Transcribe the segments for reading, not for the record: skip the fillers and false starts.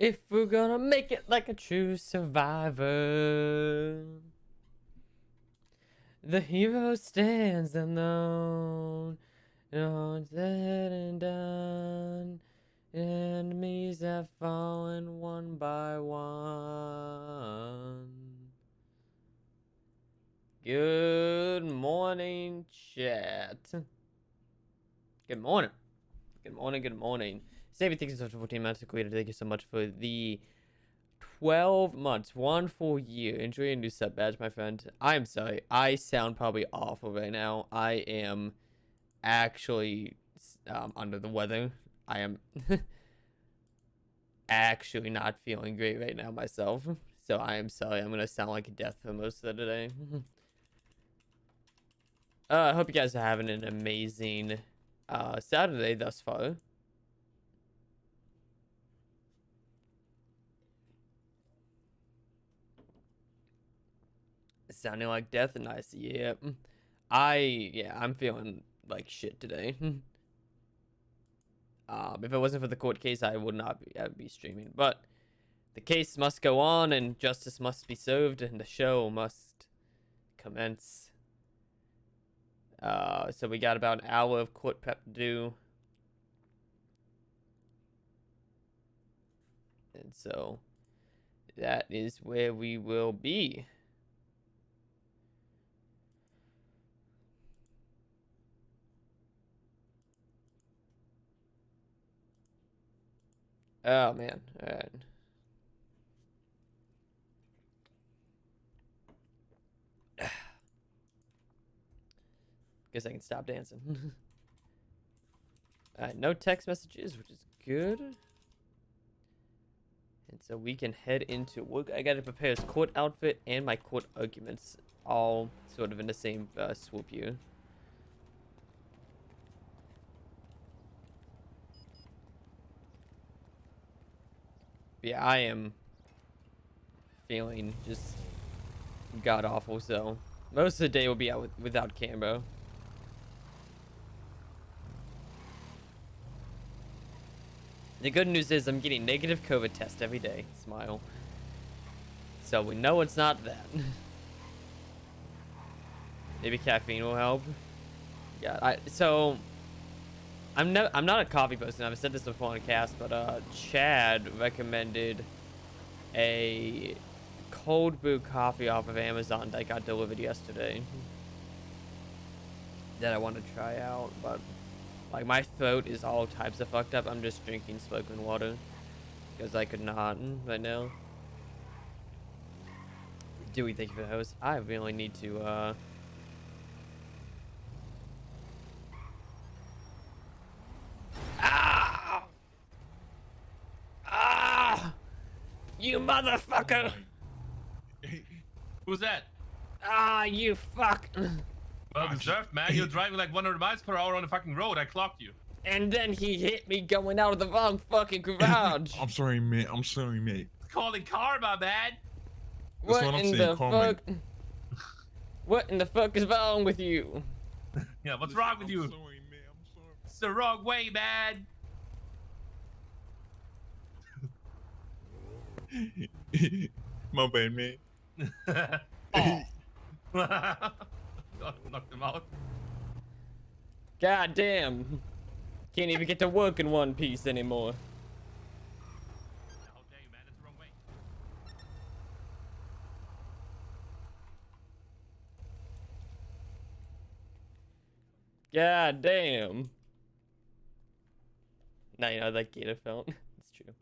If we're gonna make it like a true survivor, the hero stands alone. All said and done, enemies have fallen one by one. Good morning, chat. Good morning. Good morning, good morning. Saving, thank you so much for 14 months. Creator, thank you so much for the 12 months, 1 full year. Enjoy your new sub badge, my friend. I am sorry. I sound probably awful right now. I am actually under the weather. I am actually not feeling great right now myself. So I am sorry. I'm going to sound like a death for most of the day. I hope you guys are having an amazing Saturday thus far. Sounding like death, nice. Yeah. I'm feeling like shit today. If it wasn't for the court case, I would not be, I would be streaming. But the case must go on, and justice must be served, and the show must commence. So we got about an hour of court prep to do. And so that is where we will be. Oh man, all right. Guess I can stop dancing. Alright, no text messages, which is good. And so we can head into work. I gotta prepare his court outfit and my court arguments, all sort of in the same swoop here. Yeah, I am feeling just god awful, so most of the day will be out without camera. The good news is I'm getting negative COVID test every day. Smile. So we know it's not that. Maybe caffeine will help. Yeah, I'm not a coffee person. I've said this before on a cast, but Chad recommended a cold brew coffee off of Amazon that got delivered yesterday that I want to try out, but like my throat is all types of fucked up. I'm just drinking sparkling water because I could not right now. Dewey, thank you for the host. I really need to Ah! Ah! You motherfucker! Who's that? Ah, you fuck! Well deserved, man. You're driving like 100 miles per hour on the fucking road. I clocked you. And then he hit me going out of the wrong fucking garage. I'm sorry, mate. I'm sorry, mate. Calling karma, man. What what I'm in saying, the Carmen. fuck? What in the fuck is wrong with you? Yeah, what's wrong with you? I'm sorry, mate. I'm sorry. It's the wrong way, man. My bad, man. Oh. Knocked him out. God damn. Can't even get to work in one piece anymore. How dare you, man? It's the wrong way. God damn. Now you know how that gator felt. It's true.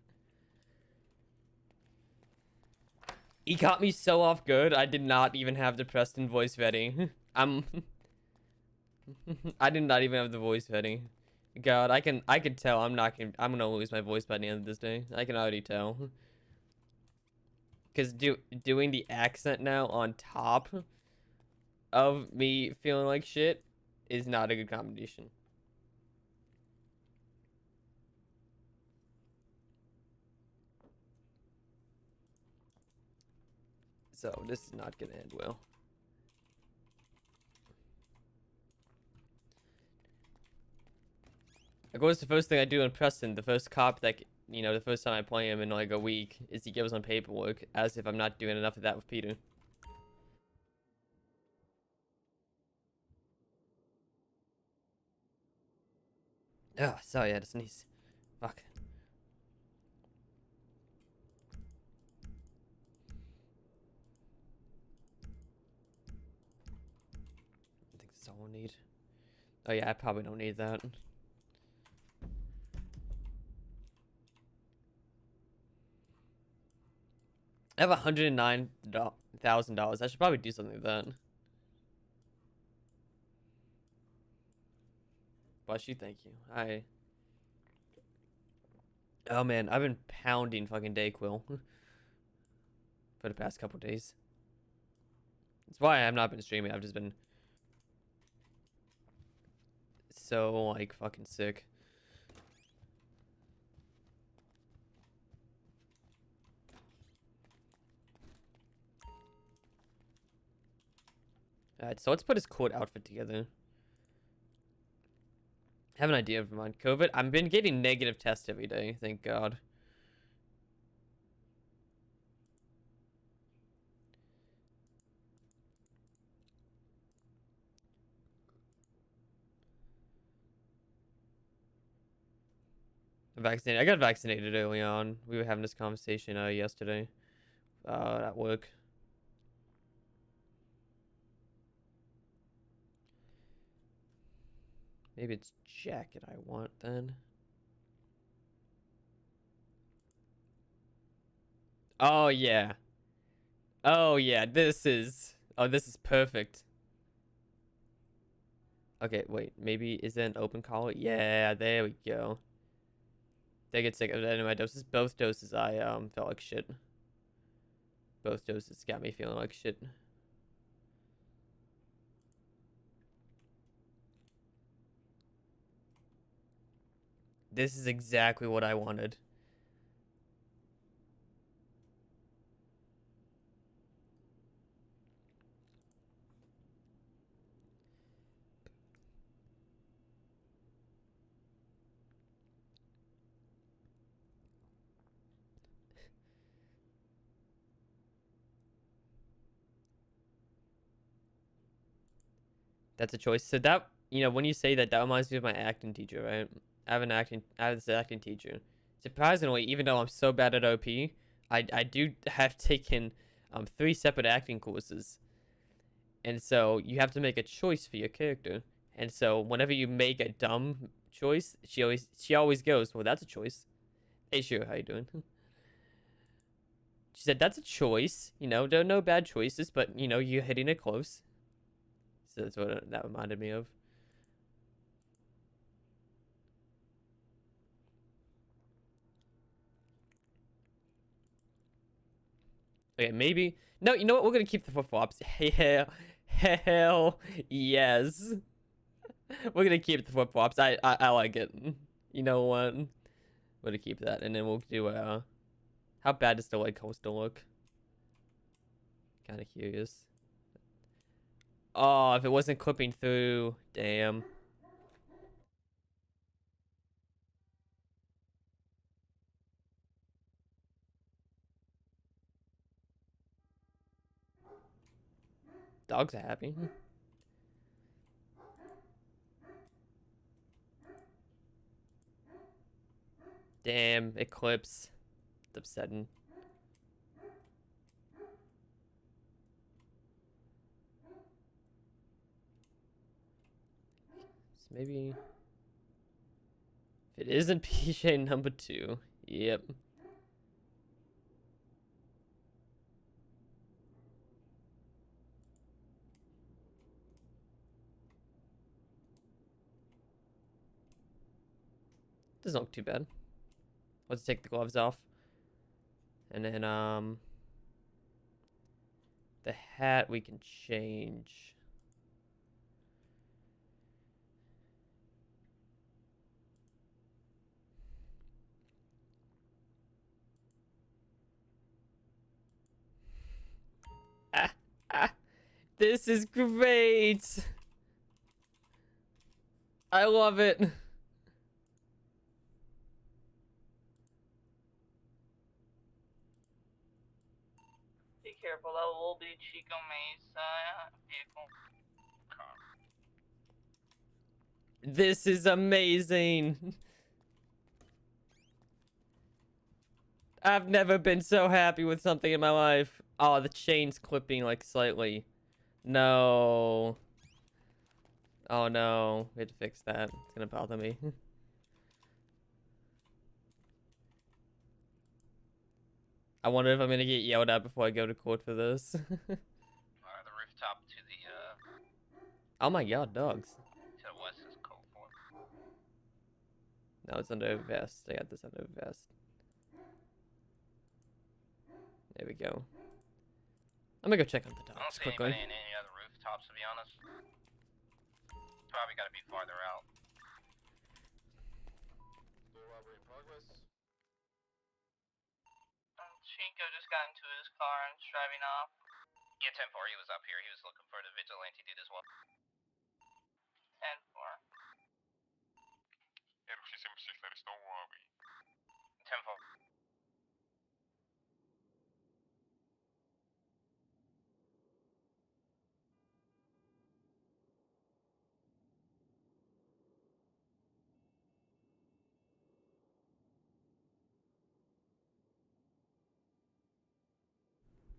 He caught me so off guard. I did not even have the Preston voice ready. I did not even have the voice ready. God, I can tell I'm gonna lose my voice by the end of this day. I can already tell. Cause doing the accent now on top of me feeling like shit is not a good combination. So this is not gonna end well. Of course, the first thing I do in Preston, the first cop that you know, the first time I play him in like a week is he gives on paperwork as if I'm not doing enough of that with Peter. Oh, sorry, I had to sneeze. Fuck. I think that's all we'll need. Oh yeah, I probably don't need that. I have $109,000. I should probably do something with that. Bless you, thank you. Oh man, I've been pounding fucking Dayquil for the past couple days. That's why I've not been streaming. I've just been so like fucking sick. Alright, so let's put his court outfit together. I have an idea of mine. COVID. I've been getting negative tests every day, thank God. I'm vaccinated. I got vaccinated early on. We were having this conversation yesterday at work. Maybe it's jacket I want then. Oh yeah. Oh yeah, this is perfect. Okay, wait, maybe is it an open collar? Yeah, there we go. They get sick of the end of my doses. Both doses I felt like shit. Both doses got me feeling like shit. This is exactly what I wanted. That's a choice. So that, you know, when you say that, that reminds me of my acting teacher, right? I have this acting teacher. Surprisingly, even though I'm so bad at OP, I do have taken 3 separate acting courses. And so you have to make a choice for your character. And so whenever you make a dumb choice, she always goes, "Well, that's a choice." Hey, sure, how you doing? She said, "That's a choice. You know, there are no bad choices, but you know, you're hitting it close." So that's what that reminded me of. Okay, maybe. No, you know what? We're gonna keep the flip-flops. Hell yes. We're gonna keep the flip-flops. I like it. You know what? We're gonna keep that, and then we'll do how bad does the leg coaster look? Kind of curious. Oh, if it wasn't clipping through, damn. Dogs are happy. Damn, Eclipse. It's upsetting. So maybe if it isn't PJ number 2. Yep. Doesn't look too bad. Let's take the gloves off. And then the hat we can change. This is great. I love it. Be careful, that will be Chico Mesa vehicle. This is amazing. I've never been so happy with something in my life. Oh, the chain's clipping like slightly. No. Oh no, we had to fix that. It's gonna bother me. I wonder if I'm gonna get yelled at before I go to court for this. The rooftop to the Oh my god, dogs. to the west is code 4. No, it's under vest. I got this under vest. There we go. I'm gonna go check on the I don't dogs see quickly. anybody in any other rooftops, to be honest. Probably gotta be farther out. Robbery in progress. Chico just got into his car and is driving off. Yeah, 10-4, he was up here. He was looking for the vigilante dude as well. 10-4. Erosíssimos cicleiros estão 10-4.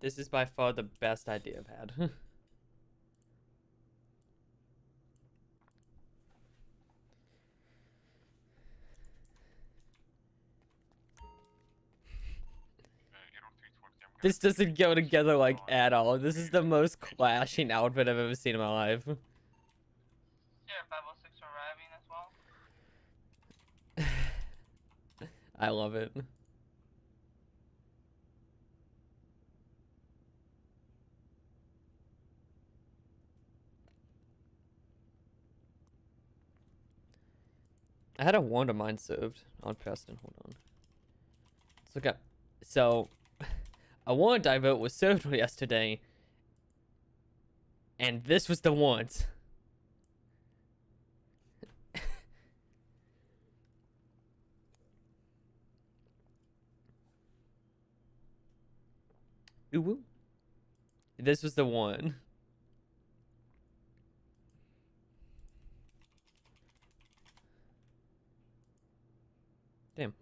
This is by far the best idea I've had. This doesn't go together like at all. This is the most clashing outfit I've ever seen in my life. Sierra 506 arriving as well. I love it. I had a warrant of mine served on Preston. Hold on. Let's look up. So, a warrant I vote was served yesterday, and this was the warrant. Ooh, woo. This was the one. Damn.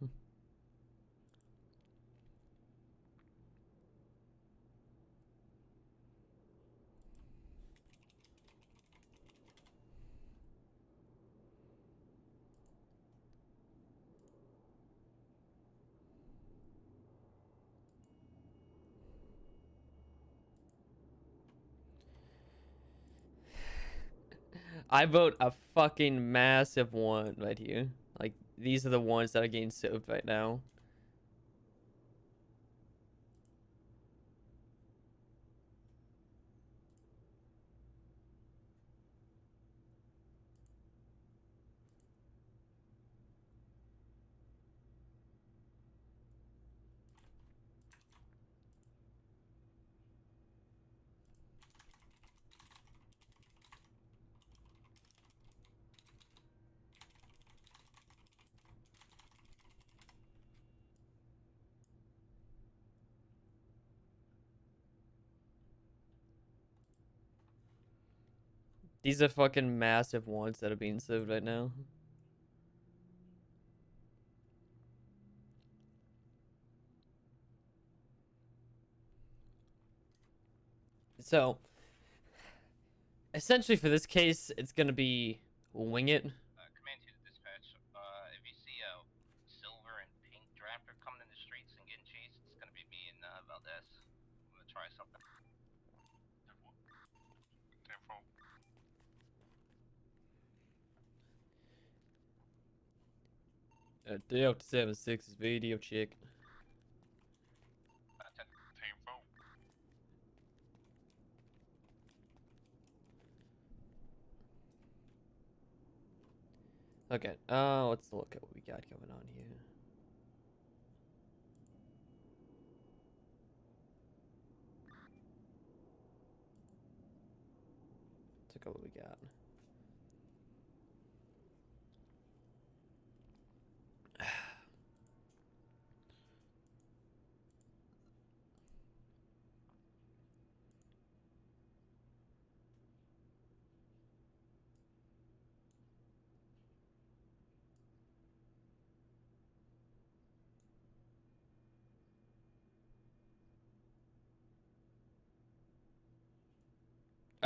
I vote a fucking massive one right here. Like, these are the ones that are getting served right now. These are fucking massive ones that are being served right now. So, essentially for this case, it's gonna be wing it. Command to the dispatch. If you see a silver and pink drafter coming in the streets and getting chased, it's gonna be me and Valdez. I'm gonna try something. 10-4. Delta 76 is video check. 10-4. Okay, let's look at what we got going on here. Let's look at what we got.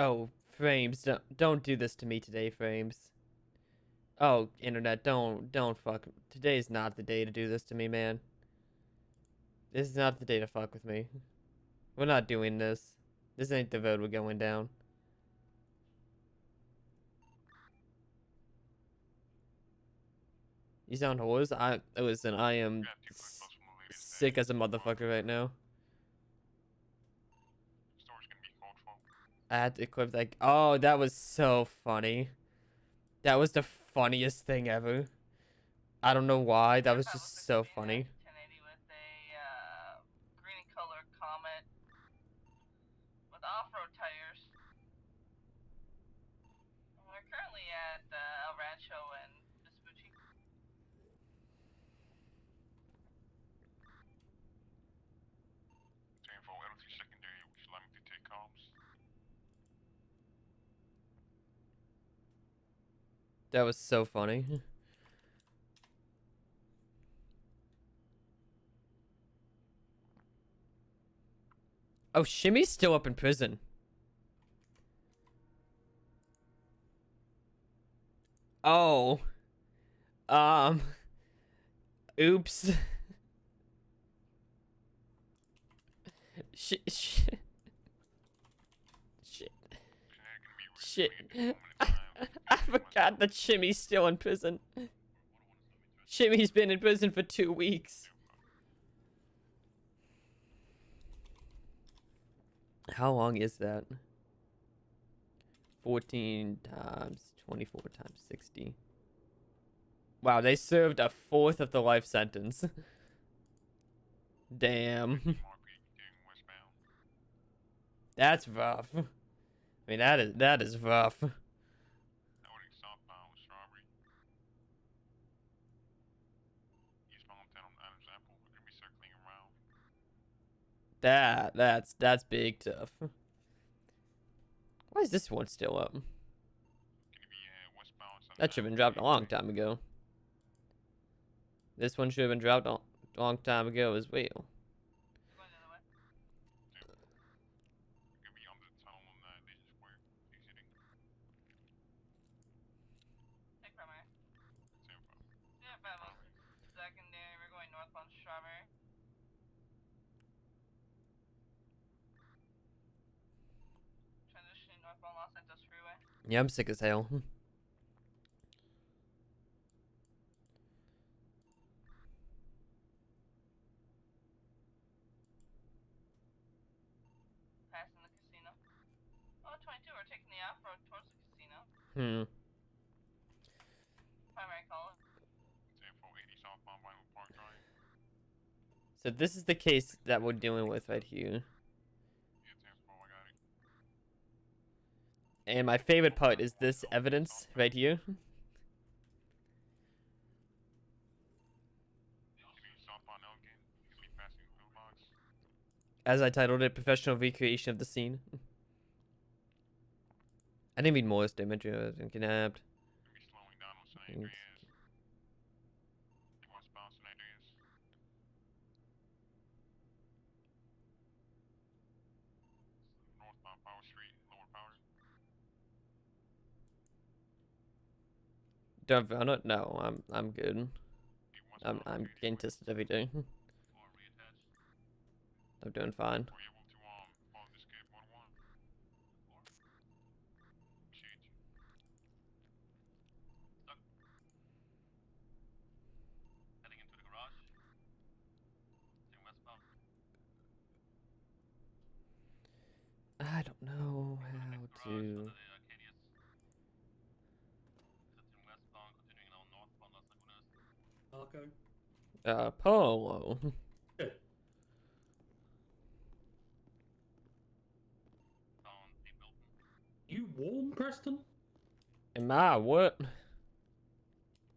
Oh, Frames, don't do this to me today, Frames. Oh, internet, don't fuck. Today's not the day to do this to me, man. This is not the day to fuck with me. We're not doing this. This ain't the road we're going down. You sound hoarse. Listen, I am Got too close from the latest sick as a motherfucker right now. Store's gonna be cold, folks. I had to equip that. Oh, that was so funny. That was the funniest thing ever. I don't know why. That was just so funny. 1080 with a green color Comet with off-road tires. We're currently at El Rancho and Vespucci. Same for LT secondary, which allow me to take comms. That was so funny. Oh, Shimmy's still up in prison. Oh. Oops. Shit. Shit. Shit. Shit. I forgot that Shimmy's still in prison. Shimmy's been in prison for 2 weeks. How long is that? 14 times 24 times 60. Wow, they served a fourth of the life sentence. Damn. That's rough. I mean, that is rough. That's big tough. Why is this one still up? That should have been dropped a long time ago. This one should have been dropped a long time ago as well. Going the other way. Take primary. Yeah, Battle. Secondary, we're going northbound Strawberry. Transitioning northbound Los Santos Freeway. Yeah, I'm sick as hell. Passing the casino. Oh, 22, we're taking the off-road towards the casino. Hmm. Primary call. So this is the case that we're dealing with right here. And my favorite part is this evidence right here. As I titled it, professional recreation of the scene. I didn't mean Morris damage and kidnapped. Don't run it? No, I'm good. I'm getting tested every day. I'm doing fine. Heading into the garage. Heading westbound. I don't know how to. Polo. Good. You warm, Preston? Am I what?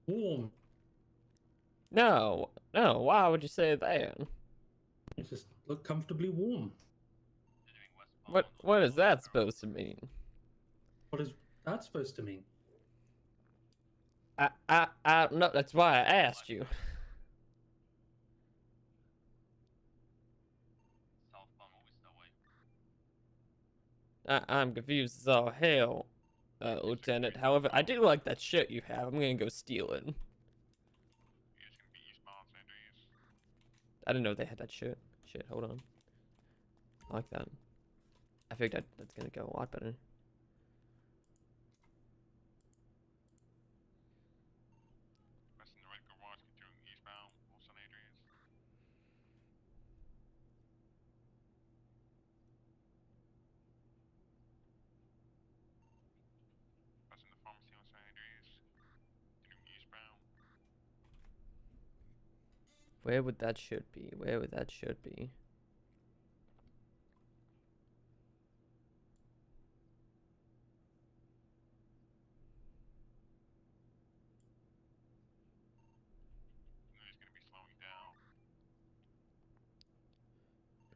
Warm. No, why would you say that? You just look comfortably warm. What is that supposed to mean? What is that supposed to mean? I don't know. That's why I asked you. I'm confused as all hell, Lieutenant. However, I do like that shirt you have. I'm gonna go steal it. Yeah, it's gonna be eastbound San Andreas. I didn't know they had that shirt. Shit, hold on. I like that. I think that's gonna go a lot better. That's in the right garage continuing eastbound on San Andreas. That's in the pharmacy on San Andreas. Continuing eastbound. Where would that shirt be? Where would that shirt be? And then it's gonna be slowing down.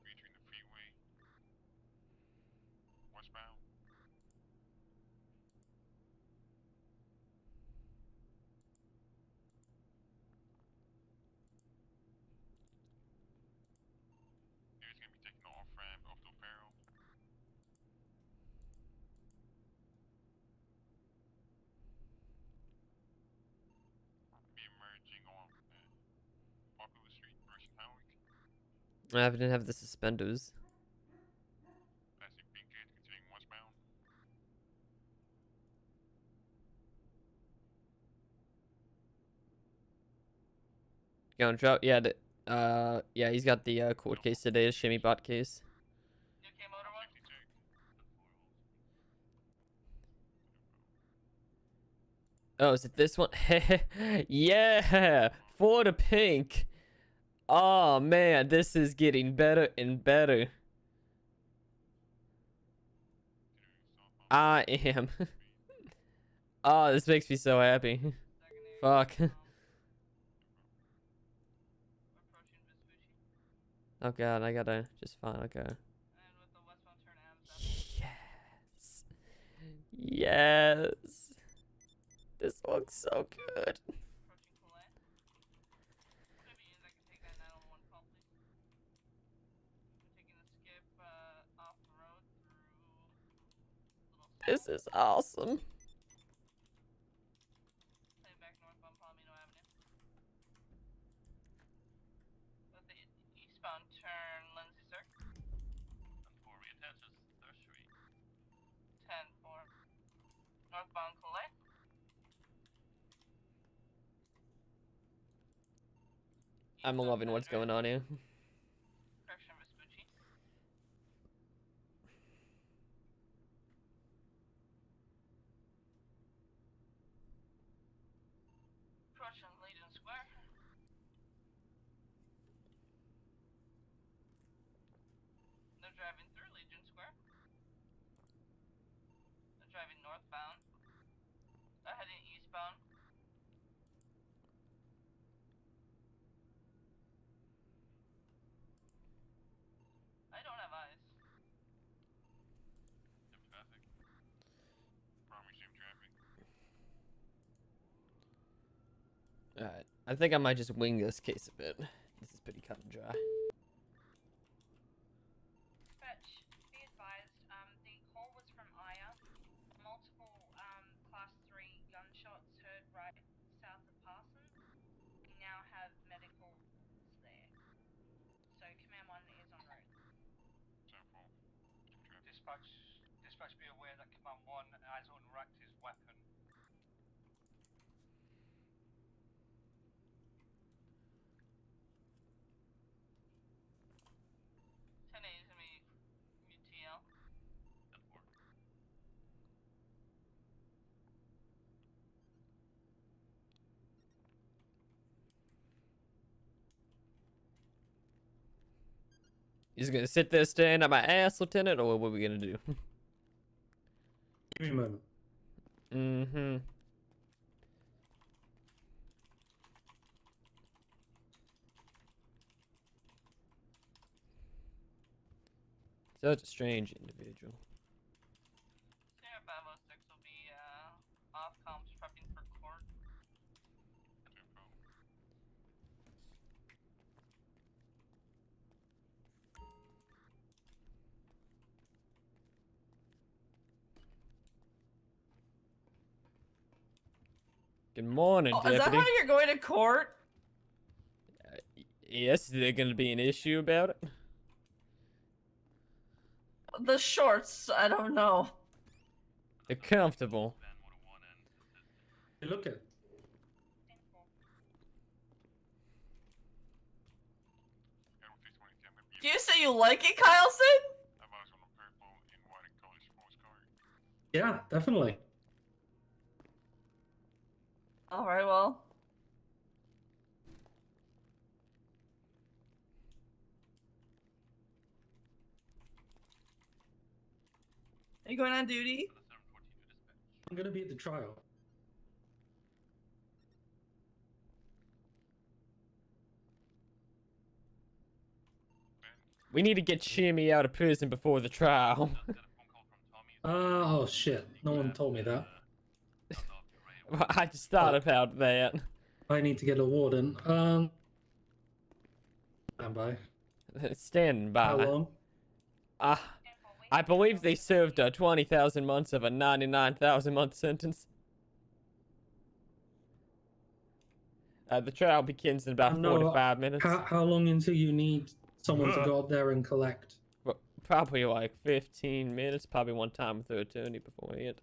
Entering the freeway. Westbound. Then it's gonna be taking the off ramp off the Farrell. Be emerging on Popular Street, direction Howick. I didn't have the suspenders. Passing Pinkett, continuing westbound. Gonna drop. Yeah, yeah, he's got the court case today, the shimmy bot case. You came motor one? 52. Oh, is it this one? Yeah, for the pink. Oh man, this is getting better and better. I am. Oh, this makes me so happy. Fuck. Approaching Vespucci. Oh god, I gotta just find. Okay. And with the westbound turn Adams Yes. Yes. This looks so good. approaching Coulee. Maybe I can take that 911 call, please. I'm taking the skip off the road through Little This is awesome. Heading back northbound Palomino Avenue. With the eastbound turn Lindsay Circle. 10-4 reattaches 3rd Street. 10-4. Northbound Coulee. I'm loving what's going on here. Correction Vespucci. Approaching Legion Square. They're driving through Legion Square. They're driving northbound. They're heading eastbound. I don't have eyes. Traffic. Primary same traffic. Alright. I think I might just wing this case a bit. This is pretty cut and dry. Fetch, be advised, the call was from Aya. Multiple, class 3 gunshots heard right south of Parsons. We now have medicals there. So Command 1 is en route. 10-4. Dispatch be aware that Command 1 has unracked his weapon. Is gonna be UTL. He's gonna sit there staring at my ass, Lieutenant, or what are we gonna do? Give me a moment. Mm-hmm. Such a strange individual. Sierra 506 will be off comms prepping for court. 10-4. Good morning, Oh, is that deputy. how you're going to court? Yes, is there gonna be an issue about it? The shorts, I don't know. They're comfortable. Hey, look at. Do you say you like it, Kyleson? Yeah, definitely. Alright, well. Are you going on duty? I'm gonna be at the trial. We need to get Shimmy out of prison before the trial. Oh shit! No one told me that. I just thought about that. I need to get a warden. Stand by. Standing by. How long? I believe they served 20,000 months of a 99,000 month sentence. The trial begins in about No, 4 to 5 minutes. How long until you need someone to go up there and collect? Well, probably like 15 minutes. Probably one time with the attorney beforehand.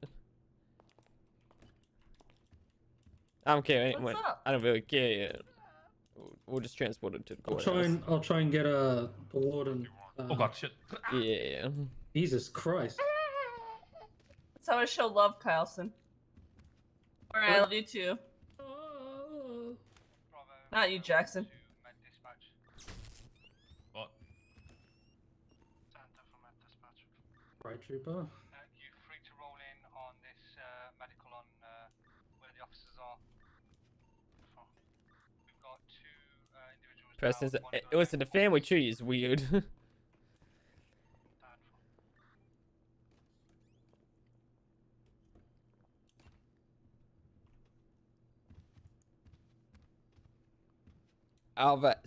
I don't care. What's up? I don't really care yet. We'll just transport it to the I'll courthouse. try and get a warden. Oh god, shit. Yeah. Jesus Christ! That's how I show love, Kyleson. Alright, I love you too. Not you, Jackson. What? Right, trooper. You free to roll in on this medical on where the officers are. We've got 2 individuals. Preston's. down, one Listen, the family tree is weird.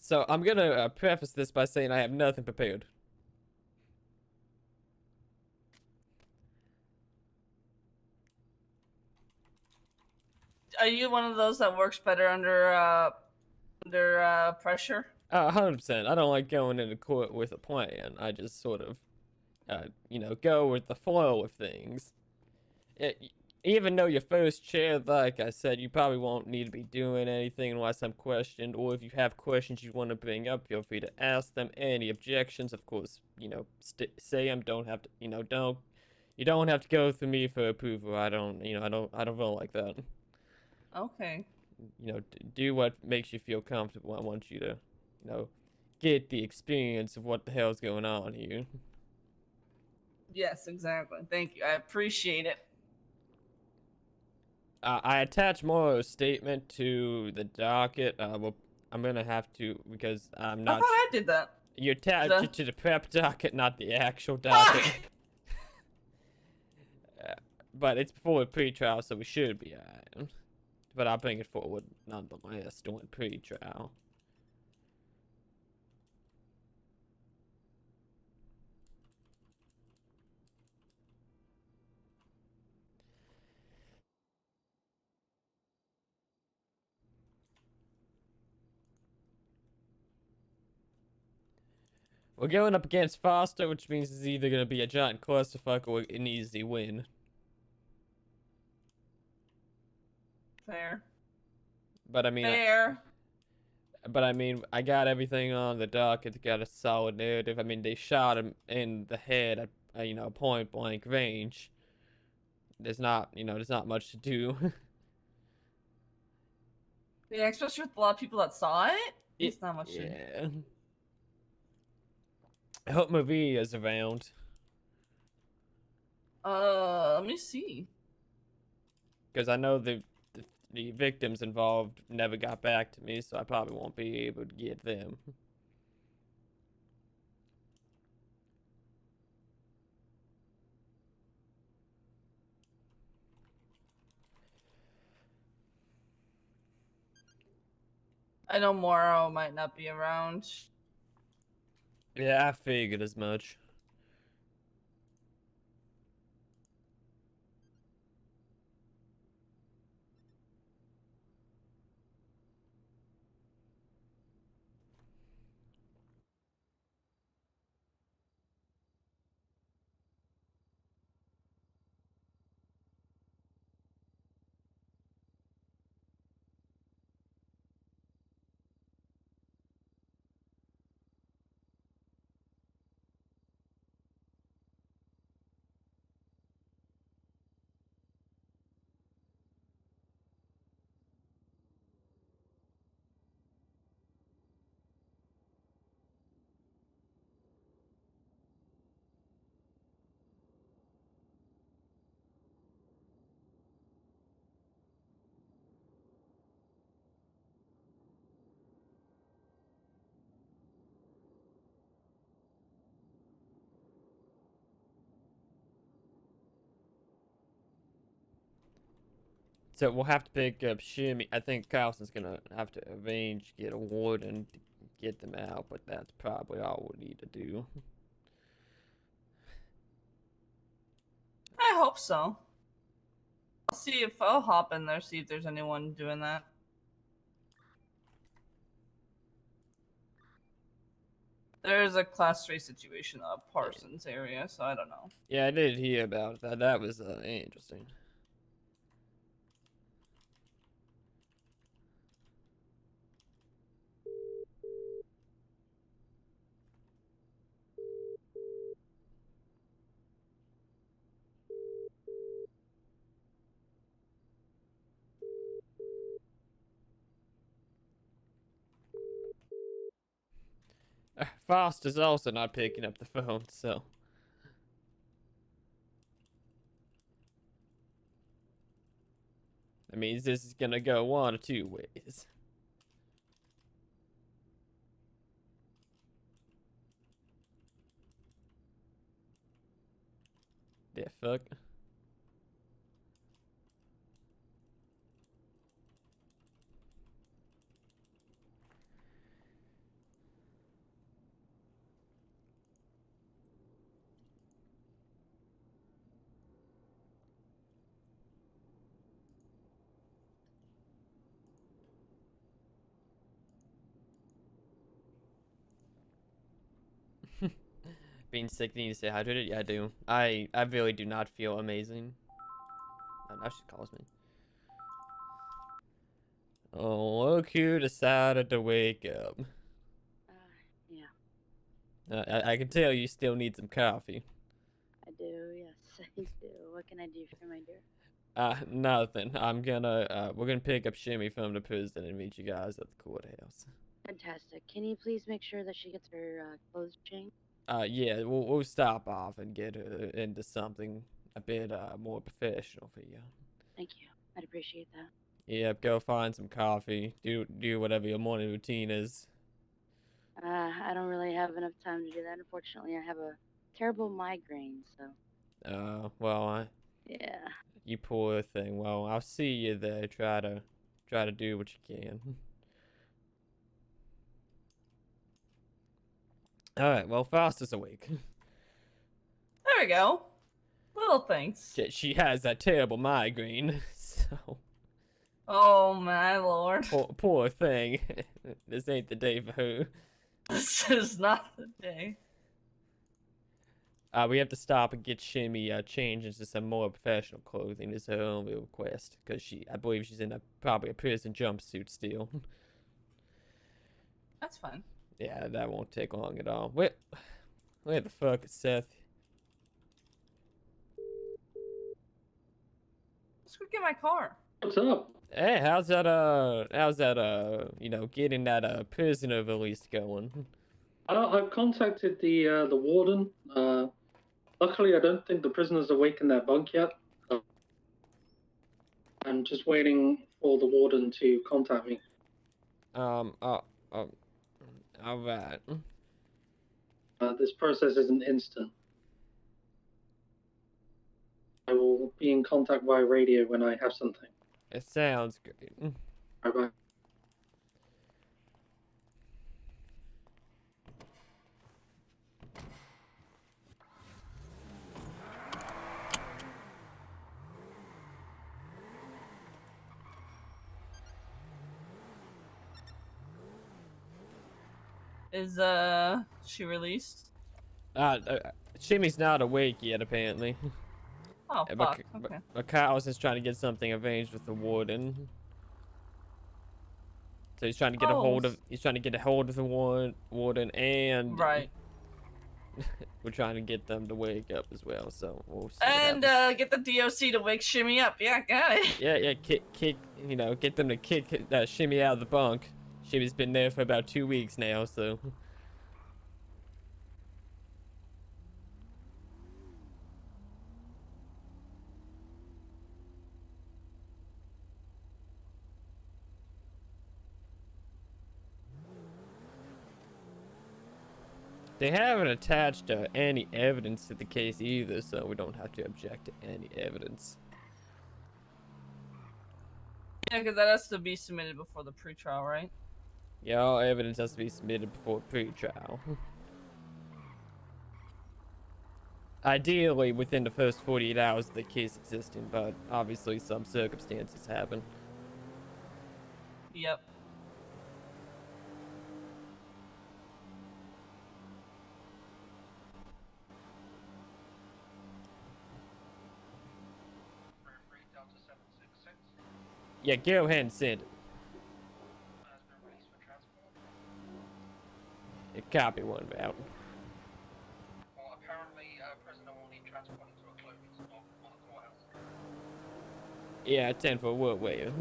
So I'm gonna preface this by saying I have nothing prepared. Are you one of those that works better under pressure? 100%. I don't like going into court with a plan. I just sort of, go with the flow of things. Even though you're first chair, like I said, you probably won't need to be doing anything unless I'm questioned. Or if you have questions you want to bring up, feel free to ask them. Any objections, of course, say them. Don't have to, you don't have to go through me for approval. I don't roll like that. Okay. Do what makes you feel comfortable. I want you to, get the experience of what the hell's going on here. Yes, exactly. Thank you. I appreciate it. I attach Morrow's statement to the docket. Well, I'm gonna have to because I'm I not. thought I did that. You attach The- it to the prep docket, not the actual docket. But it's before pre-trial, so we should be alright. But I'll bring it forward nonetheless during pre-trial. We're going up against Foster, which means it's either going to be a giant clusterfuck or an easy win. Fair. But I mean, Fair. I got everything on the docket. Got a solid narrative. I mean, they shot him in the head at point blank range. There's not much to do. Yeah, especially with a lot of people that saw it. It's not much. Yeah. I hope Marie is around. Let me see. Because I know the victims involved never got back to me, so I probably won't be able to get them. I know Morrow might not be around. Yeah, I figured as much. So we'll have to pick up Shimmy. I think Carlson's gonna have to arrange get a warden to get them out, but that's probably all we need to do. I hope so. I'll hop in there, see if there's anyone doing that. There's a class 3 situation up Parsons area, so I don't know. Yeah, I did hear about that. That was interesting. Foster's also not picking up the phone, so. That means this is gonna go one or two ways. The fuck? Being sick, need to stay hydrated? Yeah, I do. I really do not feel amazing. Oh, now she calls me. Oh, look who decided to wake up. Yeah, I can tell you still need some coffee. I do. Yes, I do. What can I do for my dear? Nothing. We're gonna pick up Shimmy from the prison and meet you guys at the courthouse. Fantastic. Can you please make sure that she gets her clothes changed? Yeah, we'll stop off and get her into something a bit more professional for you. Thank you. I'd appreciate that. Yep, go find some coffee. Do whatever your morning routine is. I don't really have enough time to do that. Unfortunately, I have a terrible migraine, so. Well, Yeah. you poor thing. Well, I'll see you there. Try to do what you can. All right. Well, Foster's awake. There we go. Little things. She has that terrible migraine, so. Oh my lord. Poor thing. This ain't the day for her. This is not the day. We have to stop and get Shimmy changed into some more professional clothing. Is her only request, because I believe she's in probably a prison jumpsuit still. That's fine. Yeah, that won't take long at all. Where the fuck is Seth? Let's go get my car. What's up? Hey, how's that getting that prisoner release going? I've contacted the warden. Luckily, I don't think the prisoners awake in their bunk yet. I'm just waiting for the warden to contact me. All right. This process isn't instant. I will be in contact via radio when I have something. It sounds great. Bye-bye. Is she released? Shimmy's not awake yet, apparently. Oh fuck. Okay. But Kyle's just trying to get something arranged with the warden. So he's trying to get a hold of the warden, and Right. we're trying to get them to wake up as well. So we'll see. And get the DOC to wake Shimmy up. Yeah, got it. Yeah, get them to kick Shimmy out of the bunk. Shimmy's been there for about 2 weeks now, so. They haven't attached any evidence to the case either, so we don't have to object to any evidence. Yeah, because that has to be submitted before the pretrial, right? Yeah, all evidence has to be submitted before pre-trial. Ideally, within the first 48 hours of the case existing, but obviously some circumstances happen. Yep. Yeah, go ahead and send it. Copy one out. Well, apparently, prisoner will need transporting to a clothing store or the courthouse. Yeah, 10 for what way? And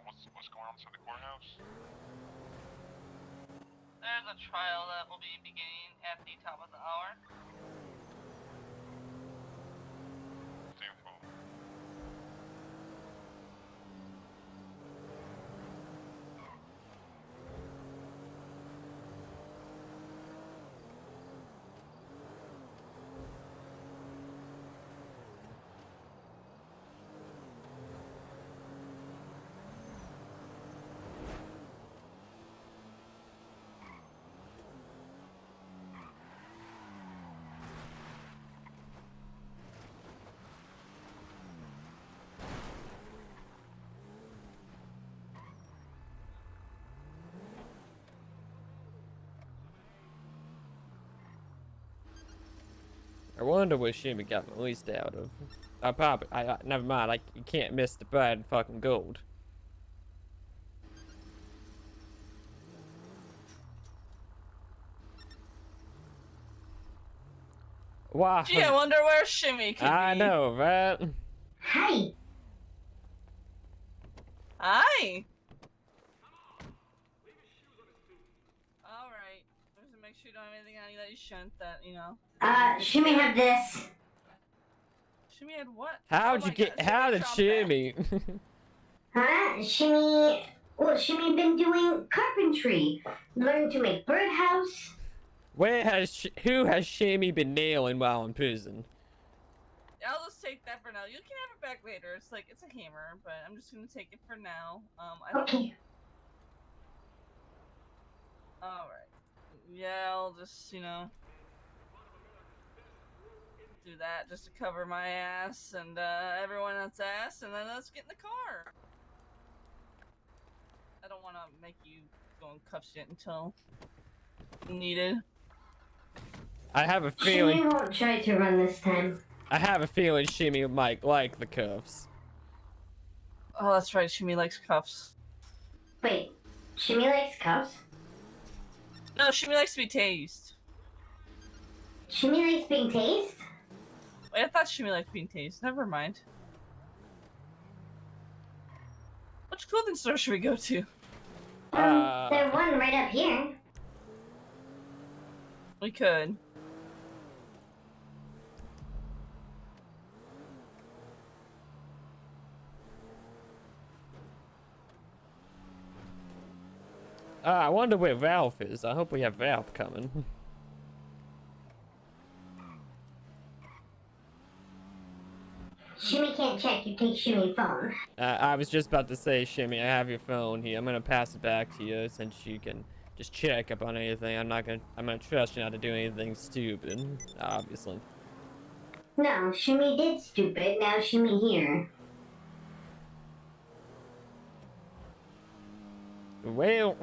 what's going on inside the courthouse? There's a trial that will be beginning at the top of the hour. Info. I wonder what Shimmy got released out of. Never mind, like, you can't miss the bad fucking gold. Wow. Gee, I wonder where Shimmy could be. I know, right? Hi. Hi. Alright. Just to make sure you don't have anything on you that you shouldn't, that, you know. Shimmy had this. Shimmy had what? How'd Oh you my get, God, how did dropped Shimmy? Huh? Shimmy, well, Shimmy been doing carpentry. Learned to make birdhouse. Who has Shimmy been nailing while in prison? I'll just take that for now. You can have it back later. It's like, it's a hammer, but I'm just gonna take it for now. I don't... Okay. Alright. Yeah, I'll just, you know, do that just to cover my ass and everyone else's ass, and then let's get in the car. I don't want to make you go in cuffs yet until needed. I have a Shimmy feeling. won't try to run this time. I have a feeling Shimmy might like the cuffs. Oh, that's right. Shimmy likes cuffs. Wait, Shimmy likes cuffs? No, Shimmy likes to be tased. Shimmy likes being tased? Wait, I thought Shimmy liked being tased. Never mind. Which clothing store should we go to? There's one right up here. We could. I wonder where Ralph is. I hope we have Ralph coming. Shimmy can't check. You take Shimmy's phone. I was just about to say, Shimmy, I have your phone here. I'm gonna pass it back to you since you can just check up on anything. I'm gonna trust you not to do anything stupid, obviously. No, Shimmy did stupid. Now Shimmy here. Well.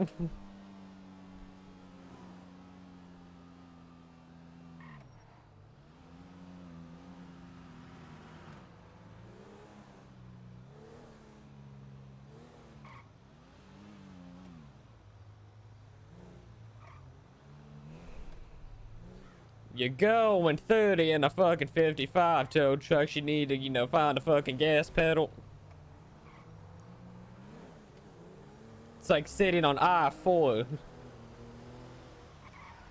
You go when 30 in a fucking 55 tow trucks, you need to, you know, find a fucking gas pedal. It's like sitting on I-4.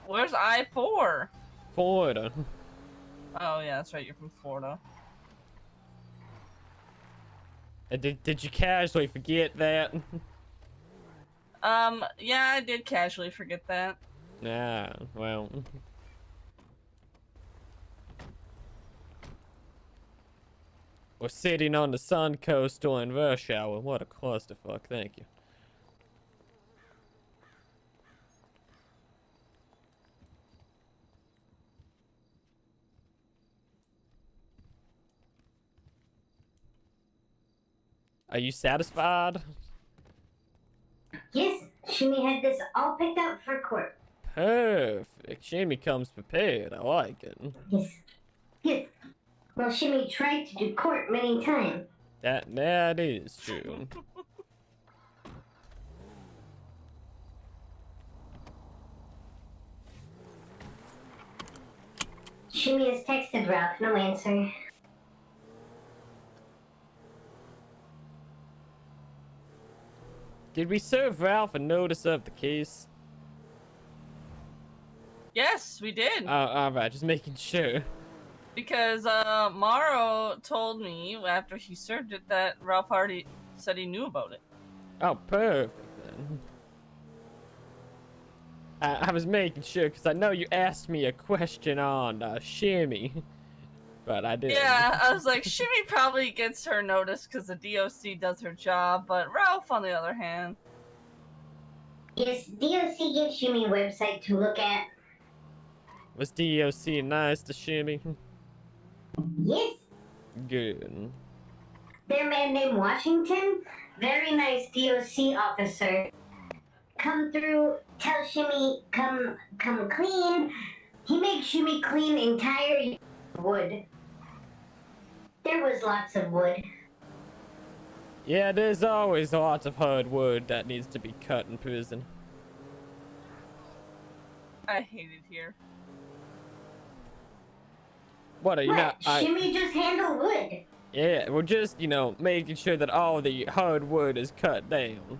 Where's I-4? Florida. Oh, yeah, that's right. You're from Florida. Did you casually forget that? Yeah, I did casually forget that. Yeah, well. We're sitting on the sun coast during rush hour. What a clusterfuck, thank you. Are you satisfied? Yes, Shimmy had this all picked out for court. Perfect. Shimmy comes prepared. I like it. Yes. Yes. Well, Shimmy tried to do court many times. That is true. Shimmy has texted Ralph, no answer. Did we serve Ralph a notice of the case? Yes, we did. Alright, just making sure. Because Morrow told me after he served it that Ralph already said he knew about it. Oh, perfect then. I was making sure because I know you asked me a question on Shimmy, but I didn't. Yeah, I was like, Shimmy probably gets her notice because the DOC does her job, but Ralph, on the other hand. Yes, DOC gives Shimmy a website to look at. Was DOC nice to Shimmy? Yes. Good. Their man named Washington, very nice DOC officer. Come through, tell Shimmy, come clean. He makes Shimmy clean entire wood. There was lots of wood. Yeah, there's always lots of hardwood that needs to be cut in prison. I hate it here. What are you not? Shimmy just handle wood. Yeah, we're just, you know, making sure that all the hardwood is cut down.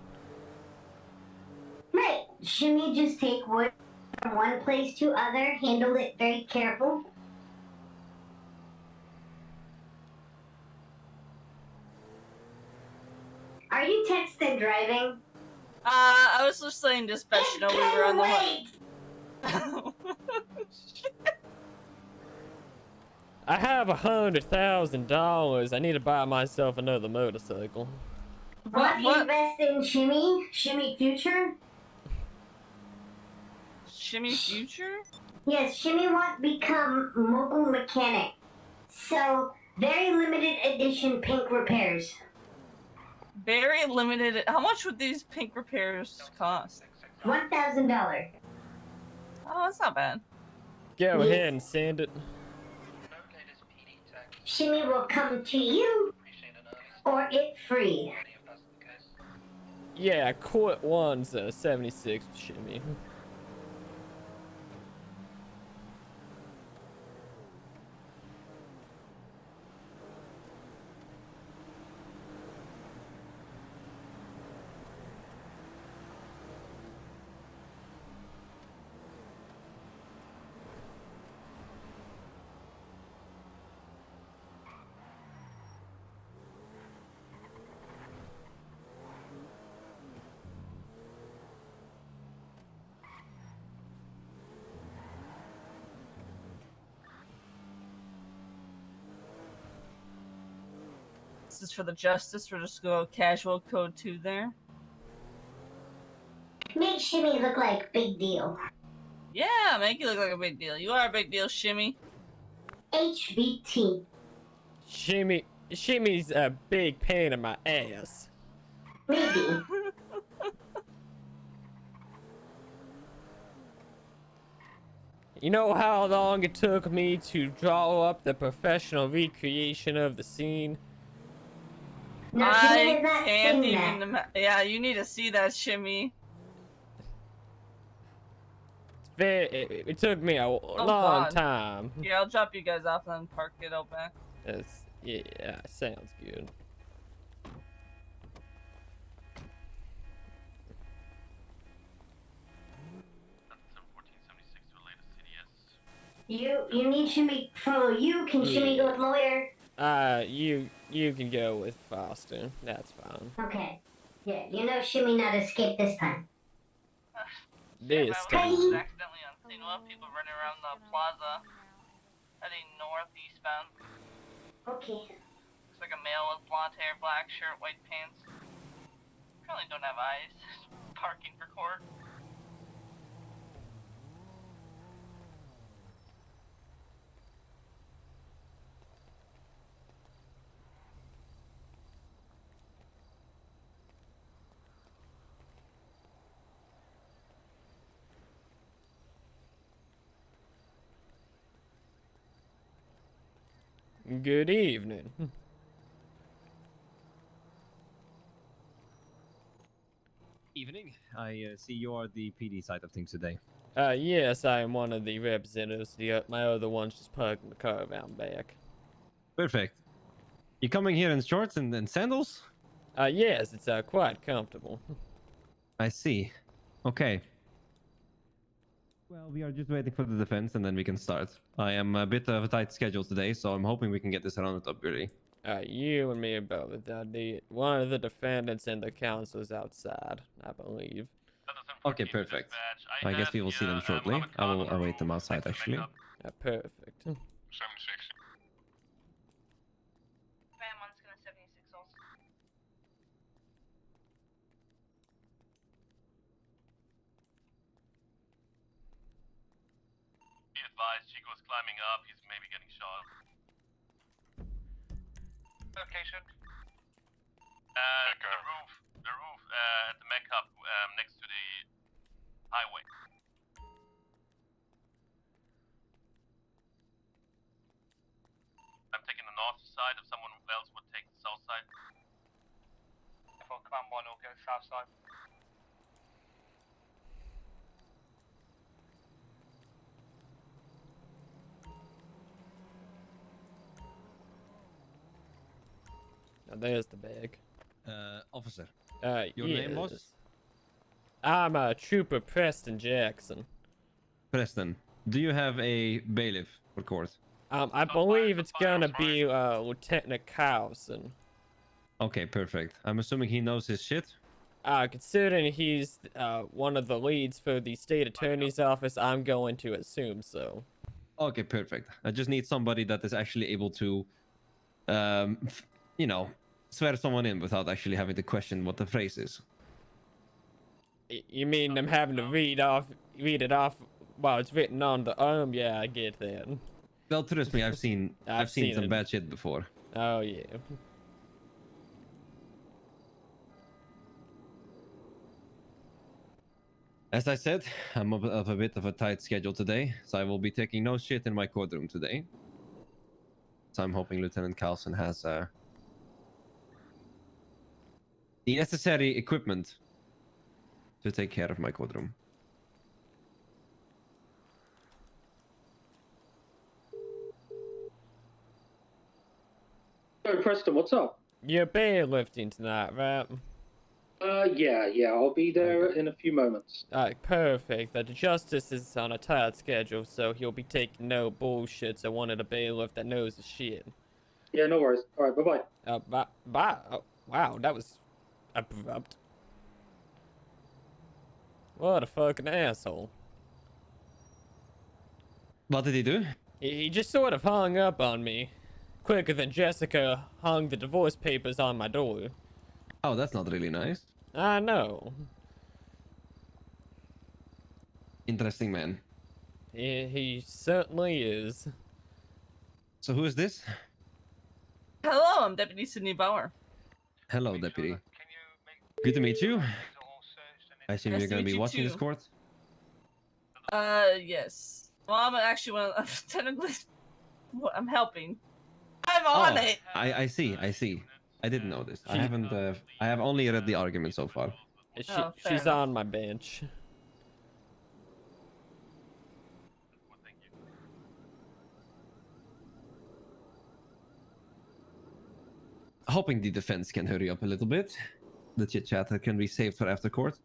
Right. Shimmy just take wood from one place to other, handle it very careful. Are you texting driving? I was just saying dispatch, you know, we were on the Wait! I have $100,000. I need to buy myself another motorcycle. Want to invest in Shimmy? Shimmy Future? Shimmy Future? Yes, Shimmy want to become mobile mechanic. So, very limited edition pink repairs. Very limited. How much would these pink repairs cost? $1,000. Oh, that's not bad. Go ahead and send it. Shimmy will come to you, or it free. Yeah, court one's 76 Shimmy. This is for the justice. We're just go casual code 2 there. Make Shimmy look like big deal. Yeah, make you look like a big deal. You are a big deal, Shimmy. HVT. Shimmy's a big pain in my ass. Maybe. You know how long it took me to draw up the professional recreation of the scene? No, I Shimmy does not can't sing even. Yeah, you need to see that, Shimmy. It took me a long God. time. Yeah, I'll drop you guys off and then park it out back. Yeah, sounds good. You need Shimmy follow you. Can Shimmy go with lawyer? You can go with Foster. That's fine. Okay. Yeah, you know Shimmy not escape this time. this I time. was accidentally on scene. We'll have people running around the plaza, heading north, eastbound. Okay. Looks like a male with blonde hair, black shirt, white pants. Probably don't have eyes. Parking for court. Good evening. Evening. I see you are the PD side of things today. Yes, I am one of the representatives. My other one's just parking the car around back. Perfect. You coming here in shorts and sandals? Yes, it's quite comfortable. I see. Okay. Well, we are just waiting for the defense and then we can start. I am a bit of a tight schedule today, so I'm hoping we can get this rounded up early. You and me are both. One of the defendants and the counsel is outside, I believe. Okay, perfect. I guess we will see them shortly. I will await them outside, actually. Perfect. 76. Van 1's gonna 76 also. Be advised, Chico's climbing up. He's maybe getting shot. Location. The roof at the Mech Hub next to the highway. I'm taking the north side if someone else would take the south side. If I'll command 1 will go south side. Now there's the bag. Officer. Your name was? I'm Trooper Preston Jackson. Preston, do you have a bailiff for court? I believe it's gonna be Lieutenant Carlson. Okay, perfect. I'm assuming he knows his shit? Considering he's one of the leads for the state attorney's office, I'm going to assume so. Okay, perfect. I just need somebody that is actually able to, you know, swear someone in without actually having to question what the phrase is. You mean I'm having to read it off while it's written on the arm? Yeah, I get that. Well, trust me, I've seen some it. bad shit before. Oh yeah. As I said, I'm of a bit of a tight schedule today, so I will be taking no shit in my courtroom today. So I'm hoping Lieutenant Carlson has the necessary equipment to take care of my courtroom. So, Preston, what's up? You're bailiffing tonight, right? Yeah, I'll be there in a few moments. Alright, perfect. The justice is on a tight schedule, so he'll be taking no bullshit. So wanted a bailiff that knows the shit. Yeah, no worries. All right, bye-bye. Bye. Oh, wow, that was abrupt. What a fucking asshole. What did he do? He just sort of hung up on me. Quicker than Jessica hung the divorce papers on my door. Oh, that's not really nice. I know. Interesting man. He certainly is. So who is this? Hello, I'm Deputy Sydney Bauer. Hello, Deputy. Good to meet you. I assume Nice you're to going to meet be you watching this too. court? Yes. Well, I'm actually technically, I'm helping. I'm on it. I see. I didn't know this. I haven't. I have only read the argument so far. She's on my bench. Hoping the defense can hurry up a little bit. The chit chat can be saved for after court.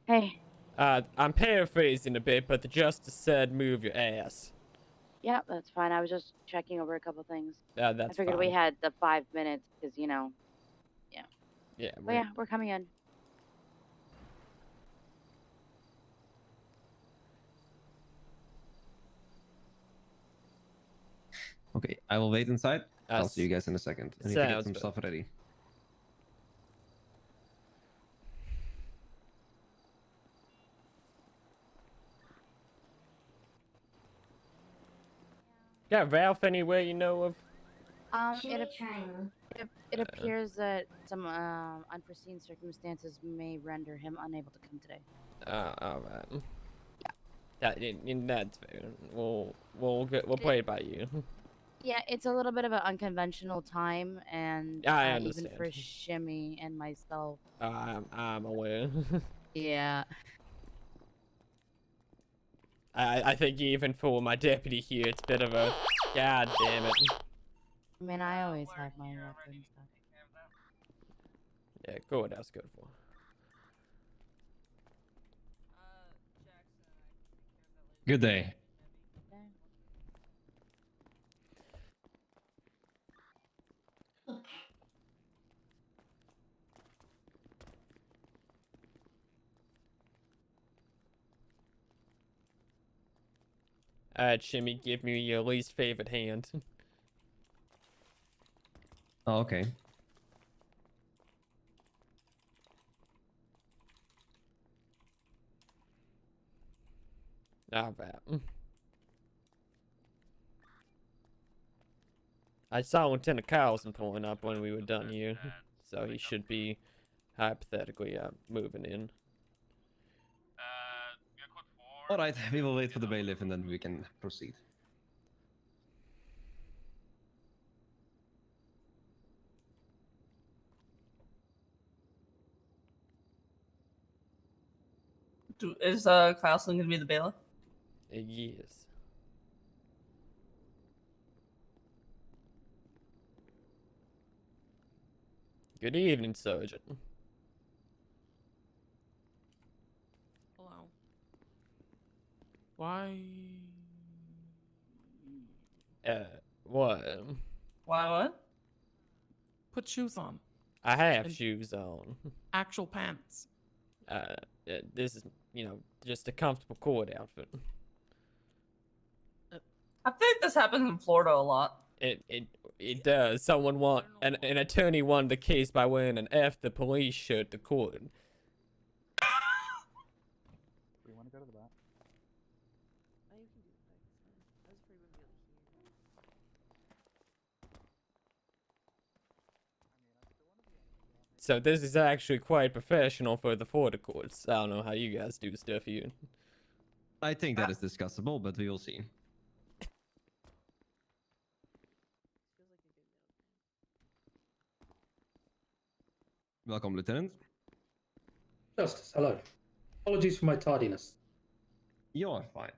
Hey. I'm paraphrasing a bit, but the justice said move your ass. Yeah, that's fine. I was just checking over a couple things. That's I figured we fine. had the 5 minutes because, you know. Yeah. Yeah, But yeah, we're coming in. Okay, I will wait inside. I'll see you guys in a second. I need to get sounds some good. stuff ready. Got Ralph anywhere you know of? It appears that some unforeseen circumstances may render him unable to come today. Alright. That's fair. We'll play it by you. Yeah, it's a little bit of an unconventional time, and I even understand. for Shimmy and myself. I'm aware. Yeah. I think even for my deputy here, it's a bit of a god damn it. I mean, I always have my weapons. Yeah, go what else good for. Good day. Jimmy, give me your least favorite hand. Oh, okay. Alright. I saw Lieutenant Carlson pulling up when we were done here, so he should be hypothetically moving in. All right, we will wait for the bailiff and then we can proceed. Is Carlson gonna be the bailiff? Yes. Good evening, Sergeant. Hello. Why? What? Why what? Put shoes on. I have And shoes on. actual pants. This is, just a comfortable court outfit. I think this happens in Florida a lot. It does. Someone an attorney won the case by wearing an F the police shirt to court. You want to go to the back? So this is actually quite professional for the Florida courts. I don't know how you guys do stuff here. I think that is discussable, but we will see. Welcome, Lieutenant. Justice, hello. Apologies for my tardiness. You are fine.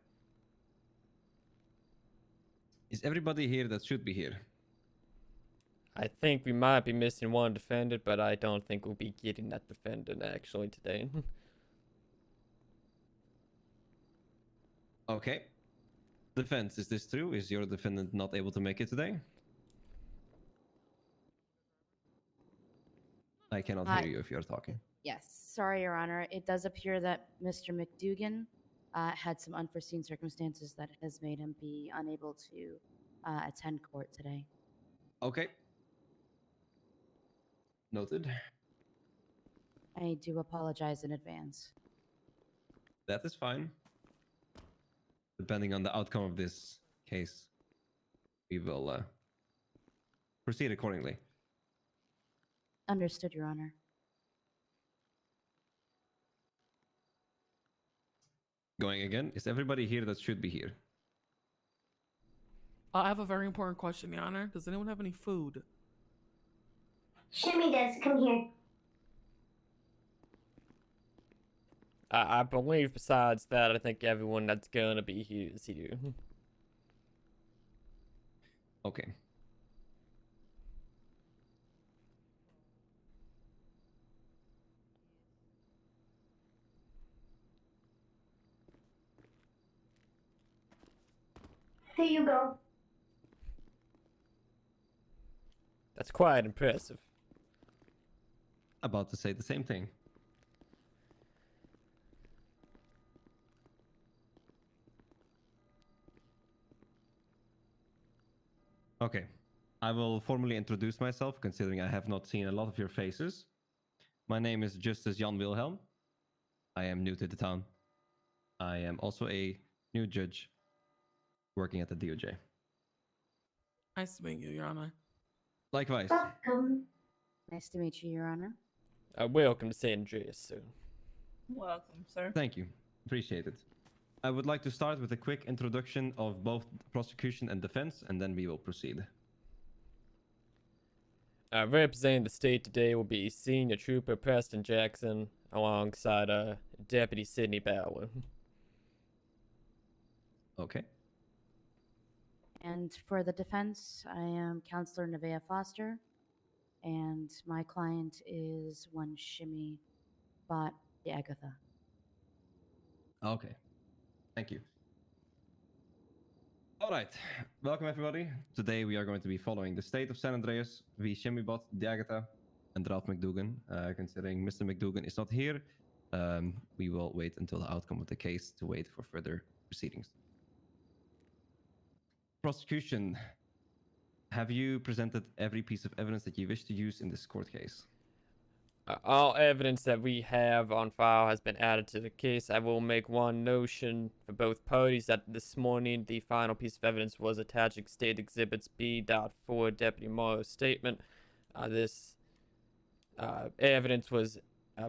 Is everybody here that should be here? I think we might be missing one defendant, but I don't think we'll be getting that defendant actually today. Okay. Defense, is this true? Is your defendant not able to make it today? I cannot hear you if you're talking. Yes, sorry, Your Honor. It does appear that Mr. McDougan had some unforeseen circumstances that has made him be unable to attend court today. Okay. Noted. I do apologize in advance. That is fine. Depending on the outcome of this case, we will proceed accordingly. Understood, Your Honor. Going again, is everybody here that should be here? I have a very important question, Your Honor. Does anyone have any food? Shimmy does. Come here. I believe besides that, I think everyone that's gonna be here is here. Okay. After you go. That's quite impressive. About to say the same thing. Okay. I will formally introduce myself, considering I have not seen a lot of your faces. My name is Justice Jan Wilhelm. I am new to the town. I am also a new judge working at the DOJ. Nice to meet you, Your Honor. Likewise. Welcome. Nice to meet you, Your Honor. Welcome to San Andreas, sir. Welcome, sir. Thank you. Appreciate it. I would like to start with a quick introduction of both prosecution and defense, and then we will proceed. Representing the state today will be Senior Trooper Preston Jackson alongside Deputy Sidney Bauer. Okay. And for the defense, I am Counselor Nevaeh Foster, and my client is one Shimmy Bot Agatha. Okay. Thank you. All right. Welcome, everybody. Today we are going to be following the state of San Andreas v. Shimmybot, Diagata, and Ralph McDougan. Considering Mr. McDougan is not here, we will wait until the outcome of the case to wait for further proceedings. Prosecution, have you presented every piece of evidence that you wish to use in this court case? All evidence that we have on file has been added to the case. I will make one notion for both parties that this morning the final piece of evidence was attaching State Exhibits B.4 Deputy Morrow's statement. This evidence was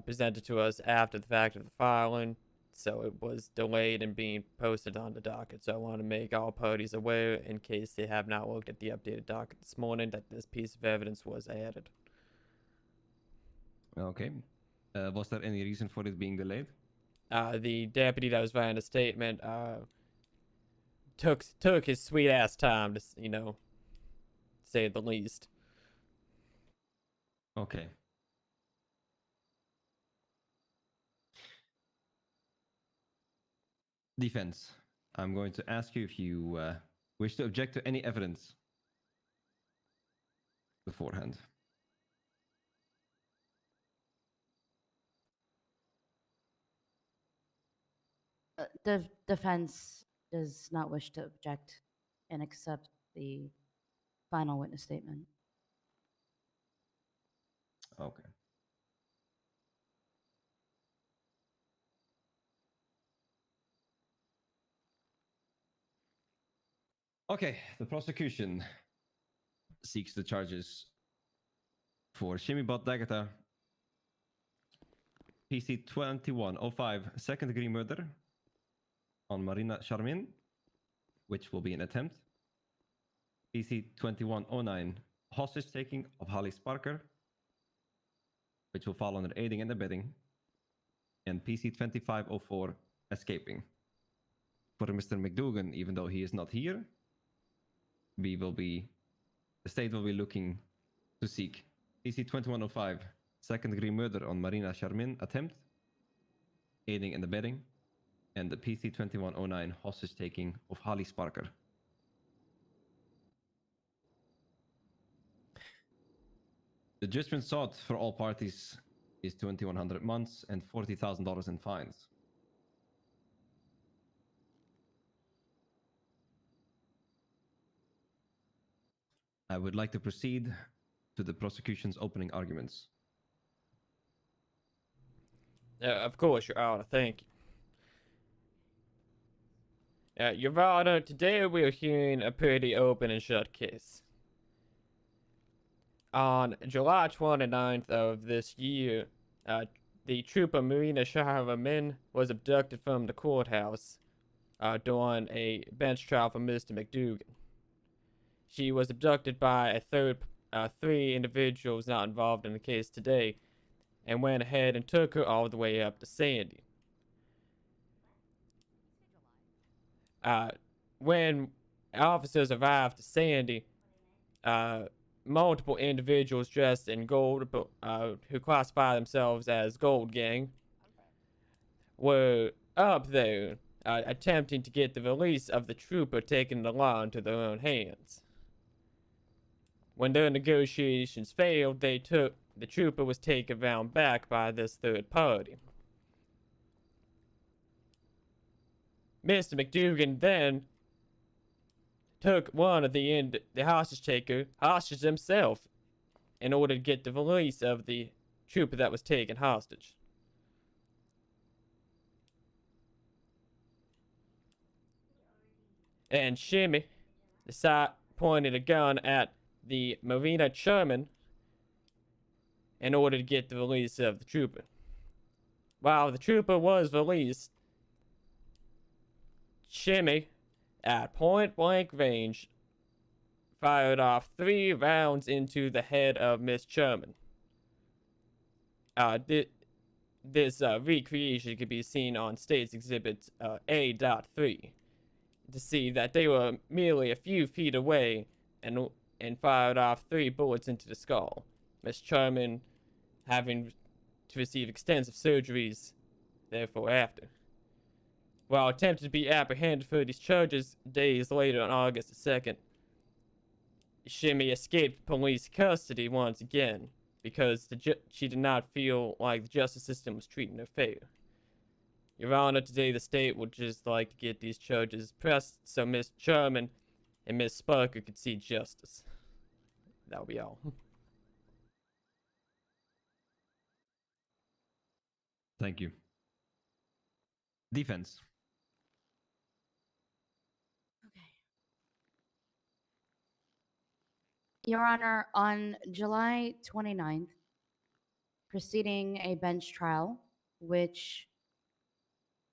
presented to us after the fact of the filing, so it was delayed in being posted on the docket. So I want to make all parties aware, in case they have not looked at the updated docket this morning, that this piece of evidence was added. Okay. Was there any reason for it being delayed? The deputy that was writing the statement took his sweet ass time to, say the least. Okay. Defense, I'm going to ask you if you wish to object to any evidence beforehand. The defense does not wish to object and accept the final witness statement. Okay. Okay, the prosecution seeks the charges for Shimmybot Dagata, PC 2105, second-degree murder on Marina Charmin, which will be an attempt. PC 2109, hostage-taking of Holly Sparker, which will fall under aiding and abetting. And PC 2504, escaping. For Mr. McDougan, even though he is not here, the state will be looking to seek PC 2105, second-degree murder on Marina Charmin, attempt, aiding and abetting, and the PC 2109, hostage-taking of Holly Sparker. The judgment sought for all parties is 2,100 months and $40,000 in fines. I would like to proceed to the prosecution's opening arguments. Of course, Your Honor. Thank you. Your Honor, today we are hearing a pretty open and shut case. On July 29th of this year, the trooper Marina Charmin was abducted from the courthouse during a bench trial for Mr. McDougan. She was abducted by three individuals not involved in the case today, and went ahead and took her all the way up to Sandy. When officers arrived to Sandy, multiple individuals dressed in gold, who classify themselves as Gold Gang, were up there attempting to get the release of the trooper taking the law into their own hands. When their negotiations failed, the trooper was taken round back by this third party. Mr. McDougan then took one of the hostage taker hostage himself in order to get the release of the trooper that was taken hostage. And Shimmy pointed a gun at the Marina Sherman in order to get the release of the trooper. While the trooper was released, Shimmy, at point-blank range, fired off 3 rounds into the head of Miss Sherman. This recreation can be seen on State's Exhibit A.3 to see that they were merely a few feet away and fired off 3 bullets into the skull. Miss Sherman having to receive extensive surgeries therefore after. While attempting to be apprehended for these charges days later on August 2nd, Shimmy escaped police custody once again because she did not feel like the justice system was treating her fair. Your Honor, today the state would just like to get these charges pressed so Miss Sherman and Miss Sparker could see justice. That'll be all. Thank you. Defense. Your Honor, on July 29th, preceding a bench trial, which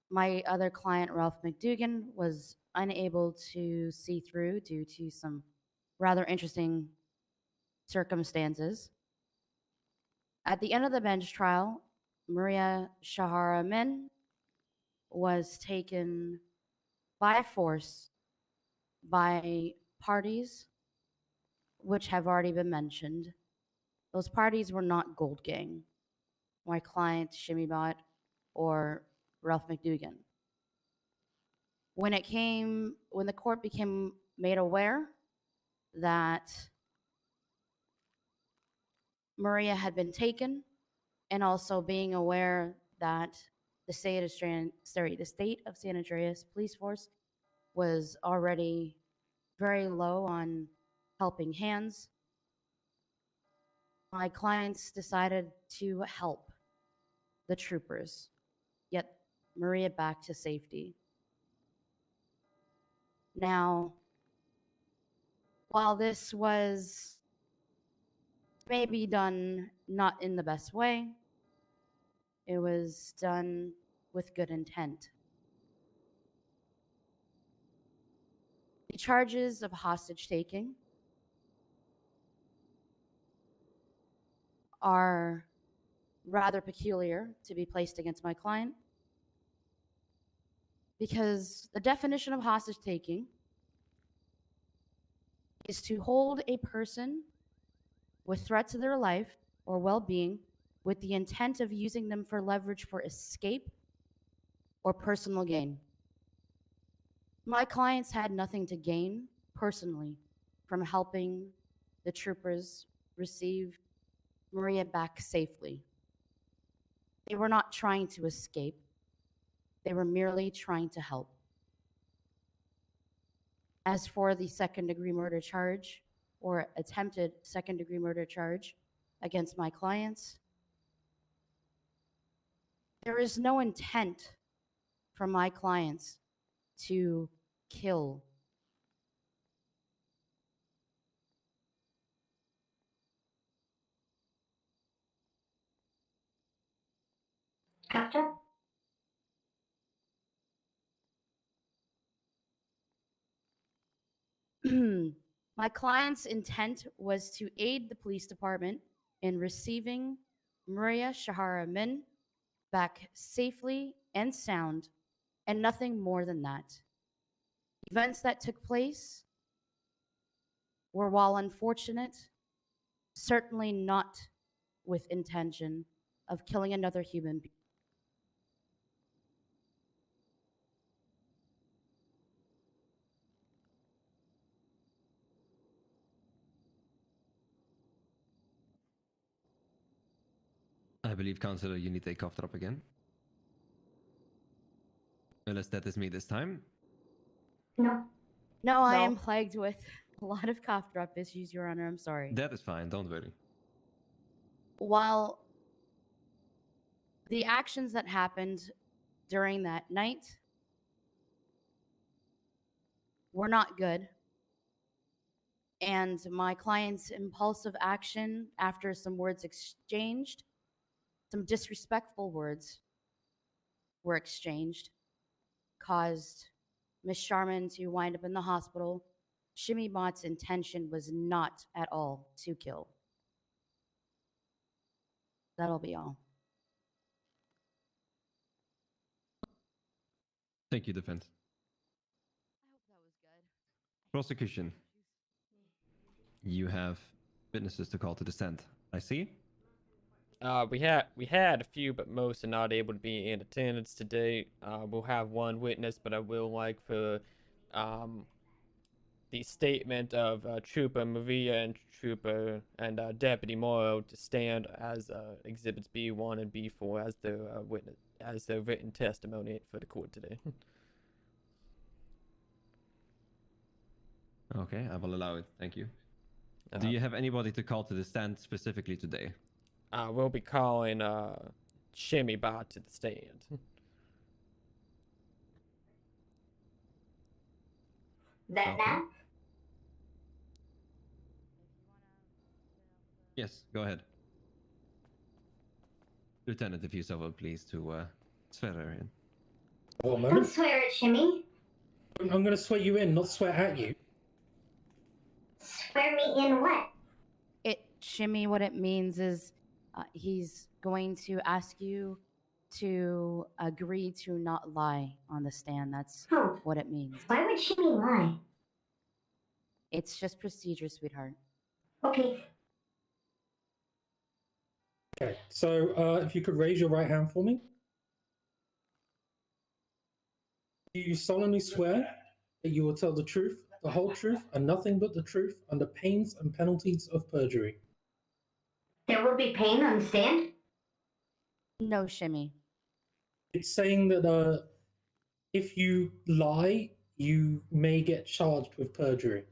my other client, Ralph McDougan, was unable to see through due to some rather interesting circumstances. At the end of the bench trial, Maria Shahara Min was taken by force by parties which have already been mentioned. Those parties were not Gold Gang, my client Shimmybot, or Ralph McDougan. When the court became made aware that Maria had been taken, and also being aware that the state of San Andreas police force was already very low on helping hands, my clients decided to help the troopers get Maria back to safety. Now, while this was maybe done not in the best way, it was done with good intent. The charges of hostage taking are rather peculiar to be placed against my client because the definition of hostage taking is to hold a person with threat to their life or well-being with the intent of using them for leverage for escape or personal gain. My clients had nothing to gain personally from helping the troopers receive Maria back safely. They were not trying to escape. They were merely trying to help. As for the second-degree murder charge, or attempted second-degree murder charge against my clients, there is no intent from my clients to kill. Captain? My client's intent was to aid the police department in receiving Maria Shahara Min back safely and sound, and nothing more than that. Events that took place were, while unfortunate, certainly not with intention of killing another human being. believe, Counselor, you need a cough drop again. Unless that is me this time. No. No, I No. am plagued with a lot of cough drop issues, Your Honor. I'm sorry. That is fine, don't worry. While the actions that happened during that night were not good, and my client's impulsive action after some words exchanged, some disrespectful words were exchanged, caused Miss Sharman to wind up in the hospital. Shimmy Bot's intention was not at all to kill. That'll be all. Thank you, defense. I hope that was good. Prosecution. You have witnesses to call to the stand. I see. We had a few, but most are not able to be in attendance today. We'll have one witness, but I will like for the statement of Trooper Maria and Trooper and Deputy Morrow to stand as exhibits B1 and B4 as their witness, as their written testimony for the court today. Okay, I will allow it. Thank you. Do you have anybody to call to the stand specifically today? We'll be calling Shimmy Bot to the stand. That Okay. now? Yes, go ahead. Lieutenant, if you so will, please, to swear her in. One Don't moment. swear at Shimmy. I'm going to swear you in, not swear at you. Swear me in what? Shimmy, what it means is he's going to ask you to agree to not lie on the stand. That's Oh. what it means. Why would Shimmy lie? It's just procedure, sweetheart. Okay. Okay, so if you could raise your right hand for me. Do you solemnly swear that you will tell the truth, the whole truth, and nothing but the truth under pains and penalties of perjury? There will be pain on stand? No, Shimmy. It's saying that if you lie, you may get charged with perjury.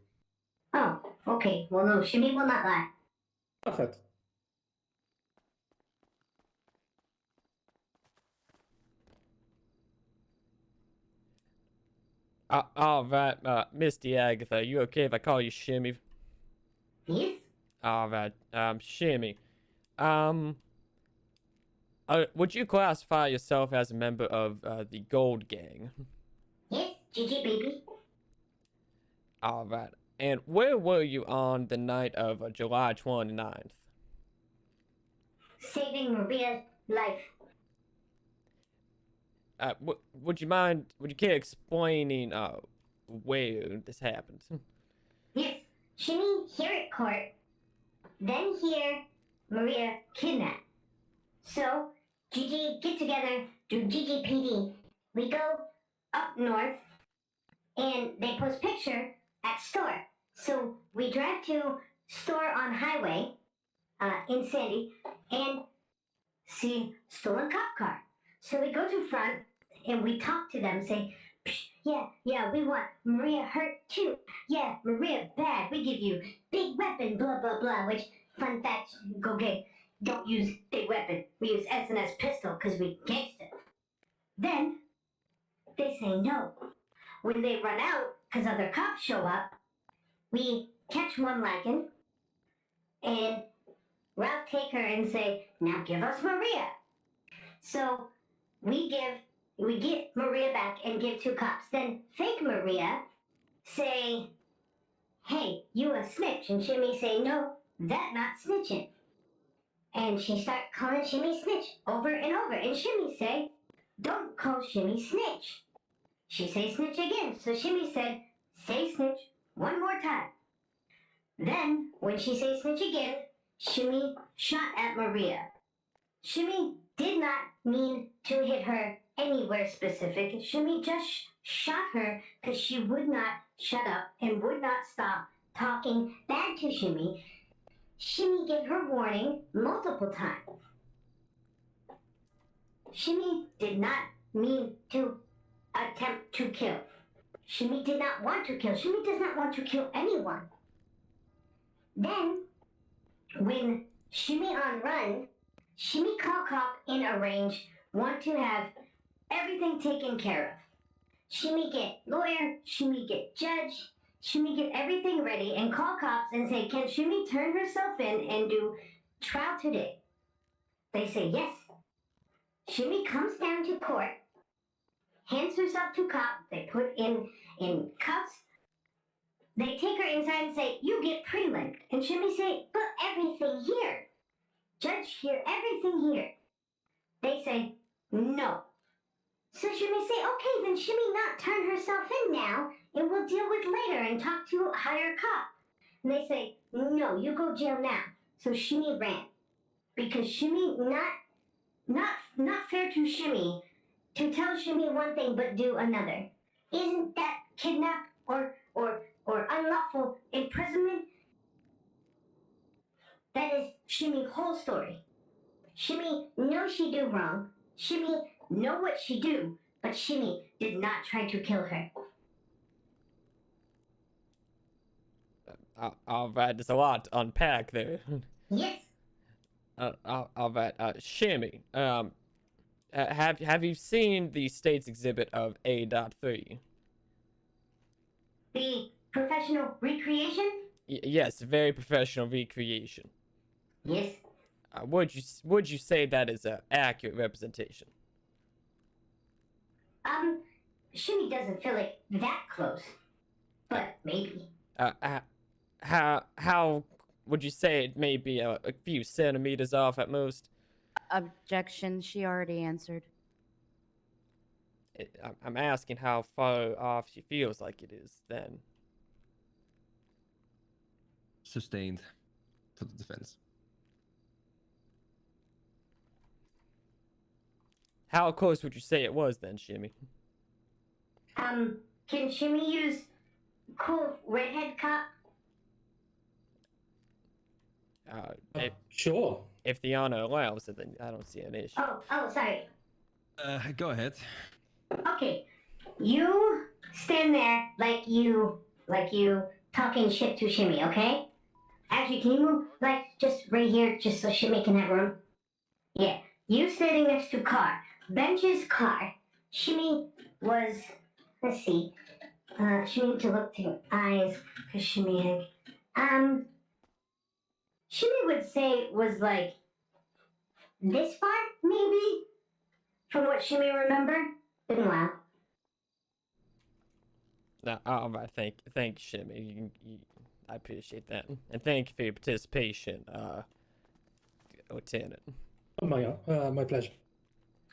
Oh, okay. Well, no, Shimmy will not lie. Perfect. All right, Misty Agatha, you okay if I call you Shimmy? Yes? All right, Shimmy. Would you classify yourself as a member of the Gold Gang? Yes, GG baby. All right. And where were you on the night of July 29th? Saving Maria's life. Would you care explaining where this happened? Yes, Shimmy here at court, then here Maria kidnapped. So, GG get together, do GGPD. We go up north, and they post picture at store. So we drive to store on highway in Sandy and see stolen cop car. So we go to front and we talk to them, say, yeah, we want Maria hurt too. Yeah, Maria bad. We give you big weapon, blah, blah, blah. Which, fun fact, don't use big weapon. We use S&S pistol because we gangsta. Then, they say no. When they run out, because other cops show up, we catch one lagging, and Ralph take her and say, now give us Maria. So, we get Maria back and give two cops. Then fake Maria say, hey, you a snitch. And Shimmy say, no, that not snitching. And she start calling Shimmy snitch over and over. And Shimmy say, don't call Shimmy snitch. She say snitch again. So Shimmy said, say snitch one more time. Then, when she say snitch again, Shimmy shot at Maria. Shimmy did not mean to hit her anywhere specific. Shimmy just shot her because she would not shut up and would not stop talking bad to Shimmy. Shimmy gave her warning multiple times. Shimmy did not mean to attempt to kill. Shimmy did not want to kill. Shimmy does not want to kill anyone. Then, when Shimmy on run, Shimmy Call Cop in a range want to have everything taken care of. Shimmy get lawyer, Shimmy get judge, Shimmy get everything ready and call cops and say, can Shimmy turn herself in and do trial today? They say yes. Shimmy comes down to court, hands herself to cop, they put in cuffs. They take her inside and say, you get prelimed. And Shimmy say, but everything here. Judge here, everything here. They say, no. So Shimmy say, okay, then Shimmy not turn herself in now, and we'll deal with later and talk to a higher cop. And they say, no, you go jail now. So Shimmy ran. Because Shimmy not fair to Shimmy to tell Shimmy one thing but do another. Isn't that kidnap or unlawful imprisonment? That is Shimmy whole story. Shimmy know she do wrong. Shimmy know what she do, but Shimmy did not try to kill her. All right, there's a lot to unpack there. Yes. All right, Shimmy. Have you seen the state's exhibit of A.3? The professional recreation? Yes, very professional recreation. Yes. Would you say that is an accurate representation? Shimmy doesn't feel like that close, but maybe. How would you say it may be a few centimeters off at most? Objection. She already answered. I'm asking how far off she feels like it is then. Sustained for the defense. How close would you say it was then, Shimmy? Can Shimmy use cool redhead cop? Sure. If the honor allows it, then I don't see an issue. Oh, sorry. Go ahead. Okay, you stand there like you talking shit to Shimmy, okay? Actually, can you move like just right here, just so Shimmy can have room? Yeah, you standing next to car, Bench's car. Shimmy was, let's see, Shimmy to look to eyes, cause Shimmy had, Shimmy would say was like this far, maybe, from what Shimmy remember. Been a while. No, all right, thank you, Shimmy. I appreciate that, and thank you for your participation, Lieutenant. Oh, my pleasure.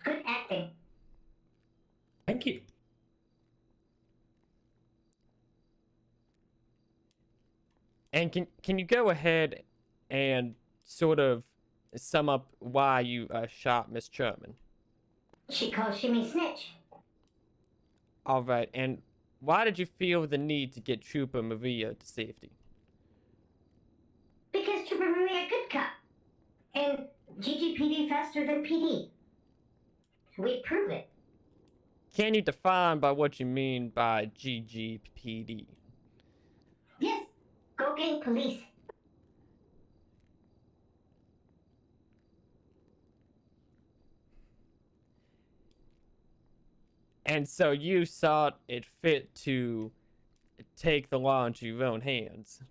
Good acting. Thank you. And can you go ahead and sort of sum up why you shot Miss Sherman? She calls Shimmy snitch. All right, and why did you feel the need to get Trooper Maria to safety? Because Trooper Maria good cop. And GGPD faster than PD. We prove it. Can you define by what you mean by GGPD? Yes. Go gang police. And so you thought it fit to take the law into your own hands?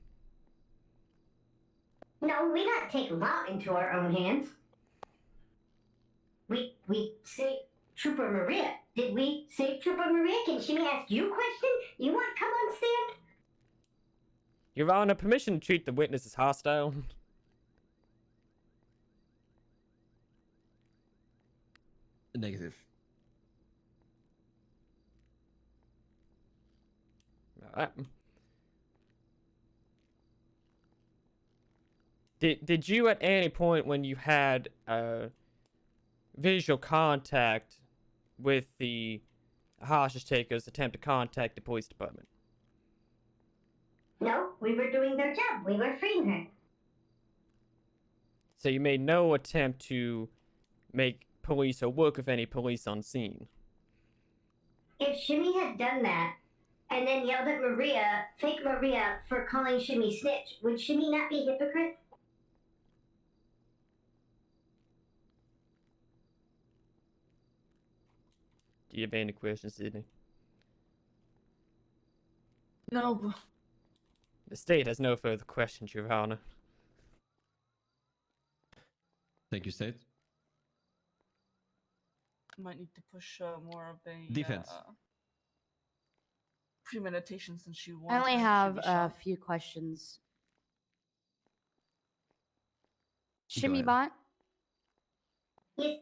No, we not take law into our own hands. We save Trooper Maria. Did we save Trooper Maria? Can Shimmy ask you a question? You want to come on stand? Your Honor, permission to treat the witness as hostile? Negative. Did you at any point when you had visual contact with the hostage takers attempt to contact the police department? No, we were doing their job. We were freeing her. So you made no attempt to make police or work with any police on scene. If Shimmy had done that and then yelled at Maria, fake Maria, for calling Shimmy snitch, would Shimmy not be a hypocrite? Do you have any questions, Sydney? No. The state has no further questions, Your Honor. Thank you, State. Might need to push more of a Defense. premeditation since she wants. I only her to have be a shot. few questions. Go Shimmy ahead. bot? Yes.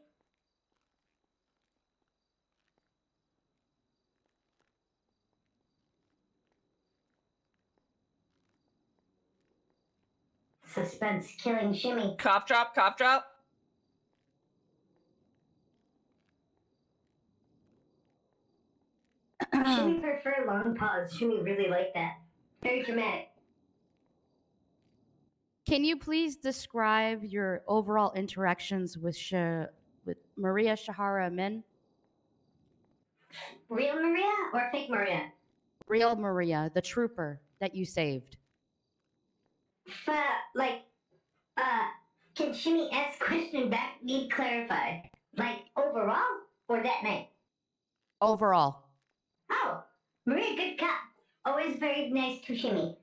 Suspense killing Shimmy. Cop drop, cop drop. Shimmy prefer long pause. Shimmy really like that. Very dramatic. Can you please describe your overall interactions with Maria Shahara Amin? Real Maria or fake Maria? Real Maria, the trooper that you saved. Can Shimmy ask question back? Need clarify. Like overall or that night? Overall. Oh, Maria, good cop. Always very nice to Shimmy.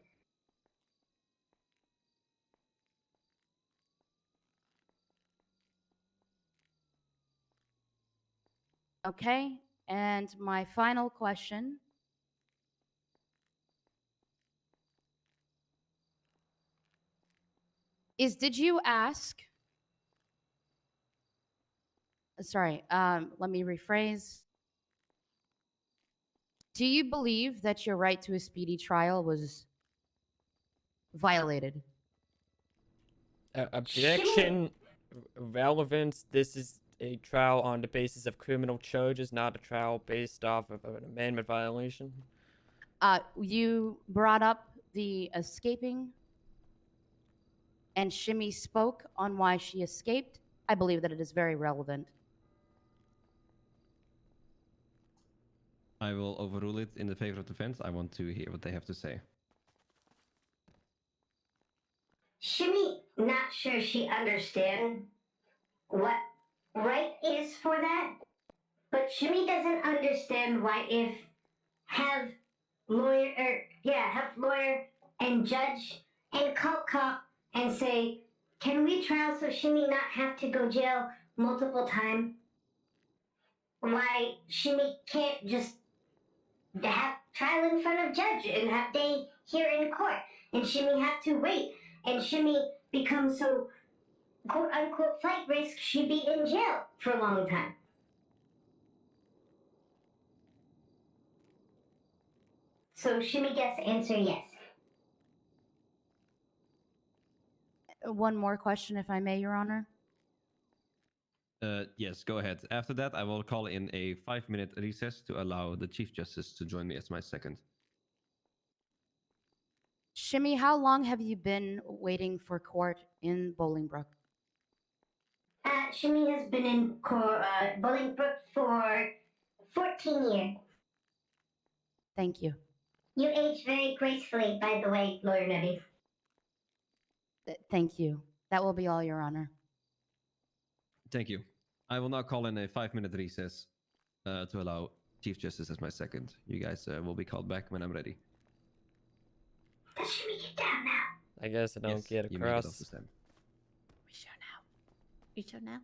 Okay, and my final question is, did you ask, sorry, let me rephrase. Do you believe that your right to a speedy trial was violated? Objection, relevance. This is a trial on the basis of criminal charges, not a trial based off of an amendment violation. You brought up the escaping, and Shimmy spoke on why she escaped. I believe that it is very relevant. I will overrule it in the favor of defense. I want to hear what they have to say. Shimmy not sure she understand what right is for that, but Shimmy doesn't understand why if have lawyer and judge and cop and say, can we trial so Shimmy not have to go jail multiple times? Why Shimmy can't just have trial in front of judge and have they here in court, and Shimmy have to wait, and Shimmy becomes so quote unquote flight risk, she'd be in jail for a long time. So Shimmy gets answer yes. One more question, if I may, Your Honor. Yes, go ahead. After that, I will call in a 5-minute recess to allow the Chief Justice to join me as my second. Shimmy, how long have you been waiting for court in Bolingbrook? Shimmy has been in Bolingbrook for 14 years. Thank you. You age very gracefully, by the way, Lawyer Nebby. Thank you. That will be all, Your Honor. Thank you. I will now call in a 5-minute recess to allow Chief Justice as my second. You guys will be called back when I'm ready. Does Shimmy get down now? I guess I don't Yes, get you may get off across. the stand. We sure now. You sure now?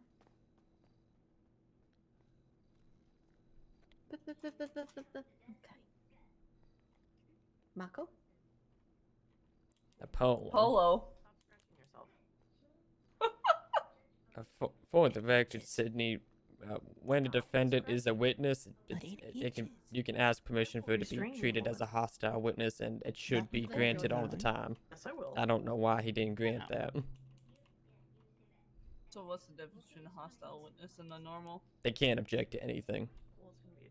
Okay. Mako? A polo. Polo. For the record, Sydney, when a defendant is a witness, you can ask permission for it to be treated as a hostile witness, and it should be granted all the time. Yes, I will. I don't know why he didn't grant that. So what's the difference between a hostile witness and a normal? They can't object to anything. Well, it's gonna be a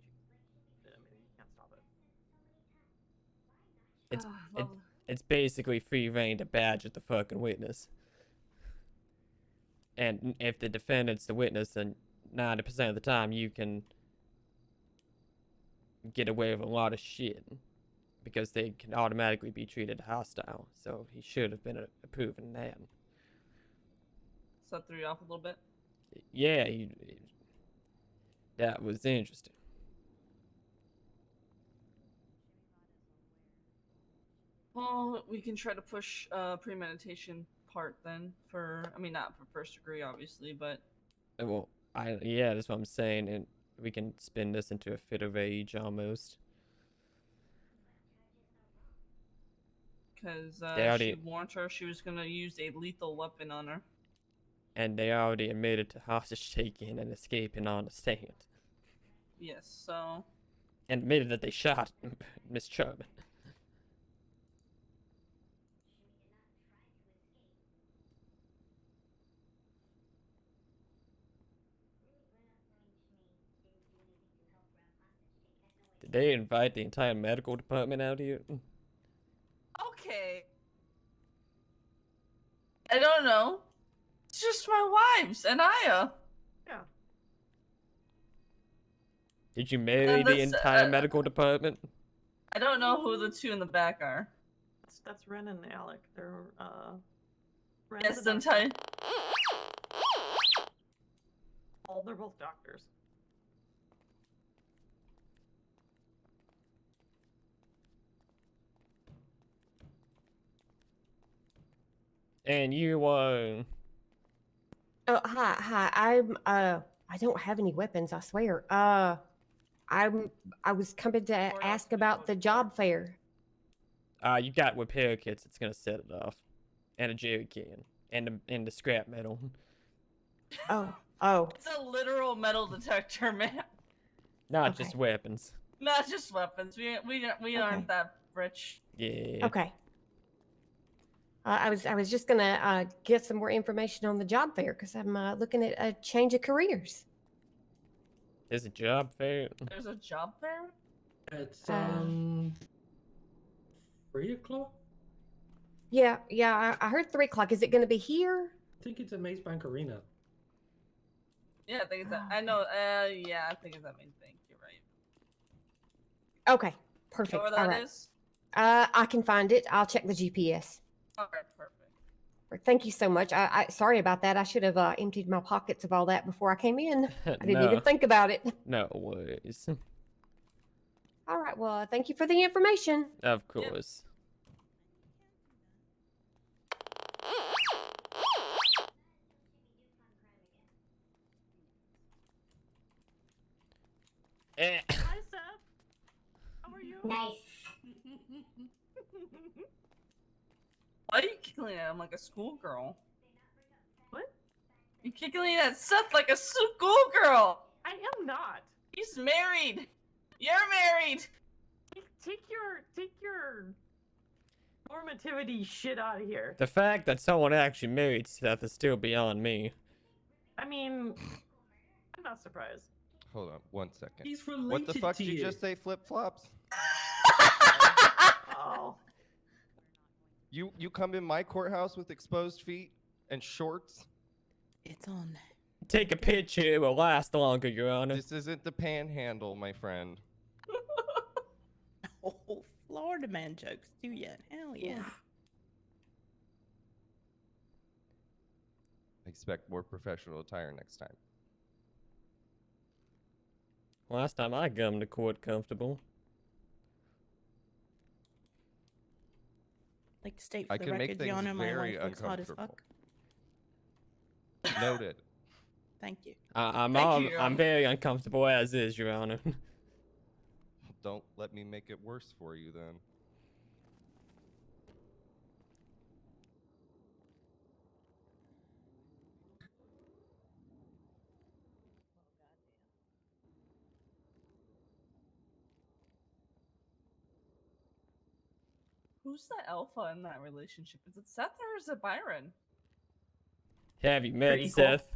I mean, you can't stop it. It's Well, it's basically free reign to badge at the fucking witness. And if the defendant's the witness, then 90% of the time you can get away with a lot of shit because they can automatically be treated hostile. So he should have been approving that. So that threw you off a little bit. Yeah, that was interesting. Well, we can try to push premeditation part then for, I mean, not for first degree, obviously, but Well, yeah, that's what I'm saying, and we can spin this into a fit of rage almost. because They already- she warned her she was gonna use a lethal weapon on her. And they already admitted to hostage taking and escaping on the stand. Yes, so And admitted that they shot Miss Chubman. Did they invite the entire medical department out here? okay. I don't know. It's just my wives and Aya. Yeah. Did you marry the that's, entire medical department? I don't know who the two in the back are. That's Ren and Alec. They're Ren's Yes, a the doctor. entire. Oh, they're both doctors. And you, Oh, hi. I don't have any weapons, I swear. I was coming to ask about the job fair. you got repair kits that's gonna set it off. And a jerry can. And the scrap metal. Oh. It's a literal metal detector, man. Not just weapons. Not just weapons. We aren't that rich. Yeah. Okay. I was just gonna get some more information on the job fair because I'm looking at a change of careers. There's a job fair. There's a job fair? It's 3 o'clock. Yeah. I heard 3 o'clock. Is it going to be here? I think it's at Maze Bank Arena. Yeah, I think it's that. I know. Yeah, I think it's that main thing. You're right. Okay. Perfect. Know where that All right. is? I can find it. I'll check the GPS. All right, perfect. Thank you so much. I sorry about that. I should have emptied my pockets of all that before I came in. I didn't No. even think about it. No worries. All right. Well, thank you for the information. Of course. Eh. Hi, Seth. How are you? Nice. Why are you giggling at him like a schoolgirl? What? You're giggling at Seth like a schoolgirl. I am not. He's married. You're married. Take your normativity shit out of here. The fact that someone actually married Seth is still beyond me. I mean, I'm not surprised. Hold on 1 second. He's What the related fuck to did you you. just say? Flip flops? Oh. You come in my courthouse with exposed feet and shorts? It's on. Take a picture, it will last longer, Your Honor. This isn't the panhandle, my friend. Oh, Florida man jokes, do ya? Hell yeah. I expect more professional attire next time. Last time I come to court comfortable. Like to state for I the can make record, things Your Honor, my very wife looks hot as uncomfortable. fuck. Noted. Thank you. I'm very uncomfortable as is, Your Honor. Don't let me make it worse for you then. Who's the alpha in that relationship? Is it Seth or is it Byron? Have you met Pretty equal. Seth?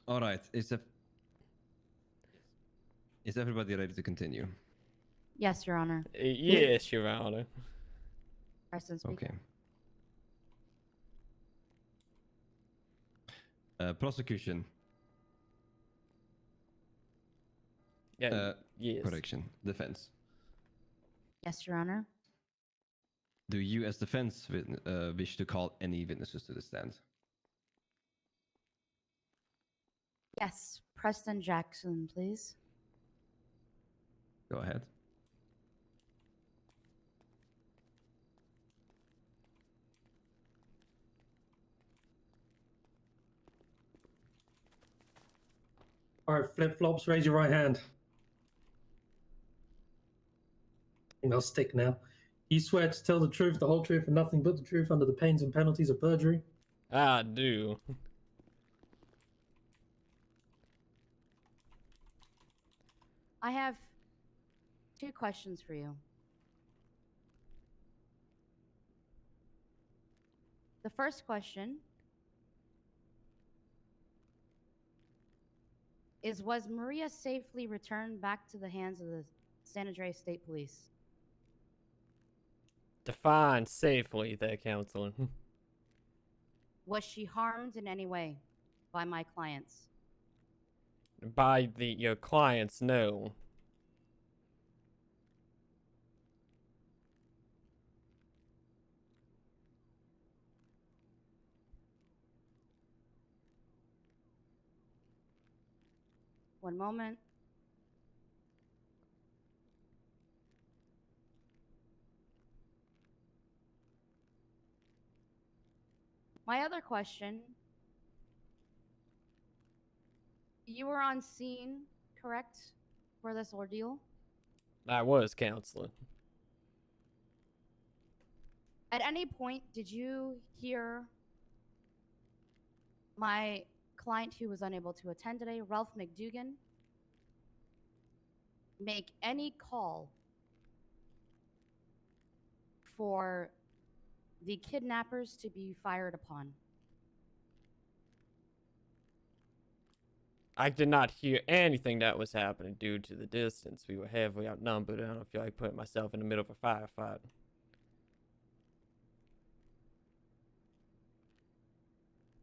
All right. Is everybody ready to continue? Yes, Your Honor. Yes, Your Honor. Preston speaking. Okay. Prosecution. Yeah. Yes. Correction. Defense. Yes, Your Honor. Do you, as defense, wish to call any witnesses to the stand? Yes, Preston Jackson, please. Go ahead. All right, flip flops, raise your right hand. And I'll stick now. You swear to tell the truth, the whole truth, and nothing but the truth under the pains and penalties of perjury? I do. I have 2 questions for you. The first question is, was Maria safely returned back to the hands of the San Andreas State Police? Define safely there, counselor. Was she harmed in any way by my clients? By your clients, no. One moment. My other question, you were on scene, correct, for this ordeal? I was, counselor. At any point, did you hear my client who was unable to attend today, Ralph McDougan, make any call for the kidnappers to be fired upon? I did not hear anything that was happening due to the distance. We were heavily outnumbered. I don't feel like putting myself in the middle of a firefight.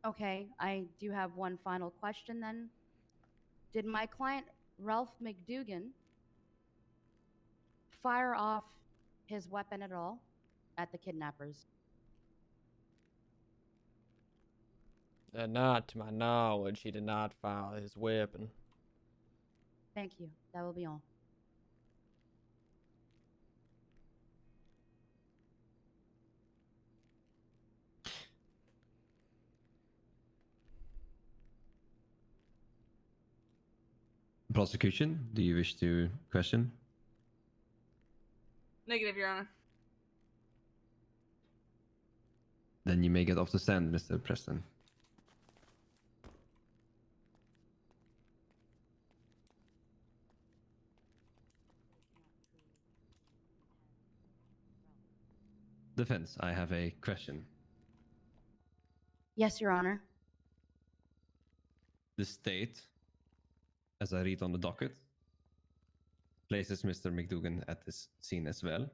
Okay, I do have one final question then. Did my client, Ralph McDougan, fire off his weapon at all at the kidnappers? Not to my knowledge, he did not fire his weapon. Thank you. That will be all. Prosecution, do you wish to question? Negative, Your Honor. Then you may get off the stand, Mr. Preston. Defense, I have a question. Yes, Your Honor. The state, as I read on the docket, places Mr. McDougan at this scene as well.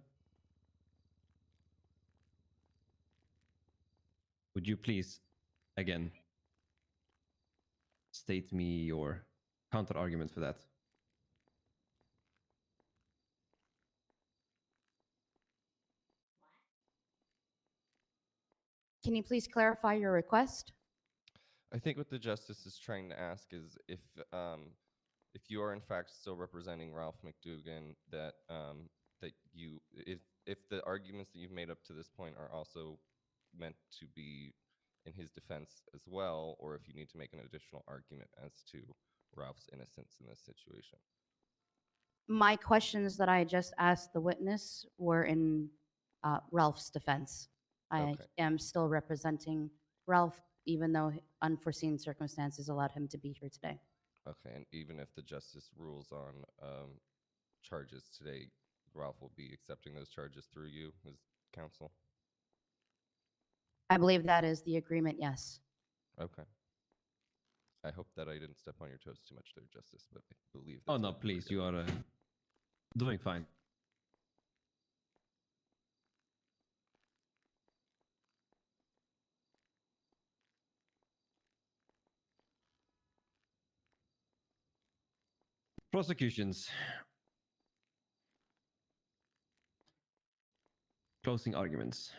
Would you please, again, state me your counter argument for that? Can you please clarify your request? I think what the justice is trying to ask is if you are in fact still representing Ralph McDougan, that that you if the arguments that you've made up to this point are also meant to be in his defense as well, or if you need to make an additional argument as to Ralph's innocence in this situation. My questions that I just asked the witness were in Ralph's defense. I am still representing Ralph, even though unforeseen circumstances allowed him to be here today. Okay, and even if the justice rules on charges today, Ralph will be accepting those charges through you as counsel? I believe that is the agreement, yes. Okay. I hope that I didn't step on your toes too much there, Justice, but I believe Oh that's no, what we're please, doing. you are doing fine. Prosecutions. Closing arguments.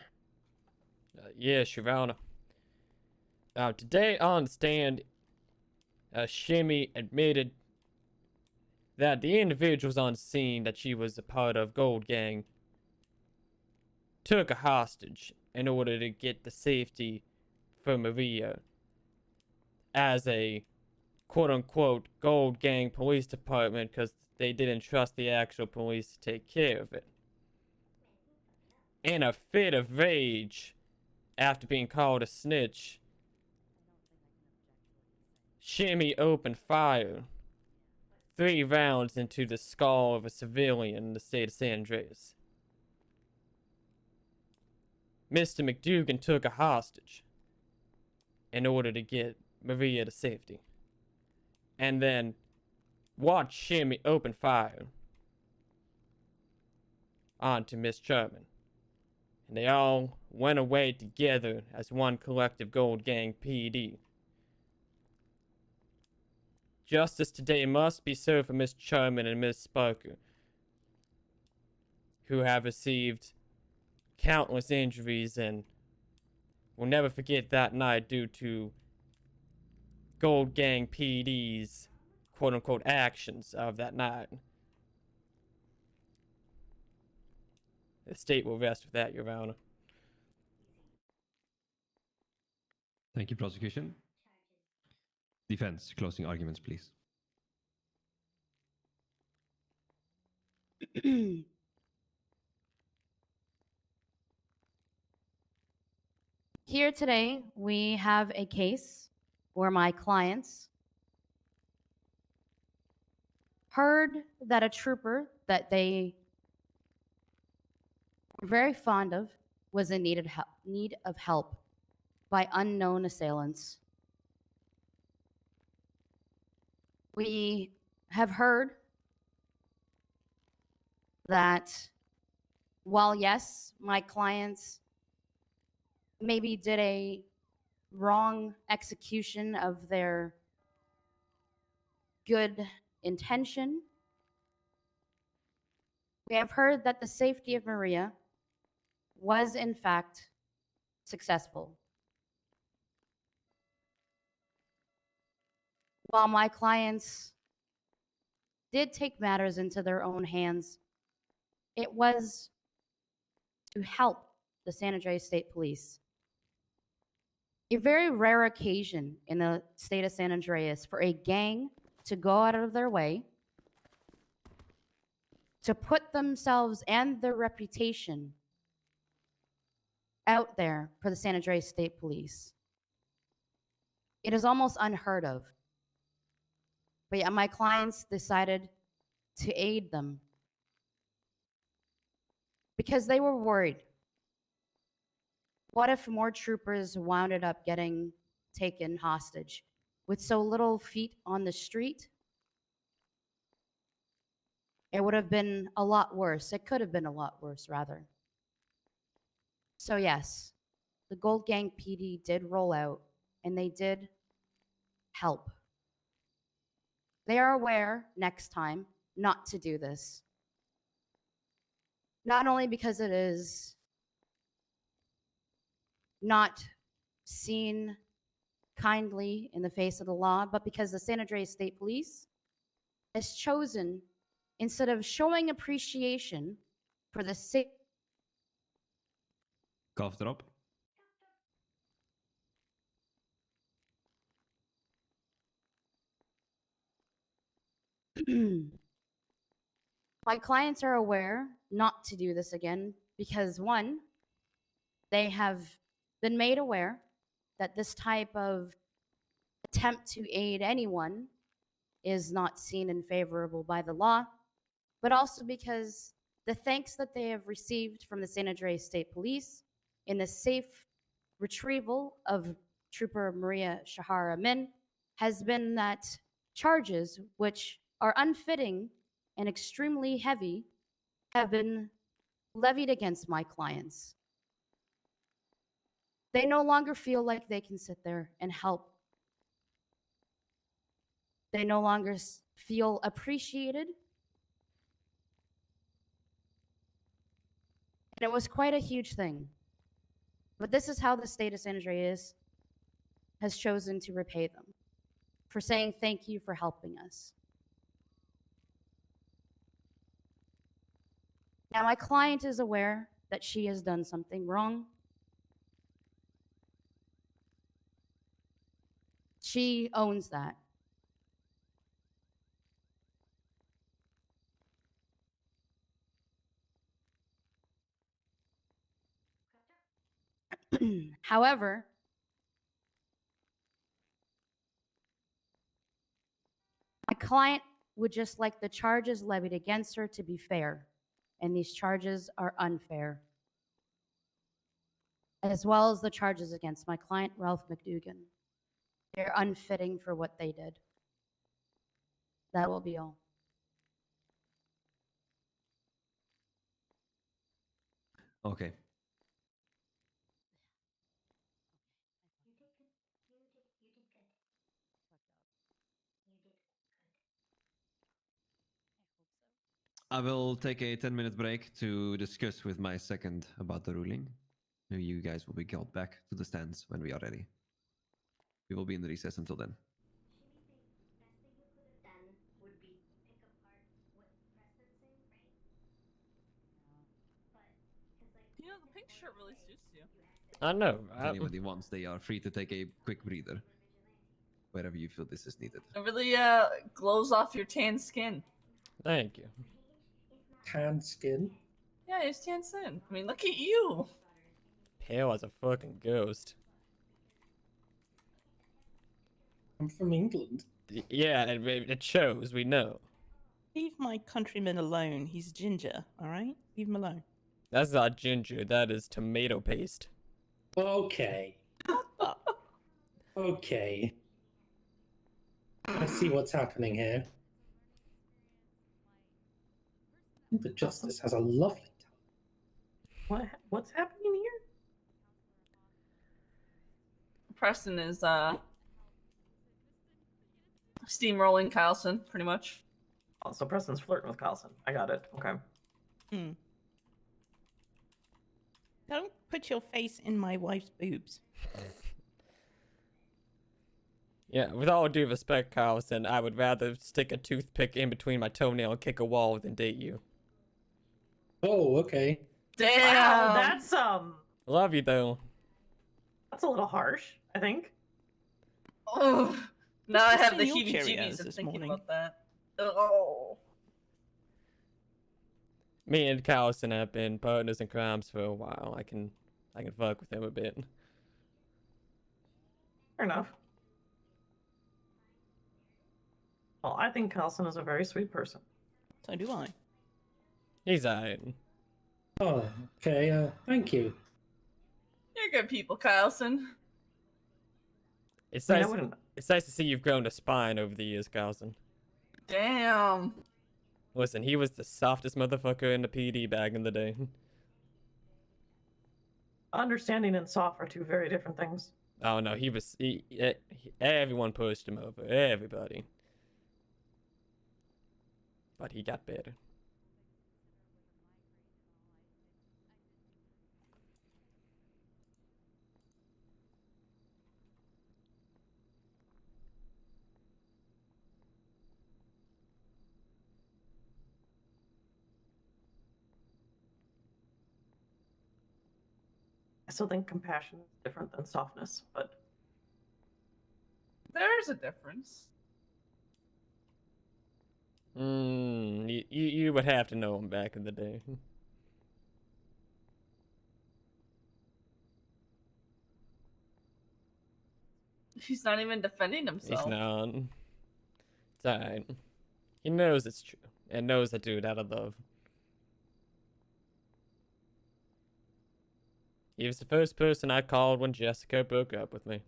Yes, Your Honor. Today on the stand, Shimmy admitted that the individuals on scene that she was a part of, Gold Gang, took a hostage in order to get the safety for Maria as a quote-unquote Gold Gang police department because they didn't trust the actual police to take care of it. In a fit of rage, after being called a snitch, Shimmy opened fire 3 rounds into the skull of a civilian in the state of San Andreas. Mr. McDougan took a hostage in order to get Maria to safety, and then watched Shimmy open fire onto Miss Sherman. And they all went away together as one collective Gold Gang PD. Justice today must be served for Miss Sherman and Miss Sparker, who have received countless injuries and will never forget that night due to Gold Gang PD's quote-unquote actions of that night. The state will rest with that, Your Honor. Thank you, prosecution. Defense, closing arguments, please. Here today, we have a case where my clients heard that a trooper that they were very fond of was in need of help by unknown assailants. We have heard that while, yes, my clients maybe did a wrong execution of their good intention, we have heard that the safety of Maria was in fact successful. While my clients did take matters into their own hands, it was to help the San Andreas State Police. A very rare occasion in the state of San Andreas for a gang to go out of their way to put themselves and their reputation out there for the San Andreas State Police. It is almost unheard of. But yet my clients decided to aid them because they were worried. What if more troopers wound up getting taken hostage with so little feet on the street? It would have been a lot worse. It could have been a lot worse, rather. So yes, the Gold Gang PD did roll out, and they did help. They are aware next time not to do this. Not only because it is not seen kindly in the face of the law, but because the San Andreas State Police has chosen, instead of showing appreciation for the safety. Cough drop. My clients are aware not to do this again because, one, they have been made aware that this type of attempt to aid anyone is not seen and favorable by the law, but also because the thanks that they have received from the San Andreas State Police in the safe retrieval of Trooper Maria Shahara Min has been that charges, which are unfitting and extremely heavy, have been levied against my clients. They no longer feel like they can sit there and help They no longer feel appreciated. And it was quite a huge thing. But this is how the state of San Andreas has chosen to repay them for saying thank you for helping us. Now, my client is aware that she has done something wrong. She owns that. However, my client would just like the charges levied against her to be fair, and these charges are unfair, as well as the charges against my client, Ralph McDougan. They're unfitting for what they did. That will be all. Okay. I will take a 10-minute break to discuss with my second about the ruling. Maybe you guys will be called back to the stands when we are ready. We will be in recess until then. Would be pick apart what Preston's saying, right? But because like You know, the pink shirt really suits you. I know. If anybody wants, they are free to take a quick breather wherever you feel this is needed. It really glows off your tan skin. Thank you. Tan skin. Yeah, it's tan skin. I mean, look at you. Pale as a fucking ghost. I'm from England. Yeah, it shows. We know. Leave my countryman alone. He's ginger, all right? Leave him alone. That's not ginger. That is tomato paste. Okay. Okay. I see what's happening here. I think the justice has a lovely What's happening here? Preston is steamrolling Carlson, pretty much. Oh, so Preston's flirting with Carlson. I got it. Okay. Hmm. Don't put your face in my wife's boobs. Yeah, with all due respect, Carlson, I would rather stick a toothpick in between my toenail and kick a wall than date you. Oh, okay. Damn. Wow, that's Love you though. that's a little harsh, I think. Oh, now I have the Your heebie-jeebies Cheerios of this thinking morning. about that. Oh. Me and Carlson have been partners in crimes for a while. I can fuck with him a bit. Fair enough. Well, I think Carlson is a very sweet person. So do I. He's alright. Oh, okay. Thank you. You're good people, Carlson. It's I mean, I nice. wouldn't- It's nice to see you've grown a spine over the years, Carlson. Damn. Listen, he was the softest motherfucker in the PD back in the day. Understanding and soft are two very different things. Oh no, he was. Everyone pushed him over. Everybody. But he got better. I still think compassion is different than softness, but There's a difference. You would have to know him back in the day. He's not even defending himself. He's not. It's alright. He knows it's true. And knows I do it out of love. He was the first person I called when Jessica broke up with me.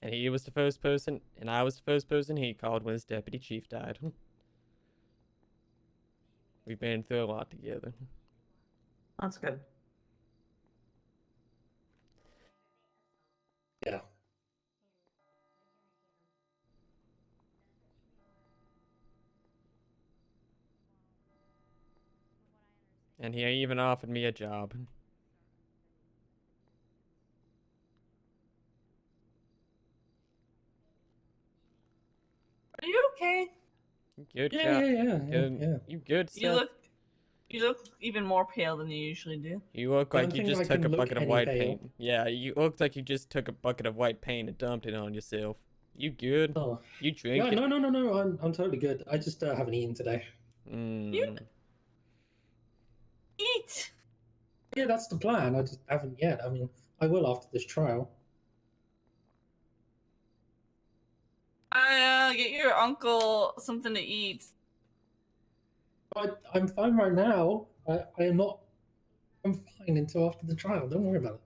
And he was the first person, and I was the first person he called when his deputy chief died. We've been through a lot together. that's good. Yeah. And he even offered me a job. Are you okay? Good Yeah, job. yeah. Good. You good, Seth? You look even more pale than you usually do. You look I don't like you think just I took can a look bucket of any white pale. paint. Yeah, you looked like you just took a bucket of white paint and dumped it on yourself. You good? Oh. You Yeah, drinking? no. I'm totally good. I just haven't eaten today. Eat. Yeah, that's the plan. I just haven't yet. I mean, I will after this trial. Get your uncle something to eat. I'm fine right now. I am not. I'm fine until after the trial. Don't worry about it.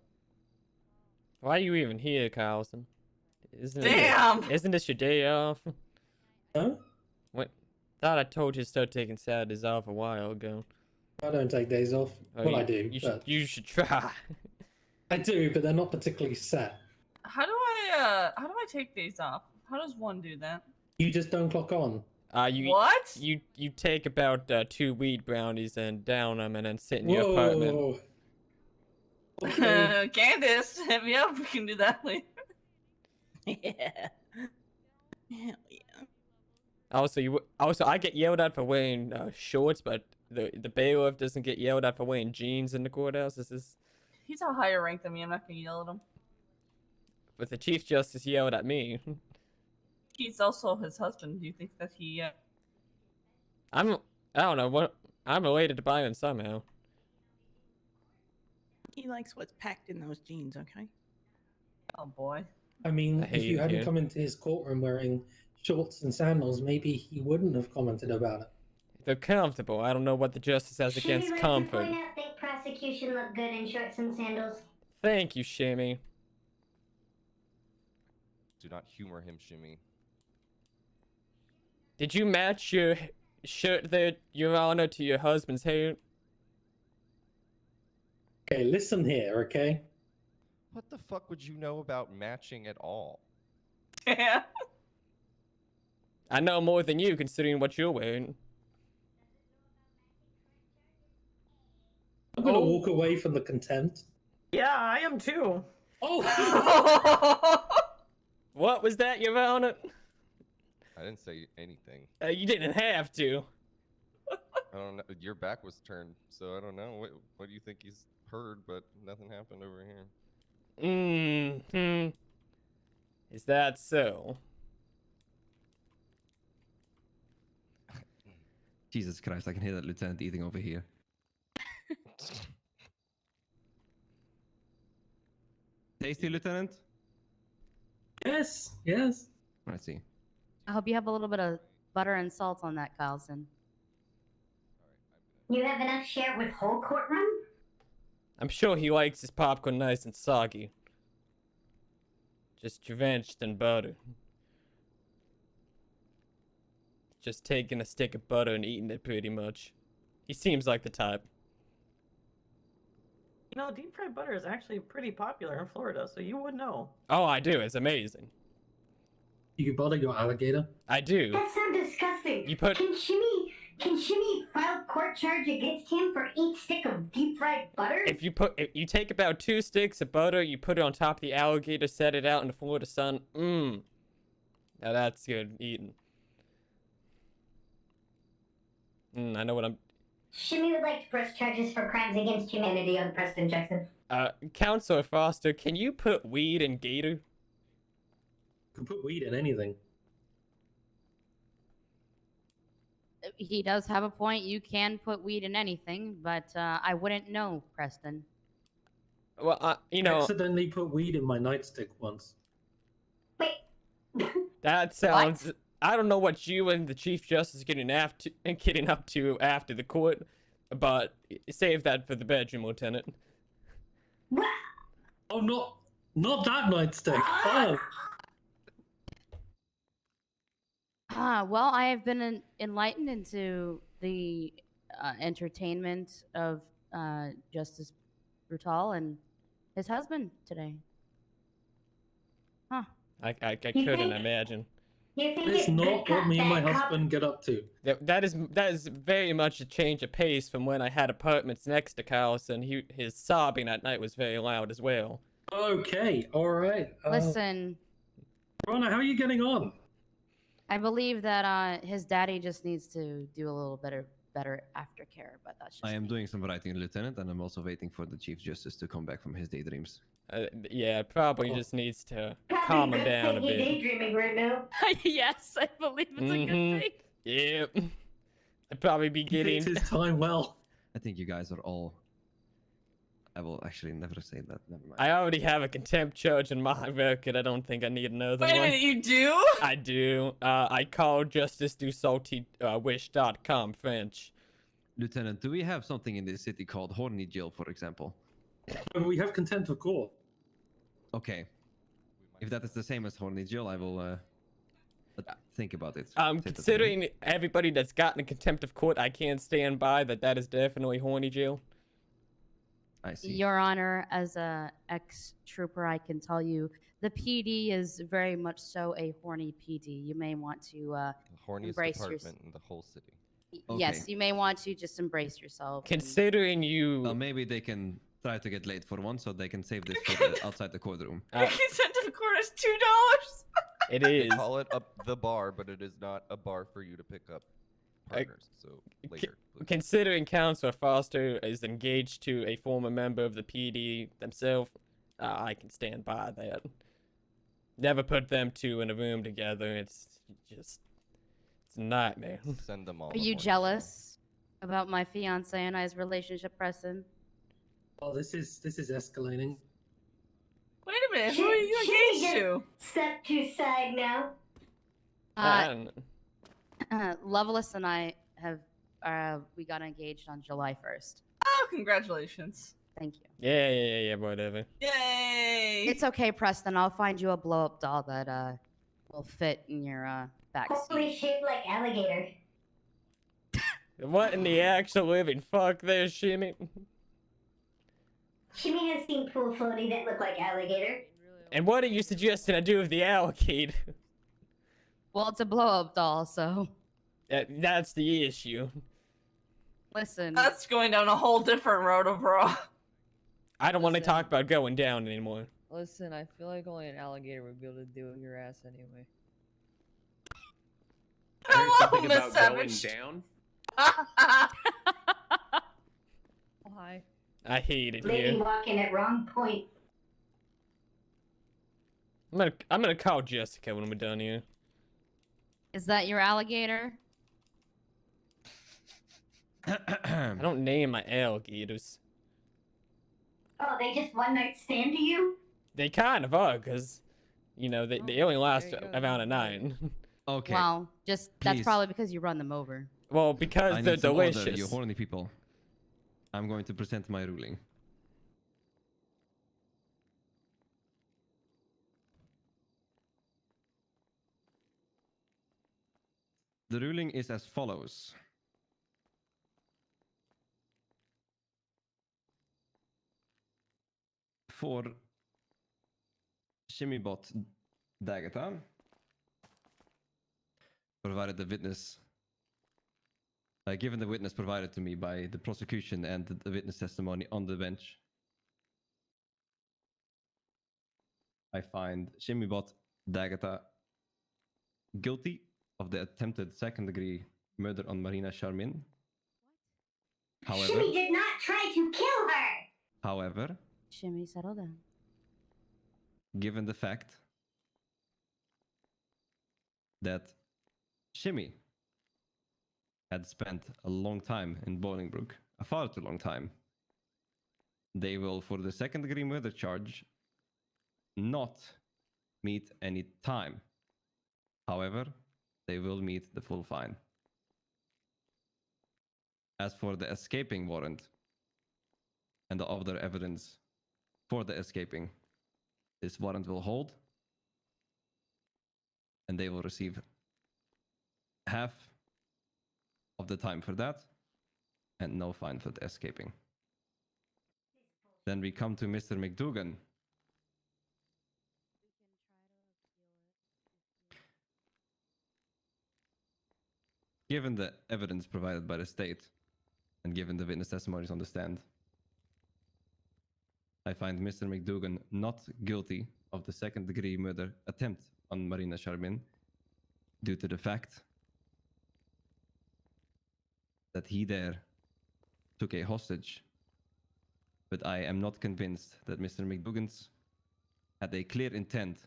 Why are you even here, Carlson? Damn! Isn't this your day off? Huh? What? Thought I told you to start taking Saturdays off a while ago. I don't take days off. Oh, Well, I do. You should try. I do, but they're not particularly set. How do I take days off? How does one do that? You just don't clock on. What? You take about 2 weed brownies and down them and then sit in your apartment. Whoa. Okay. Candace, hit me up. We can do that later. Yeah. Hell yeah. Also, I get yelled at for wearing shorts, but the bailiff doesn't get yelled at for wearing jeans in the courthouse. This is. He's a higher rank than me. I'm not gonna yell at him. But the Chief Justice yelled at me. He's also his husband. Do you think that he? I don't know what. I'm related to Byron somehow. He likes what's packed in those jeans, okay? Oh boy. I mean, I if hate you it hadn't here. come into his courtroom wearing shorts and sandals, maybe he wouldn't have commented about it. They're comfortable. I don't know what the justice has Shimmy against likes comfort. to point out think prosecution look good in shorts and sandals. Thank you, Shimmy. Do not humor him, Shimmy. Did you match your shirt there, Your Honor, to your husband's hair? Okay, listen here, okay? What the fuck would you know about matching at all? Yeah. I know more than you, considering what you're wearing. I'm gonna walk away from the contempt. Yeah, I am too. Oh! What was that, Your Honor? I didn't say anything. You didn't have to. I don't know. Your back was turned, so I don't know. What do you think he's heard? But nothing happened over here. Is that so? Jesus Christ, I can hear that lieutenant eating over here. Tasty, Lieutenant? Yes, yes. I see. I hope you have a little bit of butter and salt on that, Carlson. You have enough share with whole courtroom? I'm sure he likes his popcorn nice and soggy. Just drenched in butter. Just taking a stick of butter and eating it pretty much. He seems like the type. You know, deep fried butter is actually pretty popular in Florida, so you would know. Oh, I do. It's amazing. You butter your alligator? I do. That sounds disgusting. You put- Can Shimmy file court charge against him for each stick of deep fried butter? If you take about 2 sticks of butter, you put it on top of the alligator, set it out in the Florida sun. Now that's good eating. I know what I'm. Shimmy would like to press charges for crimes against humanity on Preston Jackson. Counselor Foster, can you put weed in gator? You can put weed in anything. He does have a point. You can put weed in anything, but I wouldn't know, Preston. Well, you know. Accidentally put weed in my nightstick once. That sounds. I don't know what you and the Chief Justice are getting up to after the court, but save that for the bedroom, Lieutenant. Oh, not that nightstick. Oh. Well, I have been enlightened into the entertainment of Justice Brutal and his husband today. Huh. I You couldn't think- imagine. You think It's good not what me and my that cop- husband get up to. That is very much a change of pace from when I had apartments next to Carl's, and his sobbing at night was very loud as well. Okay, all right. Listen, Rona, how are you getting on? I believe that his daddy just needs to do a little better aftercare, but that's just I am me. doing some writing, Lieutenant, and I'm also waiting for the Chief Justice to come back from his daydreams. Yeah, probably just needs to Probably calm him good down a thing he bit. daydreaming right now. Yes, I believe it's a good thing. Yep. I'd probably be He getting. takes his time well. I think you guys are all. I will actually never say that. Never mind. I already have a contempt charge in my record. I don't think I need another Wait a one. minute, you do? I do. I called justice-du-salty-wish.com French. Lieutenant, do we have something in this city called Horny Jail, for example? We have contempt of court. Okay. If that is the same as Horny Jail, I will think about it. Considering everybody that's gotten a contempt of court, I can't stand by that is definitely horny jail. I see. Your Honor, as a ex-trooper, I can tell you the PD is very much so a horny PD. You may want to The horniest embrace department in the whole city. Yes, you may want to just embrace yourself. Considering you... Well, maybe they can try to get late for once so they can save this for outside the courtroom. The consent of court is $2. It They is. call it the bar, but it is not a bar for you to pick up partners. So later. please. Considering Counselor Foster is engaged to a former member of the PD themselves, I can stand by that. Never put them two in a room together. It's just... It's a nightmare. Send them all. Are you jealous about my fiance and I's relationship, Preston? Oh, this is escalating. Wait a minute, who are you engaged to? Step to side now. Loveless and I have we got engaged on July 1st. Oh, congratulations. Thank you. Yeah, whatever. Yay! It's okay, Preston. I'll find you a blow-up doll that will fit in your back Hopefully seat. shaped like alligator. What in the actual living fuck there, Shimmy? Shimmy has seen pool floaty that look like alligator. And what are you suggesting I do with the alligator? Well, it's a blow-up doll, so That's the issue. listen. That's going down a whole different road overall. I don't want to talk about going down anymore. Listen, I feel like only an alligator would be able to deal with your ass anyway. I heard something Miss about going Savage. down. Oh, hi. I hate it Lady here. walking at wrong point. I'm gonna call Jessica when we're done here. Is that your alligator? I don't name my alligators. Oh, they just one night stand to you? They kind of are, because, you know, they only last there you go. around a night. Okay. Well, just that's Please. probably because you run them over. Well, because I they're need some order, delicious. you horny people. I'm going to present my ruling. The ruling is as follows. For Shimmybot Dagata, provided the witness, given the witness provided to me by the prosecution and the witness testimony on the bench, I find Shimmybot Dagata guilty of the attempted second-degree murder on Marina Sharmin. However, Shimmy did not try to kill her! however, Shimmy, settle down. given the fact that Shimmy had spent a long time in Bolingbrook, a far too long time, they will, for the second-degree murder charge, not meet any time. However, they will meet the full fine. As for the escaping warrant and the other evidence for the escaping, this warrant will hold, and they will receive half of the time for that and no fine for the escaping. Then we come to Mr. McDougan. Given the evidence provided by the state, and given the witness testimonies on the stand, I find Mr. McDougan not guilty of the second-degree murder attempt on Marina Charmin due to the fact that he there took a hostage. But I am not convinced that Mr. McDougan's had a clear intent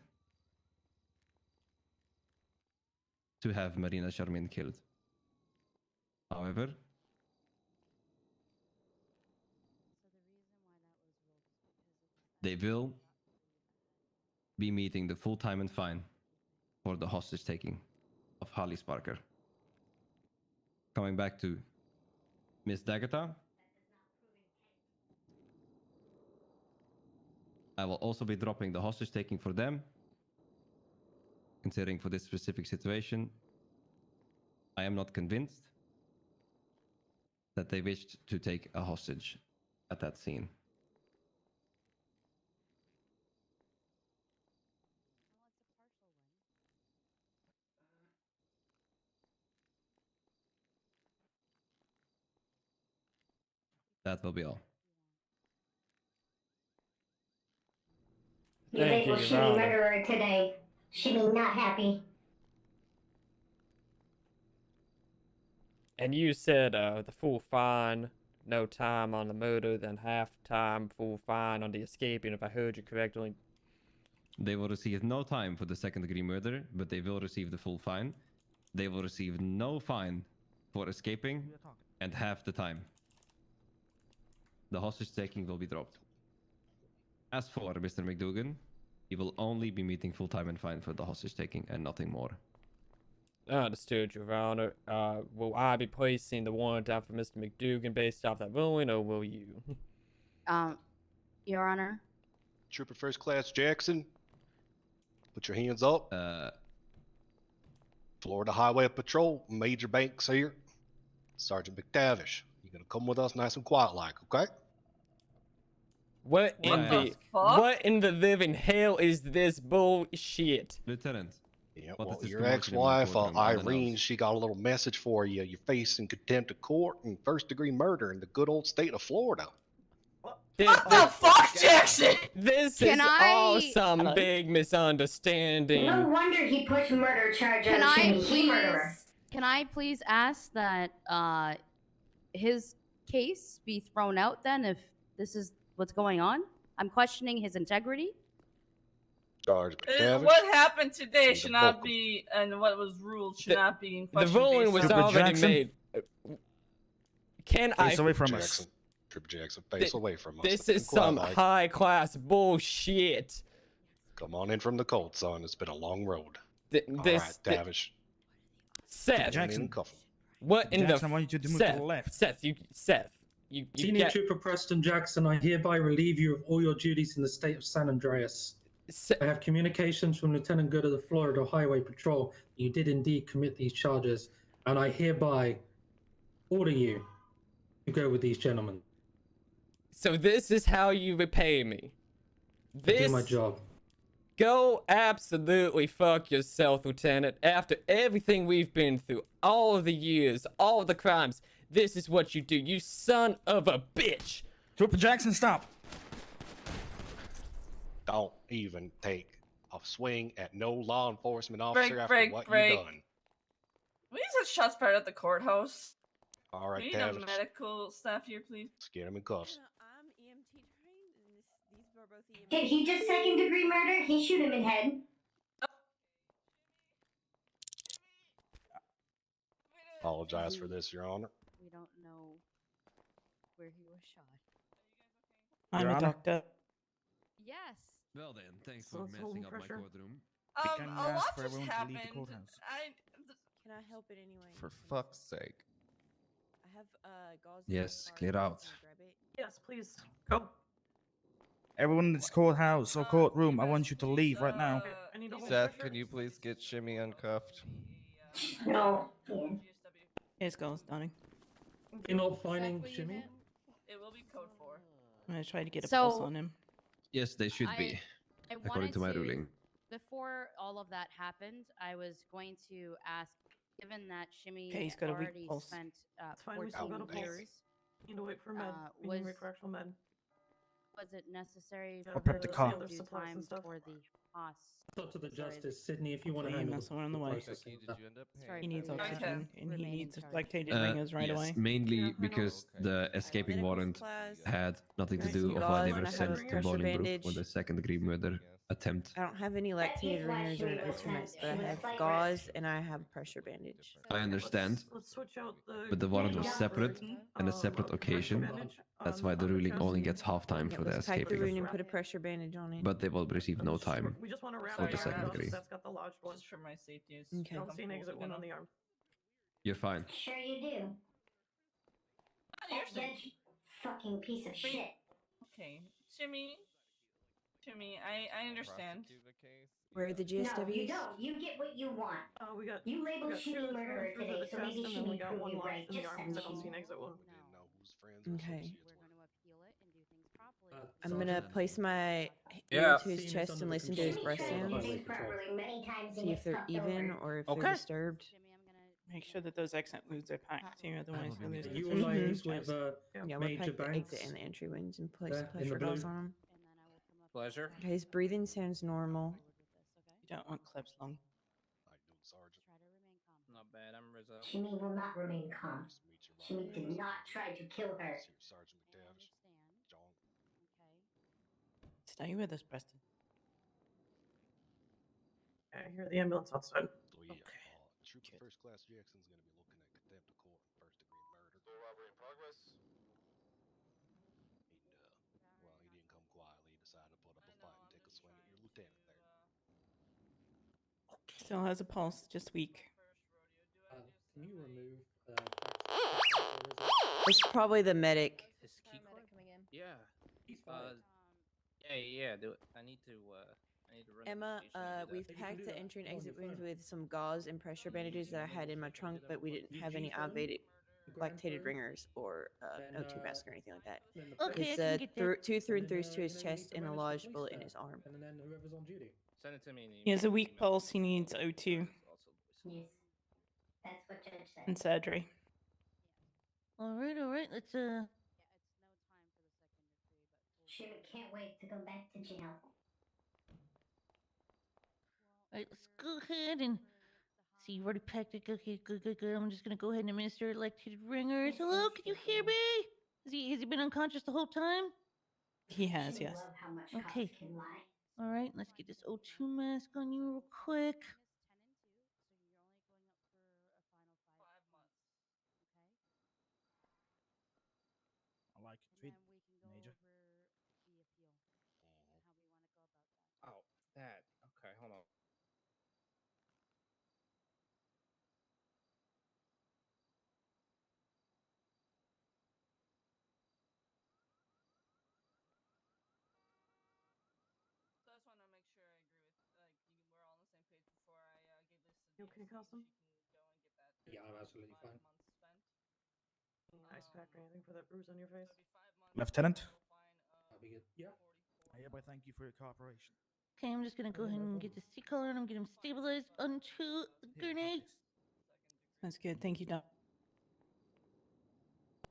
to have Marina Charmin killed. However, they will be meeting the full time and fine for the hostage taking of Harley Sparker. Coming back to Miss Dagata, I will also be dropping the hostage taking for them. Considering for this specific situation, I am not convinced that they wished to take a hostage at that scene. That will be all. You Thank late you, will Your Shimmy Honor. murderer today. Shimmy not happy. And you said the full fine, no time on the murder, then half time, full fine on the escaping, if I heard you correctly. They will receive no time for the second-degree murder, but they will receive the full fine. They will receive no fine for escaping and half the time. The hostage taking will be dropped. As for Mr. McDougan, he will only be meeting full time and fine for the hostage taking and nothing more. Understood, Your Honor. Will I be placing the warrant out for Mr. McDougan based off that ruling, or will you? Your Honor. Trooper First Class Jackson, put your hands up. Florida Highway Patrol, Major Banks here. Sergeant McTavish, you're gonna come with us nice and quiet like, okay? What in the living hell is this bullshit? Lieutenant. Yeah, what well, is this your commotion in the ex-wife, courtroom? Irene, she got a little message for you. You're facing contempt of court and first-degree murder in the good old state of Florida. What the fuck, Jackson? This Can is I- all some big misunderstanding. No wonder he pushed murder charge Can on I Shimmy. He murderer. Can I please ask that his case be thrown out then if this is what's going on? I'm questioning his integrity. Sergeant McTavish. What happened today Need should to not book be, and what was ruled should not be in The question. ruling was based on- already made. Can I? Face away from us. Trooper Jackson, face away from us. This Be is quiet some like. high-class bullshit. Come on in from the cold, son. It's been a long road. This, All right, Tavish. Seth. Jackson. Cuff him. What in Jackson, I the? want you to move Seth, to the left. Seth, you Senior get. Trooper Preston Jackson, I hereby relieve you of all your duties in the state of San Andreas. I have communications from Lieutenant Good of the Florida Highway Patrol. You did indeed commit these charges, and I hereby order you to go with these gentlemen. So this is how you repay me. I do my job. Go absolutely fuck yourself, Lieutenant. After everything we've been through, all of the years, all of the crimes, this is what you do, you son of a bitch. Trooper Jackson, stop. Don't even take a swing at no law enforcement officer after break, what break. you done. We need some shots fired at the courthouse. All right, We need a Tavish. medical staff here, please. Let's get him in cuffs. Did he just second degree murder? He shoot him in head. Apologize for this, Your Honor. We don't know where he was shot. I'm Your a Honor? doctor. Yes. Well then, thanks So for it's messing holding up my pressure? courtroom. Can A ask lot for just everyone to leave the happened. courthouse. Can I help it anyway? For fuck's sake. I have gauze. Yes, clear out. Yes, please. Go. Everyone in this courthouse or courtroom, I want you to leave right now. I need a whole Seth, pressure. can you please get Shimmy uncuffed? No. Here's goes, darling. You're not finding Shimmy? It will be code 4. I'm gonna try to get a So- pulse on him. Yes, they should be, I according to my wanted ruling. Before all of that happened, I was going to ask Given that Shimmy Okay, he's got a weak already pulse. spent It's fine, we still got a 14 pulse. years, You need to wait for med. We need to wait for actual med. was it necessary Yeah, for prep her the to car. spend There's due supplies and time stuff. for the Haas? It's up to the Sorry, justice, Sydney, if you want to Hopefully handle that's somewhere on the way. processing. Becky, did you end up Sorry paying He for needs the, oxygen, and he remaining needs charge. lactated ringers right yes, away. mainly Yeah, because okay. the escaping Medical warrant supplies. had nothing to There's do some of why they gauze, were and I have sent a to pressure Bolingbroke for bandage. the second-degree murder attempt. I don't have any That is lactated why ringers Shmi or was O2 sent. meds, but I She was have flight gauze risk. and I have a pressure bandage. I understand, Let's switch out the. but the warrant was Yeah. separate and a separate pressure occasion. bandage That's on- why the on the ruling chest. only gets half time Yeah, for the let's pack the wound escaping. and put a pressure bandage on it. But they will receive no time We just want to wrap for it the around second because degree. that's got the lodged one. Just for my safety. Okay. I don't see an exit wound on the arm. You're fine. Sure you do. That judge fucking piece of shit. Okay, Jimmy. I understand. Prosecute the case. Where are the No, you GSWs? don't. You get what you want. Oh, we got. You labeled we got two Shmi that's murderer going through today, the so chest, maybe and then we Shmi got proved one you lodged right. in the Just arm send because I don't see Shmi. an exit wound. Okay. We're going to appeal it and do things properly. I'm gonna place my Yeah. ear to his chest and listen to his Shmi breath tried to do sounds. things properly many times and See if gets they're fucked even over. or if Okay. they're disturbed. Shimmy, I'm gonna Make sure that those accent wounds are packed too, otherwise we'll lose You the alliance Mhm. with Yeah, we'll Major pack the Banks exit and the entry wounds and place there in the pressure gauze blue. on him. and then I will come up. Pleasure. Okay, his breathing sounds normal. Forward with this, okay? You don't want clips long. How you doing, Sergeant? Try to remain calm. Not bad. I'm Rizzo. Shmi will not remain calm. Nice to meet you, Shmi Robert. did not try to kill her. This here Sergeant I McTavish. understand. John. Okay. Stay with us, Preston. I hear the ambulance outside. So yeah, Okay. Trooper First Class Jackson's gonna be looking at contempt of court and first-degree murder. Robbery in progress. And well, he didn't come quietly. He decided to put up a fight and take a swing at your lieutenant there. Still has a pulse, just weak. Can you remove It's probably the medic. Is key card? coming in. Yeah. He's fine. Yeah. Do it. I need to run. Emma, we've You can packed do the that entry and on exit your wounds phone. with some gauze and pressure bandages that I had in my trunk, but we didn't have any G phone? elevated Grand lactated phone? ringers or Then, O2 mask or anything like that. then the Okay, His I can get that. two through and then, throughs to his you know, you need chest to and a manage the lodged police bullet in there. his arm. And then whoever's on duty. Send it to me. He has a weak pulse. He needs O2 Yes. That's what Judge said. and surgery. All right. Let's Yeah, it's no time for the second degree, but Shmi can't wait to go back to jail. Alright, let's go ahead and see. You've already packed it. Okay, good. I'm just gonna go ahead and administer lactated ringers. Hello, can you hear me? Has he been unconscious the whole time? He has, Shmi yes. love how much Okay. cops can lie. All right, let's get this O2 mask on you real quick. Minus 10 and 2, so you're only going up for a final 5 months. Okay. I like it. And Sweet. then we can go Major. over the appeal and how we want to go about that. Oh, that. Okay, hold on. So I just want to make sure I agree with we're all on the same page before I gave this to You okay, DSC, so Cosmo? she can go and get that. Yeah, I'm absolutely 5 fine. months spent. Ice pack or anything for that bruise on your face? So it'd be 5 months. Lieutenant? Fine, That'll be good. Yeah. 44. I hereby thank you for your cooperation. Okay, I'm just gonna go ahead and get the seat collar and I'm getting him stabilized onto the Here, have grenade. this. That's good. Thank you, Doc.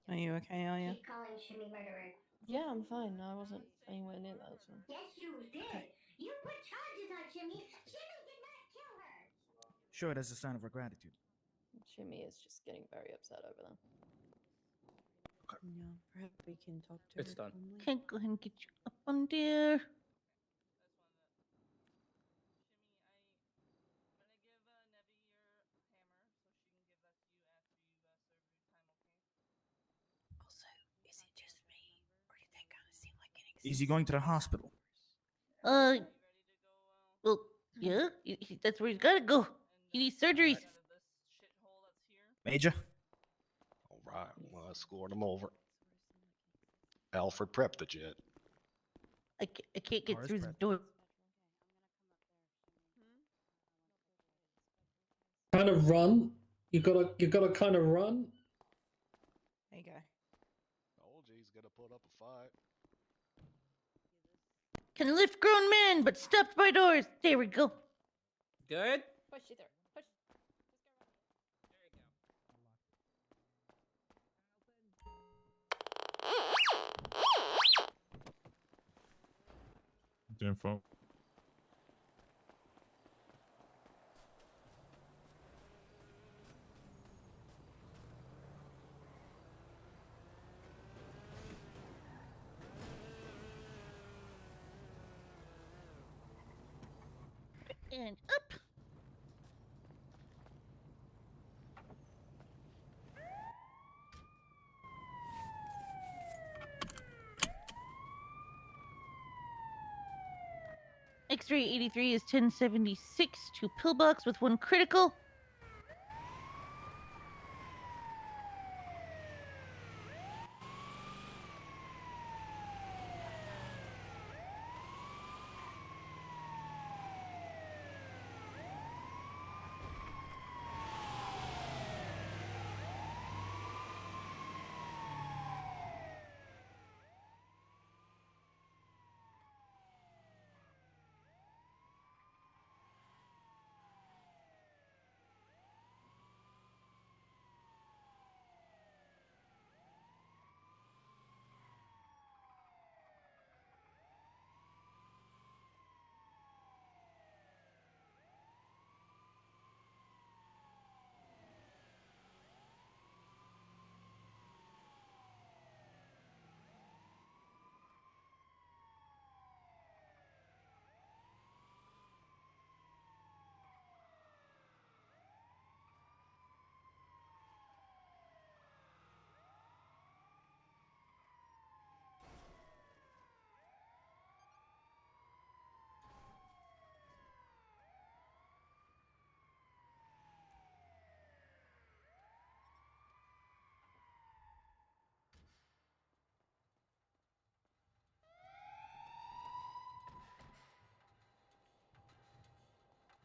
Are you okay, Aya? Keep calling Shmi murderer. Yeah, I'm fine. I wasn't anywhere near that. So. Yes, you did. You put charges on Shmi. Shmi did not kill her. Sure, it is a sign of our gratitude. Shimmy is just getting very upset over them. Yeah, perhaps we can talk to It's her done. calmly. Okay, go ahead and get you up on there. Shimmy, I'm gonna give Nevi your hammer so she can give that to you after you serve your time, okay? Also, is it just me, or did that kind of seem like an Is he going to the hospital? Well, yeah, that's where he's gotta go. He needs surgeries. Major? All right, well, I scored him over. Alfred prepped the jet. I can't get Car is through the prepped. door. Kind of run. You gotta kind of run. There you go. Oh, geez, gotta put up a fight. Can lift grown men, but stopped by doors. There we go. Good. Push you through. Push. 10-4. And up. X-ray 83 is 1076 to pillbox with 1 critical.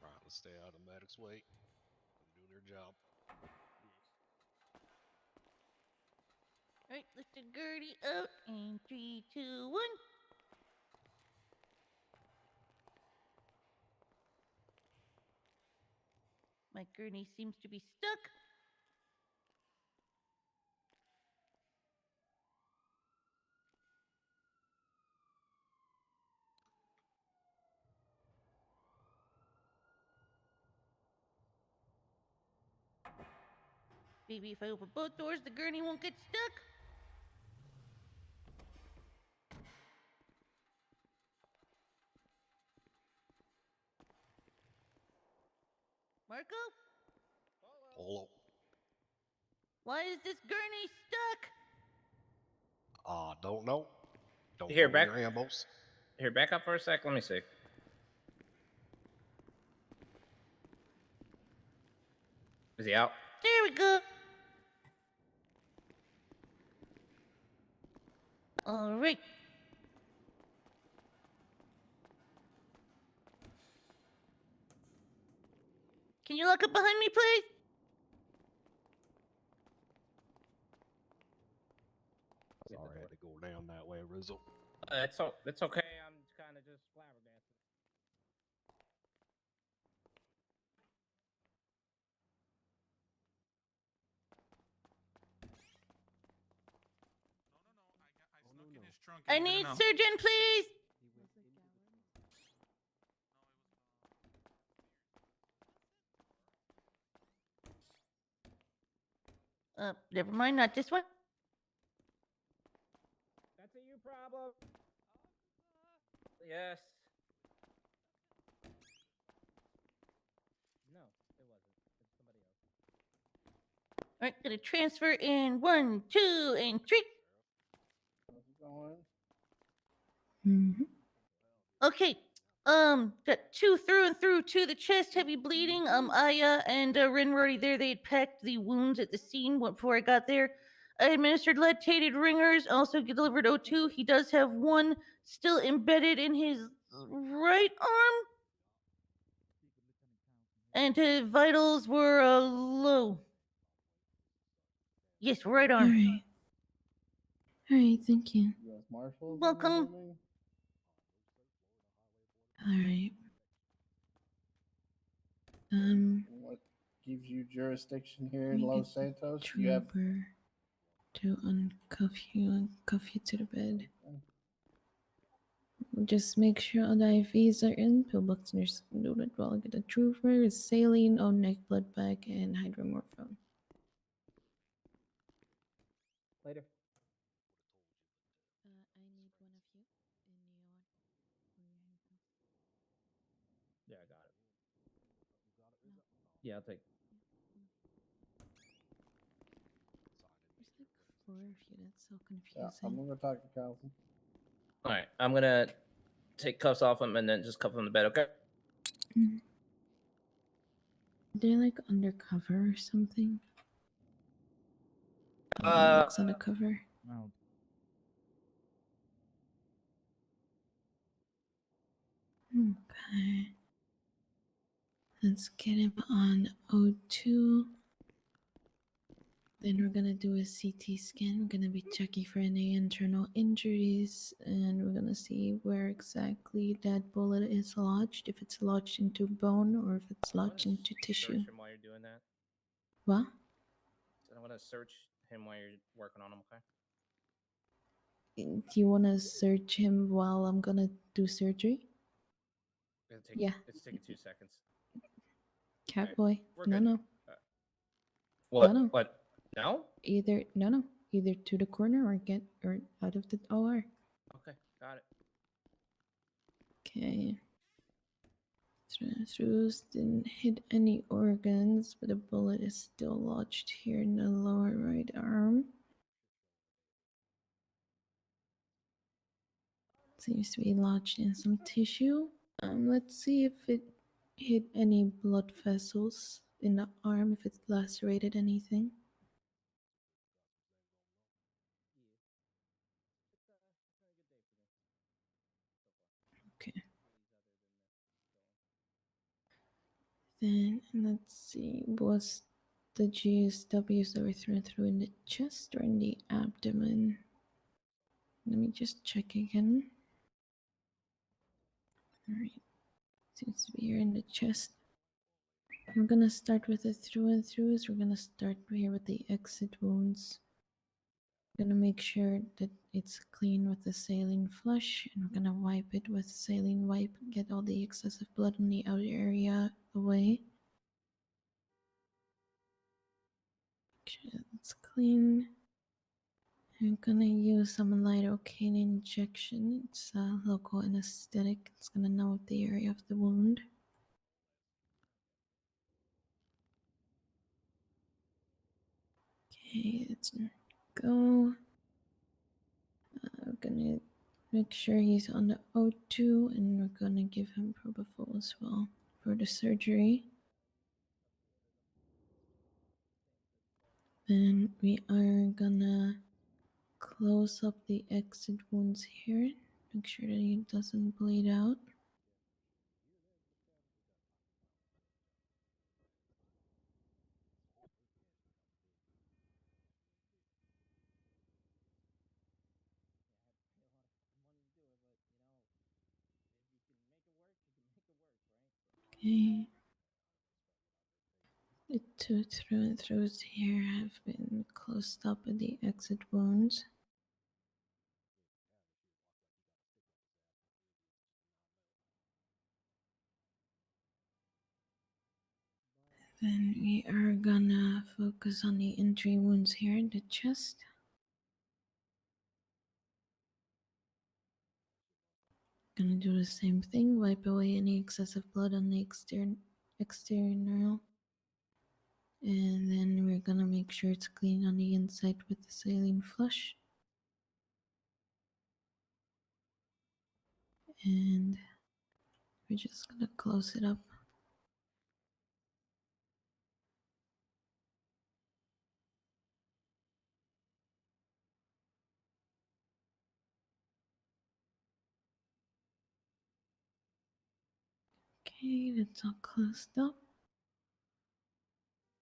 Right, let's stay out of the medic's way. They're doing their job. Alright, lift the Gertie out in 3, 2, 1. My gurney seems to be stuck. Maybe if I open both doors, the gurney won't get stuck. Marco? Polo. Why is this gurney stuck? Don't know. Don't Here, go back. in your ambos. Here, back up for a sec. Let me see. Is he out? There we go. All right. Can you lock up behind me, please? Sorry, I had to go down that way, Rizzo. That's okay. I'm kind of just flabbergasted. I need surgeon, please. Never mind, not this one. That's a you problem. Yes. No, it wasn't. It's somebody else. All right, gonna transfer in 1, 2, and 3. How's it going? Okay. Got 2 through and through to the chest, heavy bleeding. Aya and Rin were already there. They had packed the wounds at the scene before I got there. I administered lead-tainted ringers. Also delivered O2. He does have 1 still embedded in his right arm. And his vitals were low. Yes, right arm. Alright. Alright, thank you. U.S. Marshals. Welcome. Alright. What gives you jurisdiction here Let in me Los get the Santos? You have trooper to uncuff you and cuff you to the bed. We'll just make sure all the IVs are in. Pillbox nurse noted while I get a trooper, saline, own neck blood bag, and hydromorphone. Later. I need one of you in your Yeah, I got it. Yeah, I'll take. There's like 4 of you. That's so Yeah, I'm confusing. gonna talk to Carlson. All right, I'm gonna take cuffs off him and then just cuff him to bed. Okay. They're like undercover or something. Looks undercover. No. Okay. Let's get him on O2. Then we're gonna do a CT scan. We're gonna be checking for any internal injuries, and we're gonna see where exactly that bullet is lodged. If it's lodged into bone or if it's lodged into tissue. Search him while you're doing that. What? So I'm gonna search him while you're working on him. Okay. Do you wanna search him while I'm gonna do surgery? Yeah. It's taking 2 seconds. Catboy. We're No, good. no. What? No, no. What? No? Either either to the corner or get or out of the OR. Okay, got it. Okay. Throughs didn't hit any organs, but a bullet is still lodged here in the lower right arm. Seems to be lodged in some tissue. Let's see if it hit any blood vessels in the arm, if it lacerated anything. Okay. Then let's see, was the GSWs that were thrown through in the chest or in the abdomen? Let me just check again. Alright, seems to be here in the chest. We're gonna start with the through and throughs. We're gonna start here with the exit wounds. Gonna make sure that it's clean with the saline flush, and we're gonna wipe it with saline wipe, get all the excessive blood in the outer area away. Make sure it's clean. I'm gonna use some lidocaine injection. It's a local anesthetic. It's gonna numb up the area of the wound. Okay, let's go. We're gonna make sure he's on the O2, and we're gonna give him propofol as well for the surgery. Then we are gonna close up the exit wounds here. Make sure that he doesn't bleed out. Okay. The 2 through and throughs here have been closed up with the exit wounds. Then we are gonna focus on the entry wounds here in the chest. Gonna do the same thing, wipe away any excessive blood on the external. And then we're gonna make sure it's clean on the inside with the saline flush. And we're just gonna close it up. Okay, that's all closed up.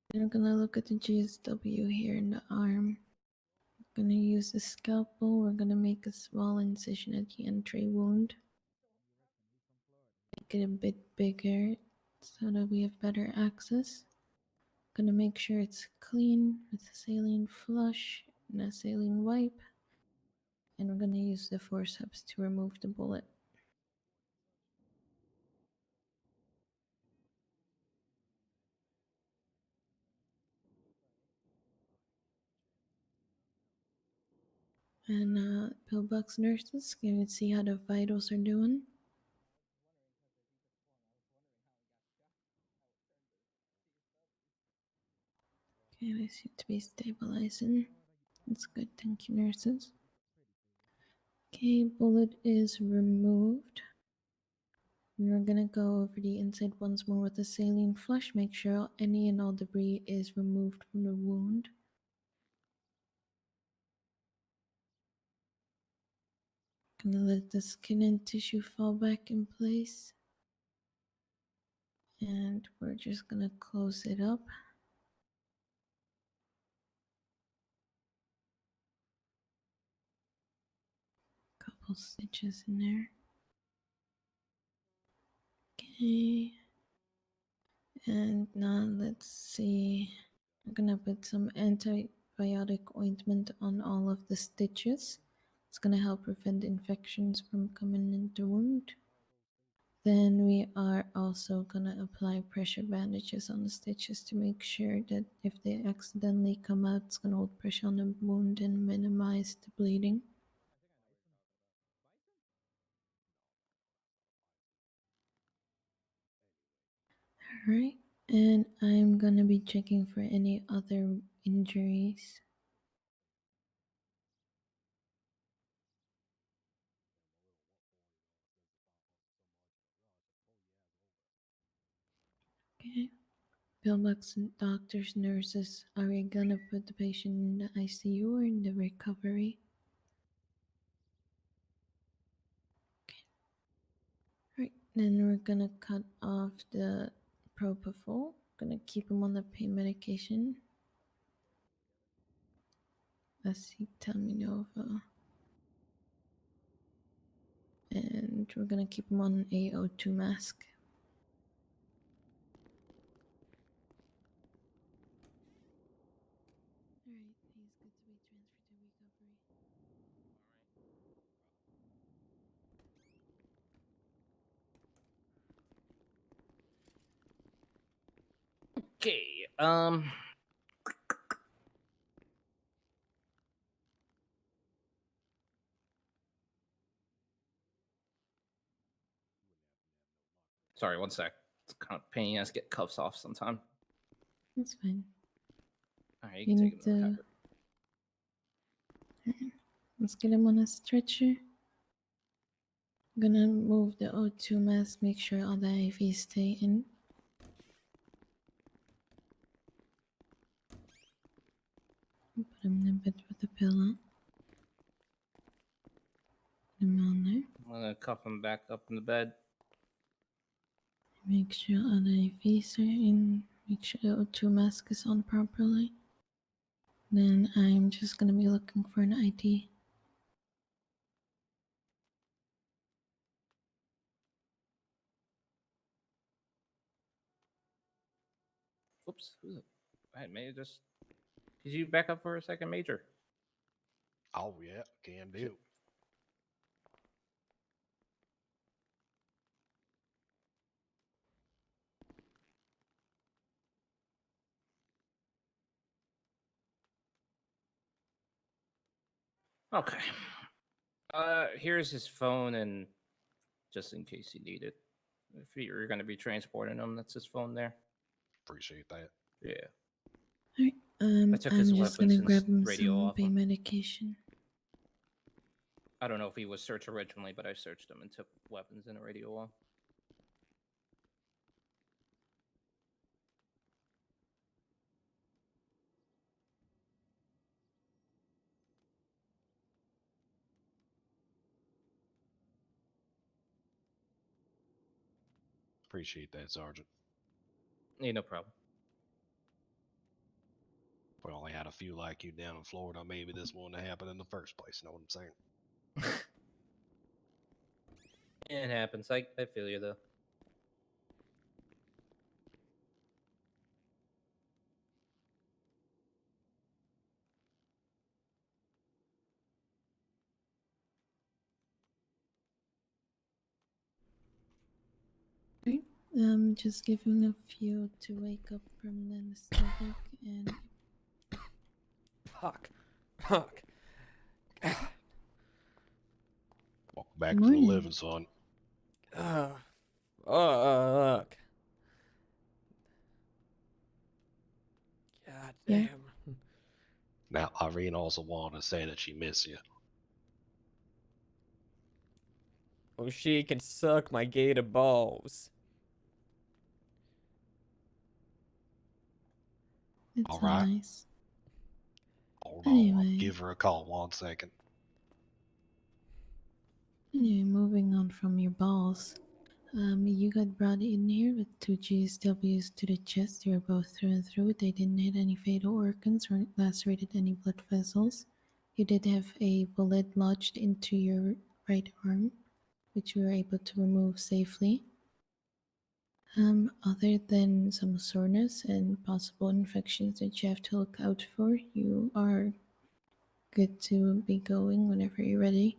Then we're gonna look at the GSW here in the arm. We're gonna use the scalpel. We're gonna make a small incision at the entry wound. Make it a bit bigger so that we have better access. Gonna make sure it's clean with a saline flush and a saline wipe. And we're gonna use the forceps to remove the bullet. And pillbox nurses, can you see how the vitals are doing? Okay, they seem to be stabilizing. That's good, thank you, nurses. Okay, bullet is removed. And we're gonna go over the inside once more with the saline flush. Make sure any and all debris is removed from the wound. Gonna let the skin and tissue fall back in place. And we're just gonna close it up. Couple stitches in there. Okay. And now let's see. I'm gonna put some antibiotic ointment on all of the stitches. It's gonna help prevent infections from coming into the wound. Then we are also gonna apply pressure bandages on the stitches to make sure that if they accidentally come out, it's gonna hold pressure on the wound and minimize the bleeding. Alright, and I'm gonna be checking for any other injuries. Okay. Pillbox and doctors, nurses, are we gonna put the patient in the ICU or in the recovery? Okay. Right, then we're gonna cut off the propofol. Gonna keep him on the pain medication. Acetaminophen. And we're gonna keep him on a O2 mask. Alright, he's good to be transferred to recovery. Okay. Sorry, one sec. It's kind of pain ass get cuffs off sometime. That's fine. Alright, you You can need take him to to. Alright, let's get him on a stretcher. I'm gonna move the O2 mask, make sure all the IVs stay in. Put him in the bed with the pillow. Put him on there. I'm gonna cuff him back up in the bed. Make sure all the IVs are in. Make sure the O2 mask is on properly. Then I'm just gonna be looking for an ID. Oops. Who's it? Hey, may I just. Could you back up for a second, Major? Oh yeah, can do. Okay. Here's his phone, and just in case you need it, if you're gonna be transporting him, that's his phone there. Appreciate that. Yeah. Alright, I took his I'm just weapons gonna and grab him radio some off pain him. medication. I don't know if he was searched originally, but I searched him and took weapons and a radio off. Appreciate that, Sergeant. Yeah, no problem. If we only had a few like you down in Florida, maybe this wouldn't have happened in the first place. Know what I'm saying? It happens. I feel you though. Right. Just giving a few to wake up from the anesthetic and Fuck. Fuck. back Good to the morning. living, son. Fuck. God Yeah. damn. Now, Irene also wanted to say that she miss you. Oh, she can suck my gator balls. It's All so right. nice. Hold on, I'll Anyway, give her a call 1 second. moving on from your balls. You got brought in here with 2 GSWs to the chest. You were both through and through. They didn't hit any fatal organs or lacerated any blood vessels. You did have a bullet lodged into your right arm, which you were able to remove safely. Other than some soreness and possible infections that you have to look out for, you are good to be going whenever you're ready.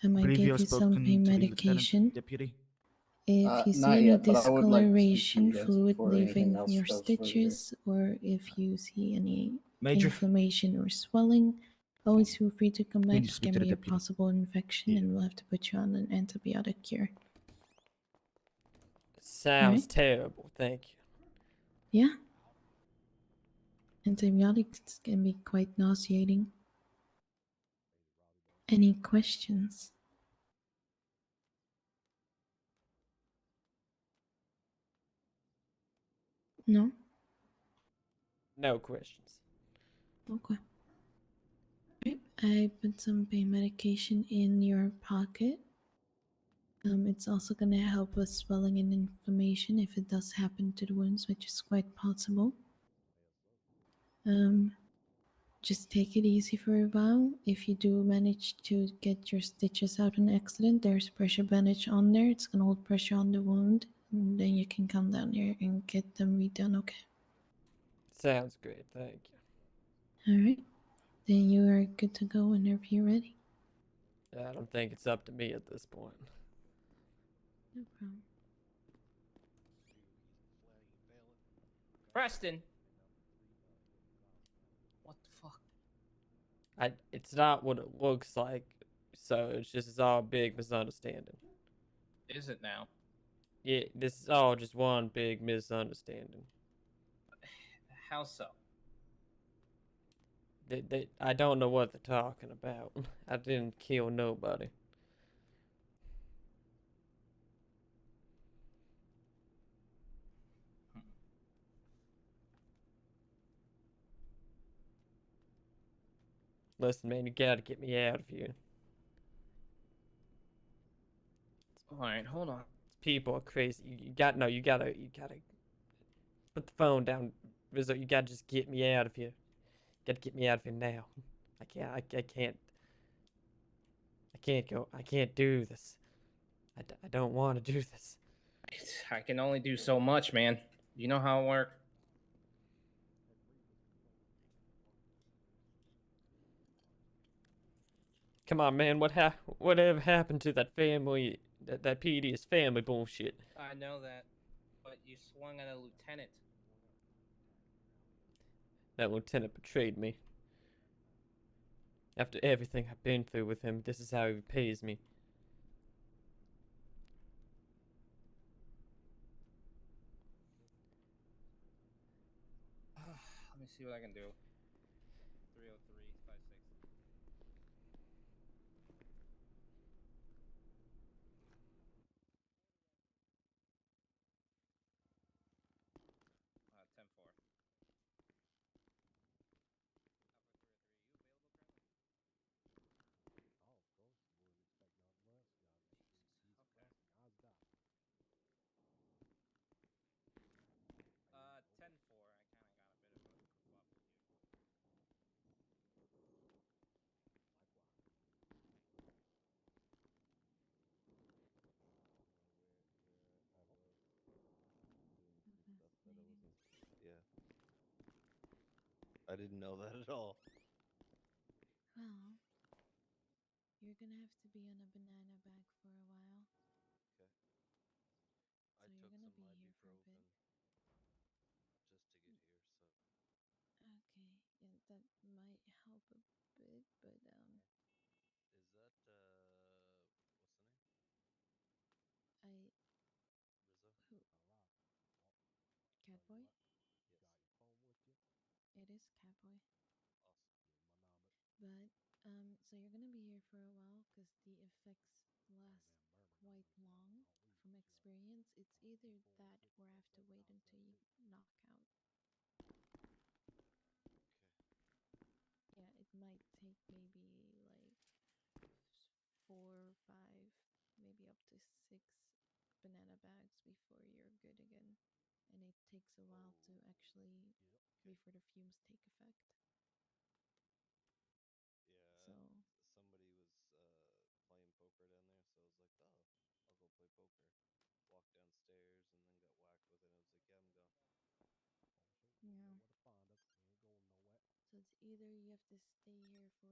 I might Believe you give have you some spoken pain to the lieutenant, medication. deputy. If you see Not any yet, but I would like to speak to discoloration, you guys fluid before anything leaving else your goes further. stitches, or if you see any Major. inflammation or swelling, always feel free to come back Need to and speak give to the me a deputy. possible infection, and we'll have to put you on an antibiotic cure. Sounds Alright. terrible. Thank you. Yeah. Antibiotics can be quite nauseating. Any questions? No? No questions. Okay. Right. I put some pain medication in your pocket. It's also going to help with swelling and inflammation if it does happen to the wounds, which is quite possible. Just take it easy for a while. If you do manage to get your stitches out in accident, there's a pressure bandage on there. It's going to hold pressure on the wound, and then you can come down here and get them redone, okay? Sounds great. Thank All right. Then you are good to go whenever you're ready. you. I don't think it's up to me at this point. No problem. Preston. What the fuck? It's not what it looks like, so it's all a big misunderstanding. Is it now? Yeah, this is all just one big misunderstanding. How so? I don't know what they're talking about. I didn't kill nobody. Listen, man, you gotta get me out of here. Alright, hold on. People are crazy. You gotta put the phone down, Rizzo. You gotta just get me out of here. You gotta get me out of here now. I can't go. I can't do this. I don't want to do this. I can only do so much, man. You know how it works. Come on, man. Whatever happened to that family? That PD's family bullshit. I know that, but you swung at a lieutenant. That lieutenant betrayed me. After everything I've been through with him, this is how he repays me. Let me see what I can do. 30356. Yeah. I didn't know that at all. Well, you're gonna have to be on a banana bag for a while. Okay. So you're gonna be here for a bit. Just to get here, so. Okay, yeah, that might help a bit, but Is that what's the Catboy. It is Catboy. But so you're gonna be here for a while because the effects last quite long. From experience, it's either that or I have to wait until you knock out. Yeah, it might take maybe like 4, 5, maybe up to 6 banana bags before you're good again. And it takes a while to actually before the fumes take effect. Yeah. So Somebody was playing poker down there, so I was like, oh, I'll go play poker. Walked downstairs and then got whacked with it. I was like, yeah, I'm gone. yeah. So it's either you have to stay here for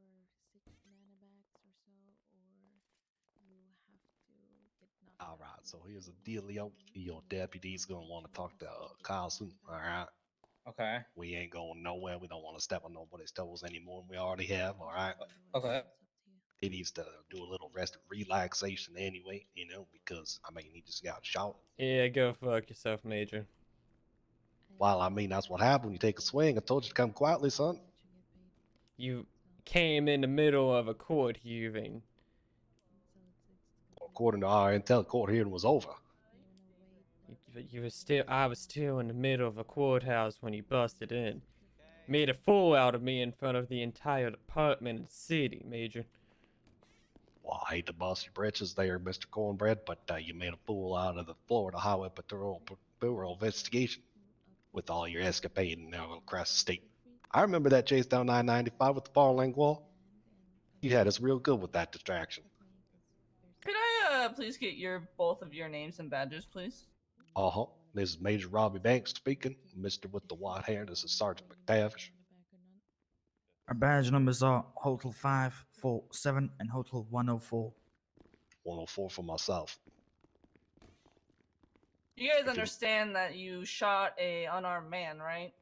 6 banana bags or so, or you have to get knocked All out right, from so the here's a fumes. dealio. Your deputy's gonna want to talk to Carlson. All right. Okay. We ain't going nowhere. We don't want to step on nobody's toes anymore than we already have. All right. Okay. He needs to do a little rest and relaxation anyway, you know, because I mean he just got shot. Yeah, go fuck yourself, Major. Well, I mean that's what happened when you take a swing. I told you to come quietly, son. You came in the middle of a court hearing. According to our intel, court hearing was over. You were still. I was still in the middle of a courthouse when you busted in. Made a fool out of me in front of the entire department and city, Major. Well, I hate to bust your britches there, Mr. Cornbread, but you made a fool out of the Florida Highway Patrol Bureau investigation with all your escapade now across the state. I remember that chase down I-95 with the Farlang Wall. You had us real good with that distraction. Could I please get your both of your names and badges, please? Uh-huh. This is Major Robbie Banks speaking. Mr. with the white hair, this is Sergeant McTavish. Our badge numbers are Hotel 547 and Hotel 104. 104 for myself. You guys understand that you shot a unarmed man, right?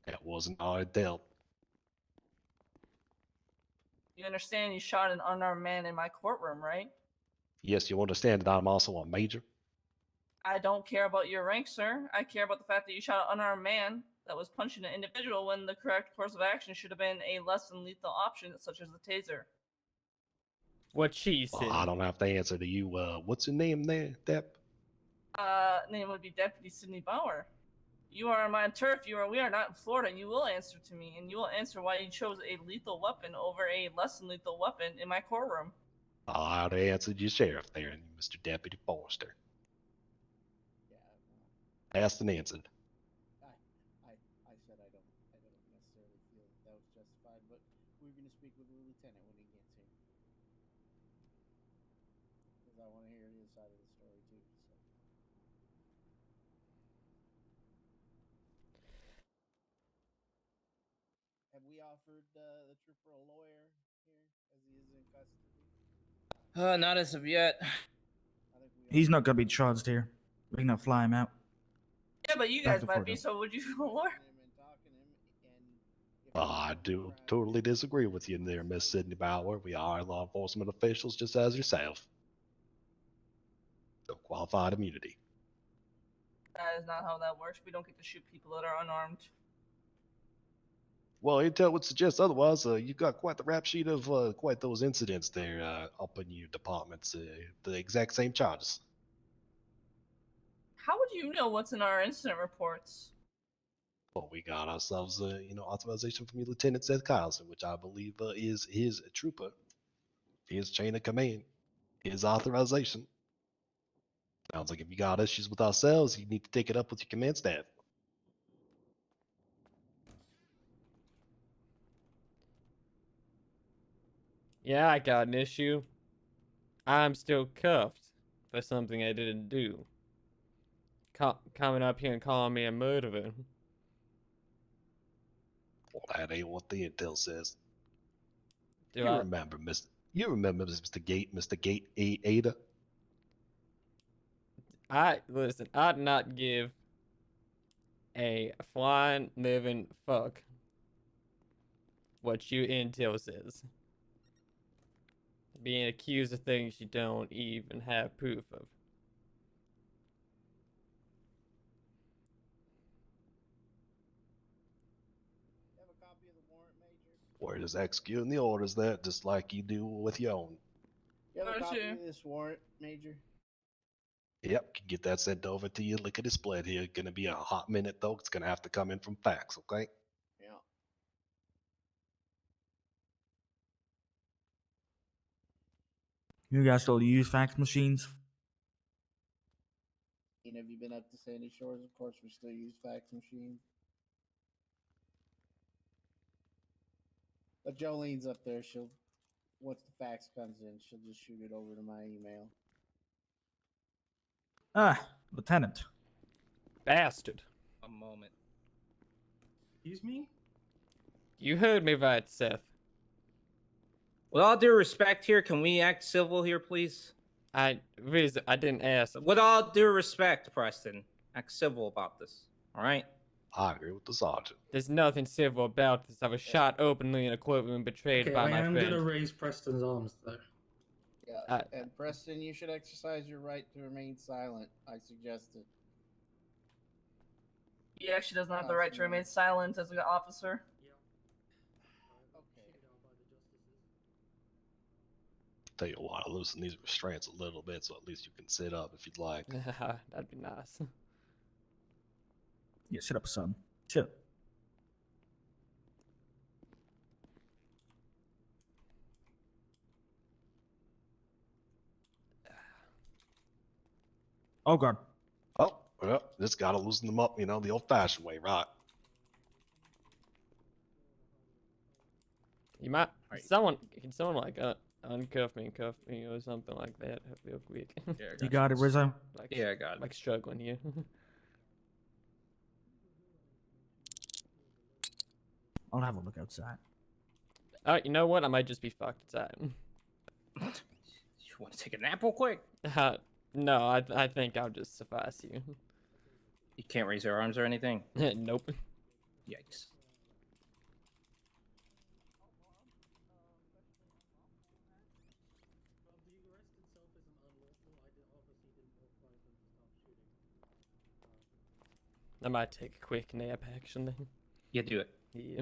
That wasn't our deal. You understand you shot an unarmed man in my courtroom, right? Yes, you understand that I'm also a major? I don't care about your rank, sir. I care about the fact that you shot an unarmed man that was punching an individual when the correct course of action should have been a less than lethal option, such as the taser. What she said. Well, I don't have to answer to you. What's your name there, Dep? Name would be Deputy Sidney Bauer. You are on my turf. We are not in Florida. You will answer to me, and you will answer why you chose a lethal weapon over a less than lethal weapon in my courtroom. I would have answered your sheriff there, Mr. Deputy Forrester. Asked and answered. I said I don't necessarily feel that was justified, but we're going to speak with the lieutenant when he gets here. Because I want to hear his side of the story too. So. Have we offered the trooper a lawyer here as he is in custody? Not as of yet. He's not gonna be charged here. We can fly him out. Yeah, but you Back guys to might be, Florida. so would you lawyer? I do totally disagree with you there, Miss Sidney Bauer. We are law enforcement officials just as yourself. So qualified immunity. That is not how that works. We don't get to shoot people that are unarmed. Well, intel would suggest otherwise. You got quite the rap sheet of quite those incidents there up in your departments. The exact same charges. How would you know what's in our incident reports? Well, we got ourselves, authorization from your Lieutenant Seth Carlson, which I believe is his trooper, his chain of command, his authorization. Sounds like if you got issues with ourselves, you need to take it up with your command staff. Yeah, I got an issue. I'm still cuffed for something I didn't do. Coming up here and calling me a murderer. Well, that ain't what the intel says. Do You I? remember, Mr. Gate, Mr. Gate Ada? Listen, I'd not give a flying living fuck what you intel says. Being accused of things you don't even have proof of. We're just executing the orders there, just like you do with your own. You have a copy Roger. of this warrant, Major? Yep, can get that sent over to you. Lickety split here. Gonna be a hot minute though. It's gonna have to come in from fax, okay? Yeah. You guys still use fax machines? And have you been up to Sandy Shores? Of course, we still use fax machines. But Jolene's up there. She'll, once the fax comes in, she'll just shoot it over to my email. Ah, Lieutenant. Bastard. A moment. Excuse me? You heard me right, Seth. With all due respect here, can we act civil here, please? I didn't ask. With all due respect, Preston, act civil about this. All right? I agree with the sergeant. There's nothing civil about this. I was shot openly in a courtroom, betrayed Okay, by I my am friend. gonna raise Preston's arms though. Yeah. And Preston, you should exercise your right to remain silent. I suggested. He actually doesn't have the right to remain silent as an officer. Tell you what, I'll loosen these restraints a little bit so at least you can sit up if you'd like. That'd be nice. Yeah, sit up, son. Chill. Oh god. Oh, well, just gotta loosen them up, the old-fashioned way, right? You might. Can someone like uncuff me and cuff me or something like that real quick? Yeah, You got it, Rizzo? Like, Yeah, I got it. Like struggling here. I'll have a look outside. You know what? I might just be fucked inside. You want to take a nap real quick? No, I think I'll just suffice you. You can't raise your arms or anything? Nope. Yikes. I might take a quick nap, actually. Yeah, do it. Yeah.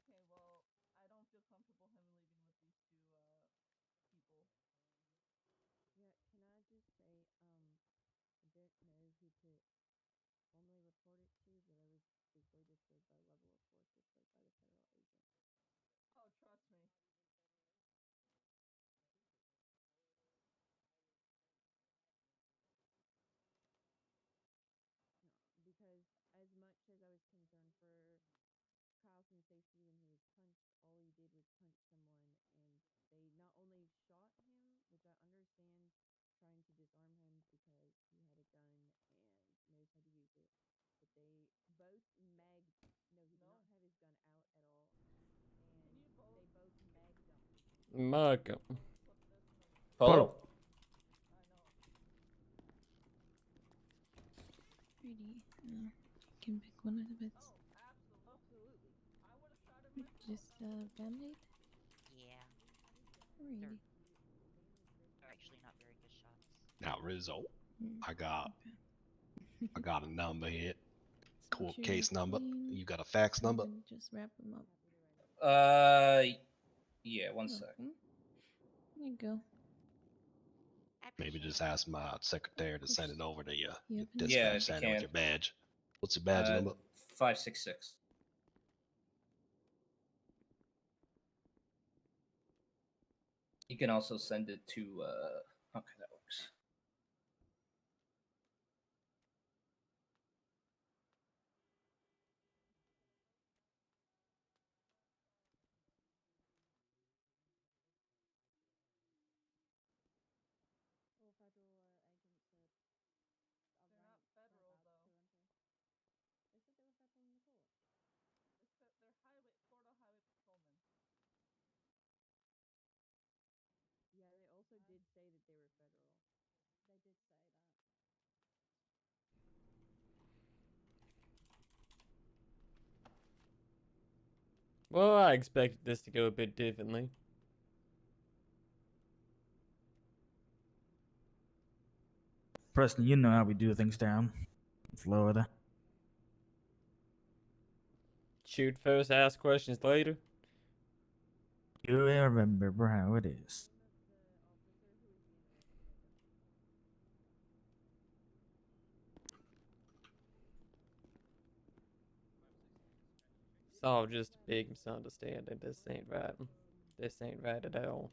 Okay, well, I don't feel comfortable him leaving with these two people. Yeah, can I just say, Dirk knows who to only report report it to, but I was briefly disturbed by level of force displayed by the federal agent. Oh, trust me. No, because as much as I was concerned for Carlson's safety when he was punched, all he did was punch someone, and they not only shot him, which I understand trying to disarm him because he had a gun and knows how to use it, but they both magged. No, he did not have his gun out at all, and they both magged him. Mug. Polo. Pretty. You can pick one of the beds. Absolutely. I would have shot him myself. Just band-aid? Yeah. Alrighty. They're actually not very good shots. Now, Rizzo, I got a number here. Court Sure case number. clean. You got a fax number? And just wrap them up. Yeah, one sec. There you go. Maybe just ask my secretary to send it over to you. Your Yeah, dispatch if you center with can. your badge. What's your badge number? 566. You can also send it to okay, that works. All federal agents are They're not federal, though. They said they were federal in the court. They said they're Florida highway patrolmen. Yeah, they also did say that they were federal. They did say that. Well, I expected this to go a bit differently. Preston, you know how we do things down in Florida. Shoot first, ask questions later. You remember how it is. It's all just a big misunderstanding. This ain't right. This ain't right at all.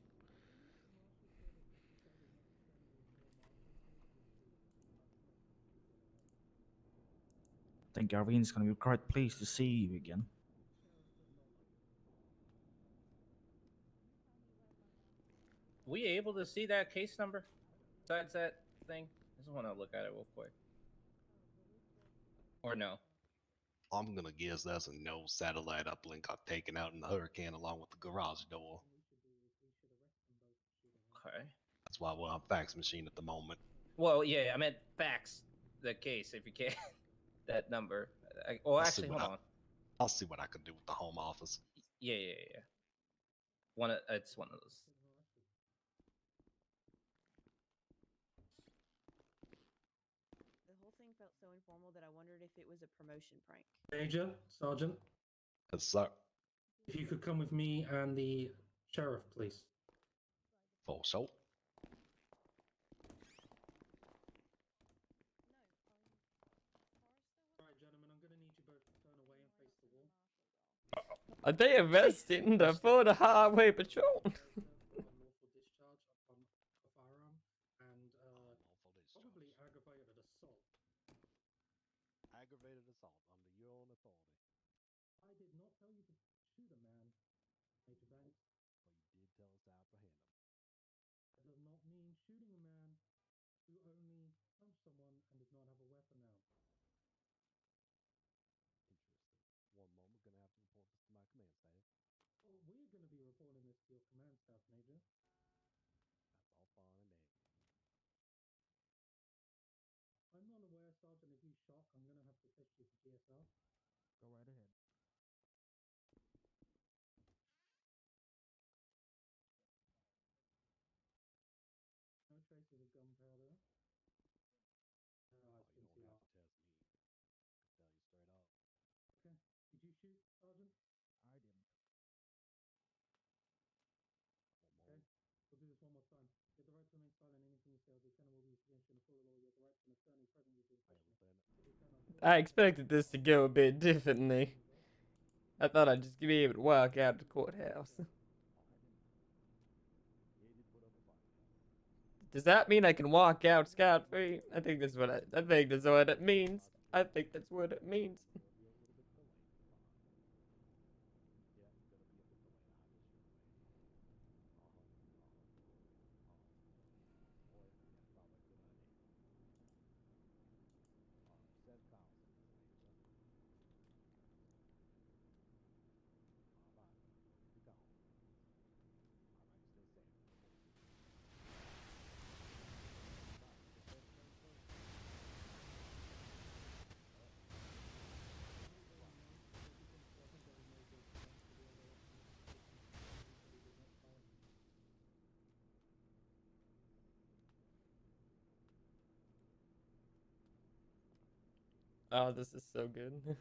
I think Irene going to be quite pleased to see you again. We able to see that case number? Besides that thing? I just want to look at it real quick. Or no? I'm gonna guess that's a no satellite uplink got taken out in the hurricane along with the garage door. Okay. That's why we're on fax machine at the moment. Well, yeah, I meant fax the case if you can. That number. Well, actually, hold on. I'll see what I can do with the home office. Yeah. It's one of those. The whole thing felt so informal that I wondered if it was a promotion prank. Major, Sergeant. Yes, sir. If you could come with me and the sheriff, please. For sure. Alright, gentlemen, I'm gonna need you both to turn away and face the wall. Are they arresting the Florida Highway Patrol? Unlawful discharge upon a firearm and probably aggravated assault. Aggravated assault under your own authority. I did not tell you to shoot a man, Major Banks. But you did tell us to apprehend him. That does not mean shooting a man who only punched someone and did not have a weapon out. Interesting. One moment, gonna have to report this to my command staff. Well, we're going to be reporting this to your command staff, Major. That's all fine and dandy. I'm not aware, Sergeant, if you shot, I'm going to have to test you for GSR. Go right ahead. No traces of gunpowder. No, it's been too long. Have to test me. I tell you straight up. Okay. Did you shoot, Sergeant? I didn't. Okay. We'll do this one more time. Get the right to remain I expected this to go a bit differently. I thought I'd just be able to walk out the courthouse. Does that mean I can walk out scot-free? I think that's what I think that's what it means. I think that's what it means. Oh, this is so good. I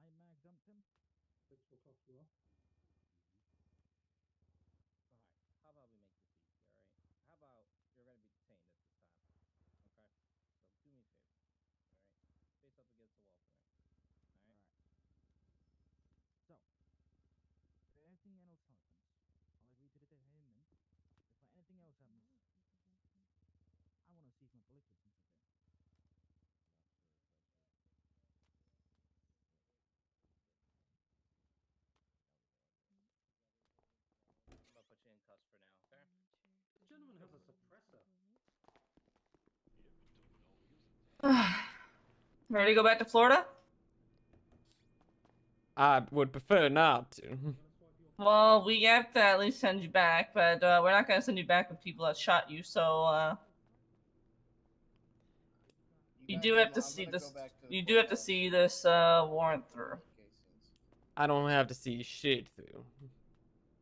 mag jumped him. Which will cost you off. Alright, how about we make this easy, alright? How about you're gonna be detained at this time? Okay? So do me a favor, alright? Face up against the wall for me. Alright? So, if anything else happens, I'll agree to detain him. If anything else happens, I want to see if my political things okay. I'm gonna put you in cuffs for now, okay? The gentleman has a suppressor. Ready to go back to Florida? I would prefer not to. Well, we have to at least send you back, but we're not gonna send you back with people that shot you. So you do have to see this. You do have to see this warrant through. I don't have to see shit through.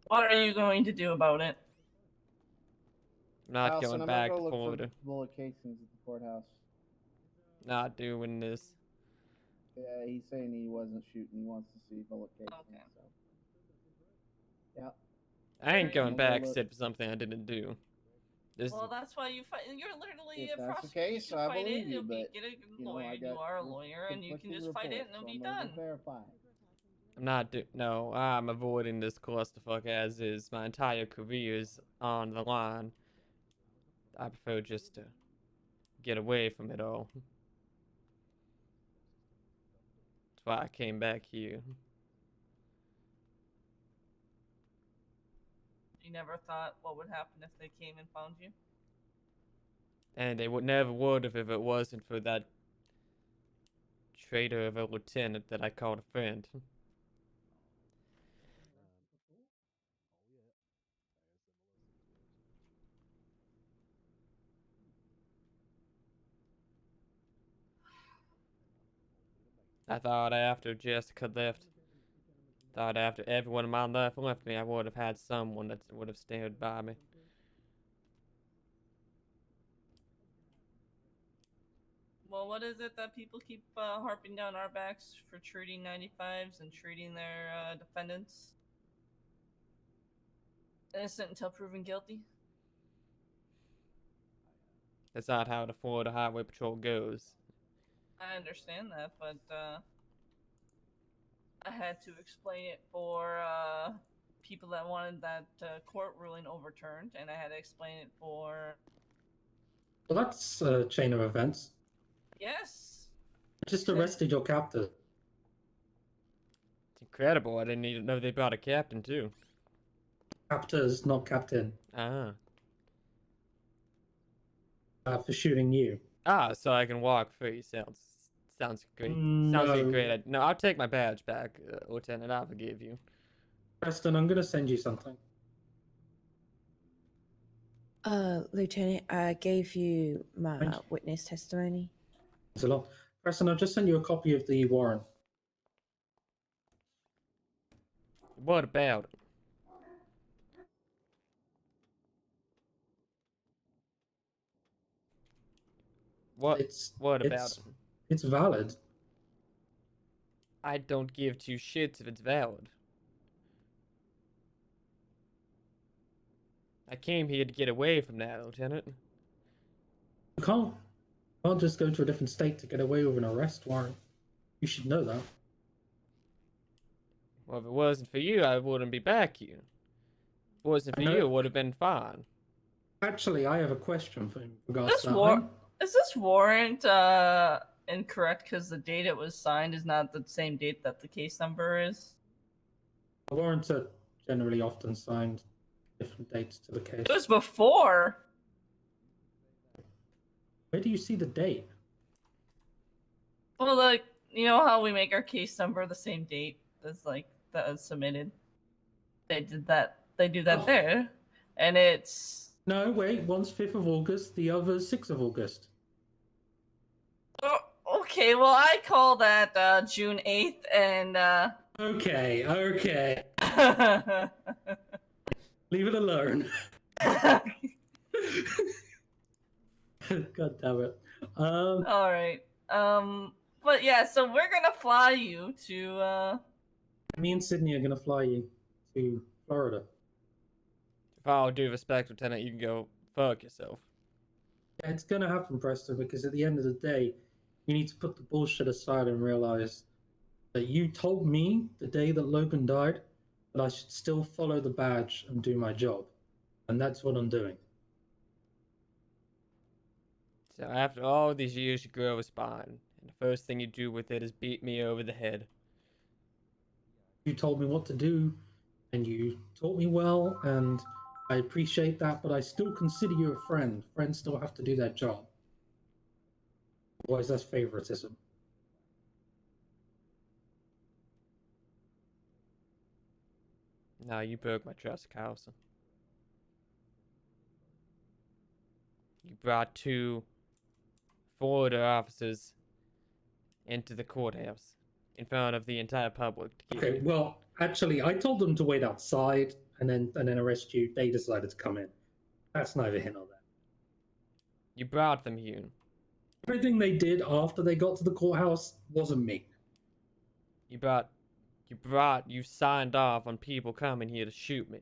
What are you going to do about it? Not Allison, going I'm back gonna go to look Florida. for bullet casings at the courthouse. Not doing this. Yeah, he's saying he wasn't shooting. He wants to see bullet casings. Okay. So. Yeah. I ain't going I'm gonna back look. except for something I didn't do. This Well, that's why you fight. You're literally If a that's the prosecutor. case, You I fight believe it. you, You'll but get a you know, lawyer. I got You are a lawyer, and you can conflicting just fight it, reports, and it'll so be I'm gonna done. go verify. I'm not no, I'm avoiding this clusterfuck as is. My entire career is on the line. I prefer just to get away from it all. That's why I came back here. You never thought what would happen if they came and found you? And they would never would if it wasn't for that traitor of a lieutenant that I called a friend. I thought after Jessica left, thought after everyone in my life left me, I would have had someone that would have stood by me. Well, what is it that people keep harping down our backs for treating 95s and treating their defendants innocent until proven guilty? That's not how the Florida Highway Patrol goes. I understand that, but I had to explain it for people that wanted that court ruling overturned, and I had to explain it for... Well, that's a chain of events. Yes! Just arrested your captor. It's incredible. I didn't even know they brought a captain, too. Captors, not captain. Ah. For shooting you. Ah, so I can walk free. Sounds great. No. Sounds like a great idea. No, I'll take my badge back, Lieutenant. I'll forgive you. Preston, I'm gonna send you something. Lieutenant, I gave you my witness testimony. Thanks a lot. Preston, I've just sent you a copy of the warrant. What about it? What? What about it's, it? It's valid. I don't give two shits if it's valid. I came here to get away from that, Lieutenant. You can't just go to a different state to get away with an arrest warrant. You should know that. Well, if it wasn't for you, I wouldn't be back here. If it wasn't for you, it would have been fine. Actually, I have a question for in regards This to that. is this warrant incorrect because the date it was signed is not the same date that the case number is? Warrants are generally often signed different dates to the case. It was before. Where do you see the date? Well, like, you know how we make our case number the same date as like that was submitted. They did that. They do that there, and it's. No, wait. One's 5th of August, the other's 6th of August. Oh, okay, well, I call that June 8th, and. Okay. Leave it alone. God damn it. All right. But yeah, so we're gonna fly you to. Me and Sydney are gonna fly you to Florida. With all due respect, Lieutenant, you can go fuck yourself. Yeah, it's gonna happen, Preston, because at the end of the day, you need to put the bullshit aside and realize that you told me the day that Logan died that I should still follow the badge and do my job. And that's what I'm doing. So after all these years, you grow a spine, and the first thing you do with it is beat me over the head. You told me what to do, and you taught me well, and I appreciate that, but I still consider you a friend. Friends still have to do their job. Otherwise, that's favoritism. No, you broke my trust, Carlson. You brought 2 Florida officers into the courthouse in front of the entire public. Okay, well, actually, I told them to wait outside and then arrest you. They decided to come in. That's neither here nor there. You brought them here. Everything they did after they got to the courthouse wasn't me. You signed off on people coming here to shoot me.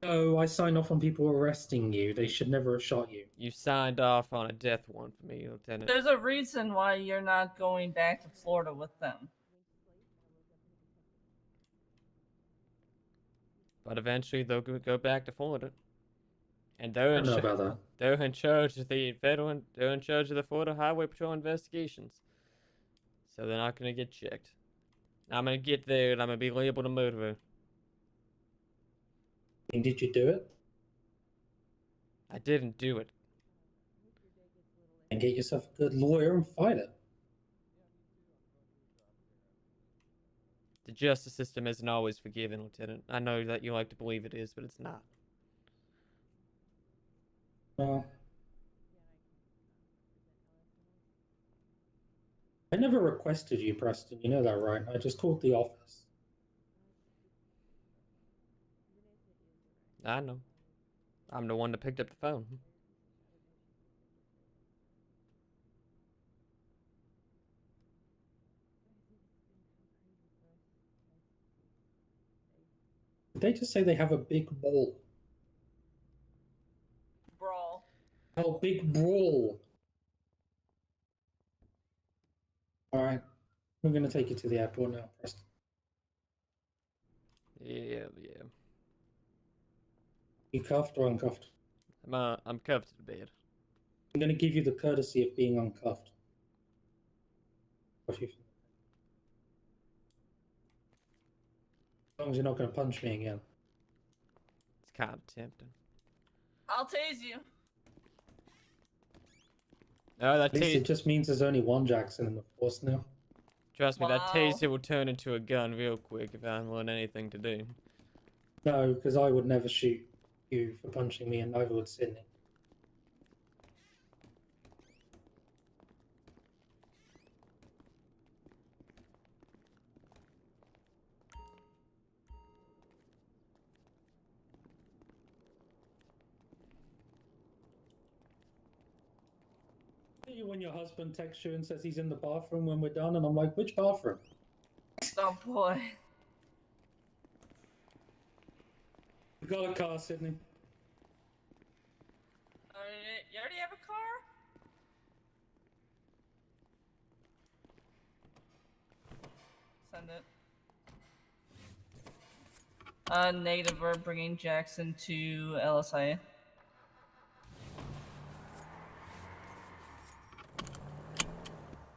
No, I signed off on people arresting you. They should never have shot you. You signed off on a death warrant for me, Lieutenant. There's a reason why you're not going back to Florida with them. But eventually they'll go back to Florida. And they're I don't know about that. They're in charge of the they're in charge of the Florida Highway Patrol investigations. So they're not gonna get checked. I'm gonna get there and I'm gonna be labeled a murderer. And did you do it? I didn't do it. And get yourself a good lawyer and fight it. The justice system isn't always forgiving, Lieutenant. I know that you like to believe it is, but it's not. Well, I never requested you, Preston. You know that, right? I just called the office. I know. I'm the one that picked up the phone. Did they just say they have a big ball? Brawl. Oh, big brawl. All right, we're gonna take you to the airport now, Preston. Yeah. You cuffed or uncuffed? I'm cuffed to the bed. I'm gonna give you the courtesy of being uncuffed. As long as you're not gonna punch me again. It's kind of tempting. I'll tase you. No, that At least it just means there's only one Jackson in the force now. Trust me, that Wow. taser will turn into a gun real quick if I want anything to do. No, because I would never shoot you for punching me, and neither would Sydney. at you when your husband texts you and says he's in the bathroom when we're done, and I'm like, which bathroom? Oh boy. You got a car, Sydney. You already have a car? Send it. Negative, we're bringing Jackson to LSIA.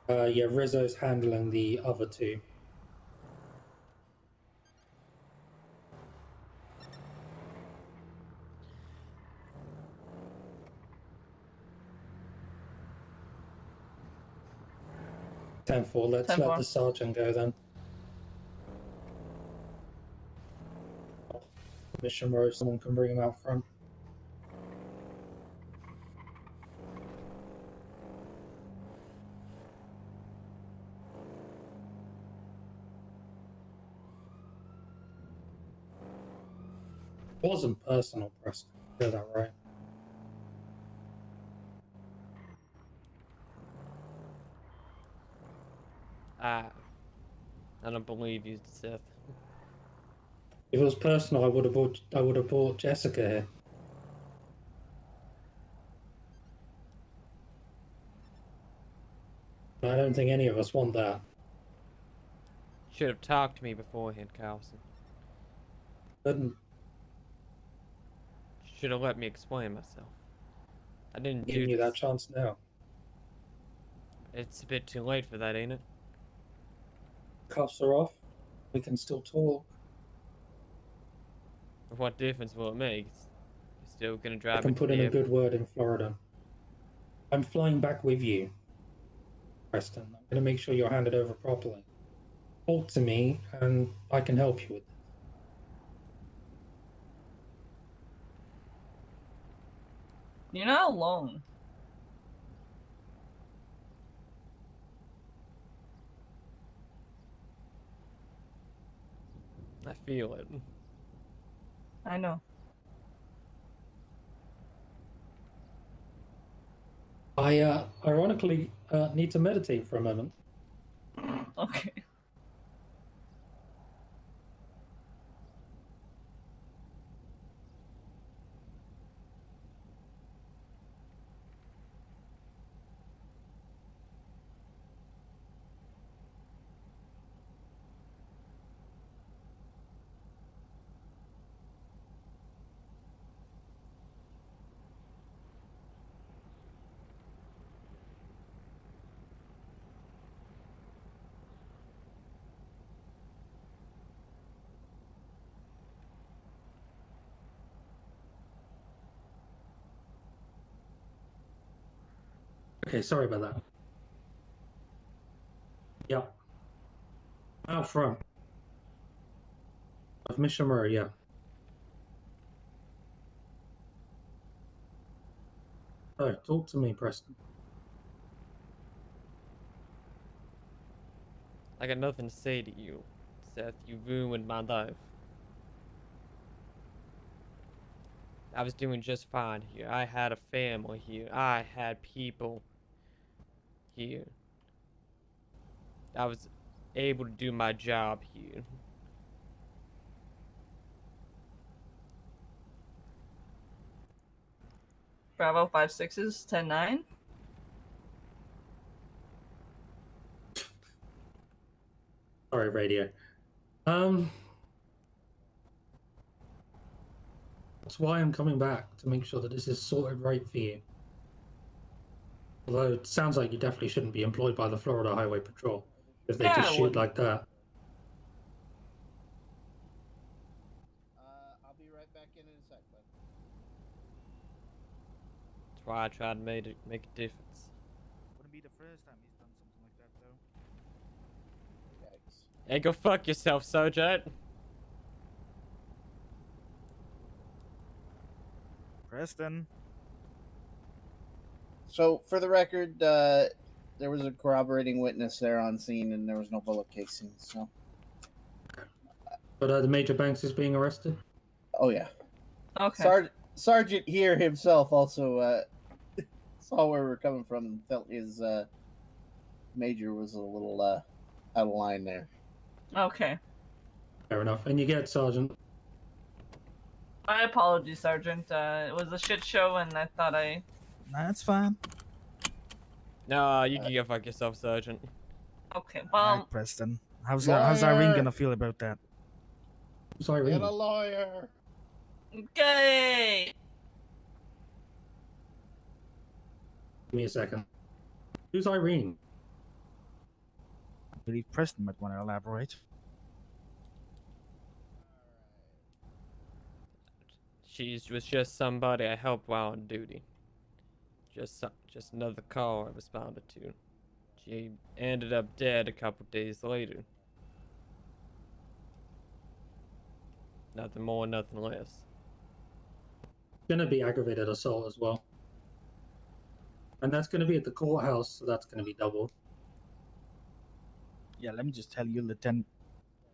Yeah, Rizzo's handling the other two. Ten-4, let's 10-4. let the sergeant go then. Mission row, someone can bring him out front. It wasn't personal, Preston. Get that right. I don't believe you, Seth. If it was personal, I would have brought Jessica here. I don't think any of us want that. Should have talked to me beforehand, Carlson. Couldn't. Should have let me explain myself. I didn't Giving do you this. that chance now. It's a bit too late for that, ain't it? Cuffs are off. We can still talk. What difference will it make? You're still gonna I drive can me to put in the a good word in Florida. I'm flying back with you, Preston. I'm going to make sure you're handed over properly. Talk to me, and I can help you with this. You're not alone. I feel it. I know. I ironically need to meditate for a moment. Okay. Okay, sorry about that. Yeah. Out front. Of Mission Row, yeah. Oh, talk to me, Preston. I got nothing to say to you, Seth. You ruined my life. I was doing just fine here. I had a family here. I had people here. I was able to do my job here. Bravo 5-6s, 10-9. Sorry, radio. That's why I'm coming back, to make sure that this is sorted right for you. Although it sounds like you definitely shouldn't be employed by the Florida Highway Patrol if they Yeah, just I shoot wouldn't. like that. I'll be right back in a sec, bud. That's why I tried to make a difference. Wouldn't be the first time he's done something like that, though. Yikes. Hey, go fuck yourself, Sergeant. Preston. So, for the record, there was a corroborating witness there on scene, and there was no bullet casing. So. But the Major Banks is being arrested? Oh yeah. Okay. Sergeant here himself also saw where we were coming from and felt his major was a little out of line there. Okay. Fair enough. And you get Sergeant. My apologies, Sergeant. It was a shit show, and I thought I. Nah, that's fine. Nah, you can go fuck yourself, Sergeant. Okay, Alright, well. Preston. How's Irene gonna feel about that? Who's Irene? Get a lawyer. Okay. Give me a second. Who's Irene? I believe Preston might want to elaborate. She was just somebody I helped while on duty. Just another call I responded to. She ended up dead a couple days later. Nothing more, nothing less. Gonna be aggravated assault as well. And that's gonna be at the courthouse, so that's gonna be double. Yeah, let me just tell you, Lieutenant,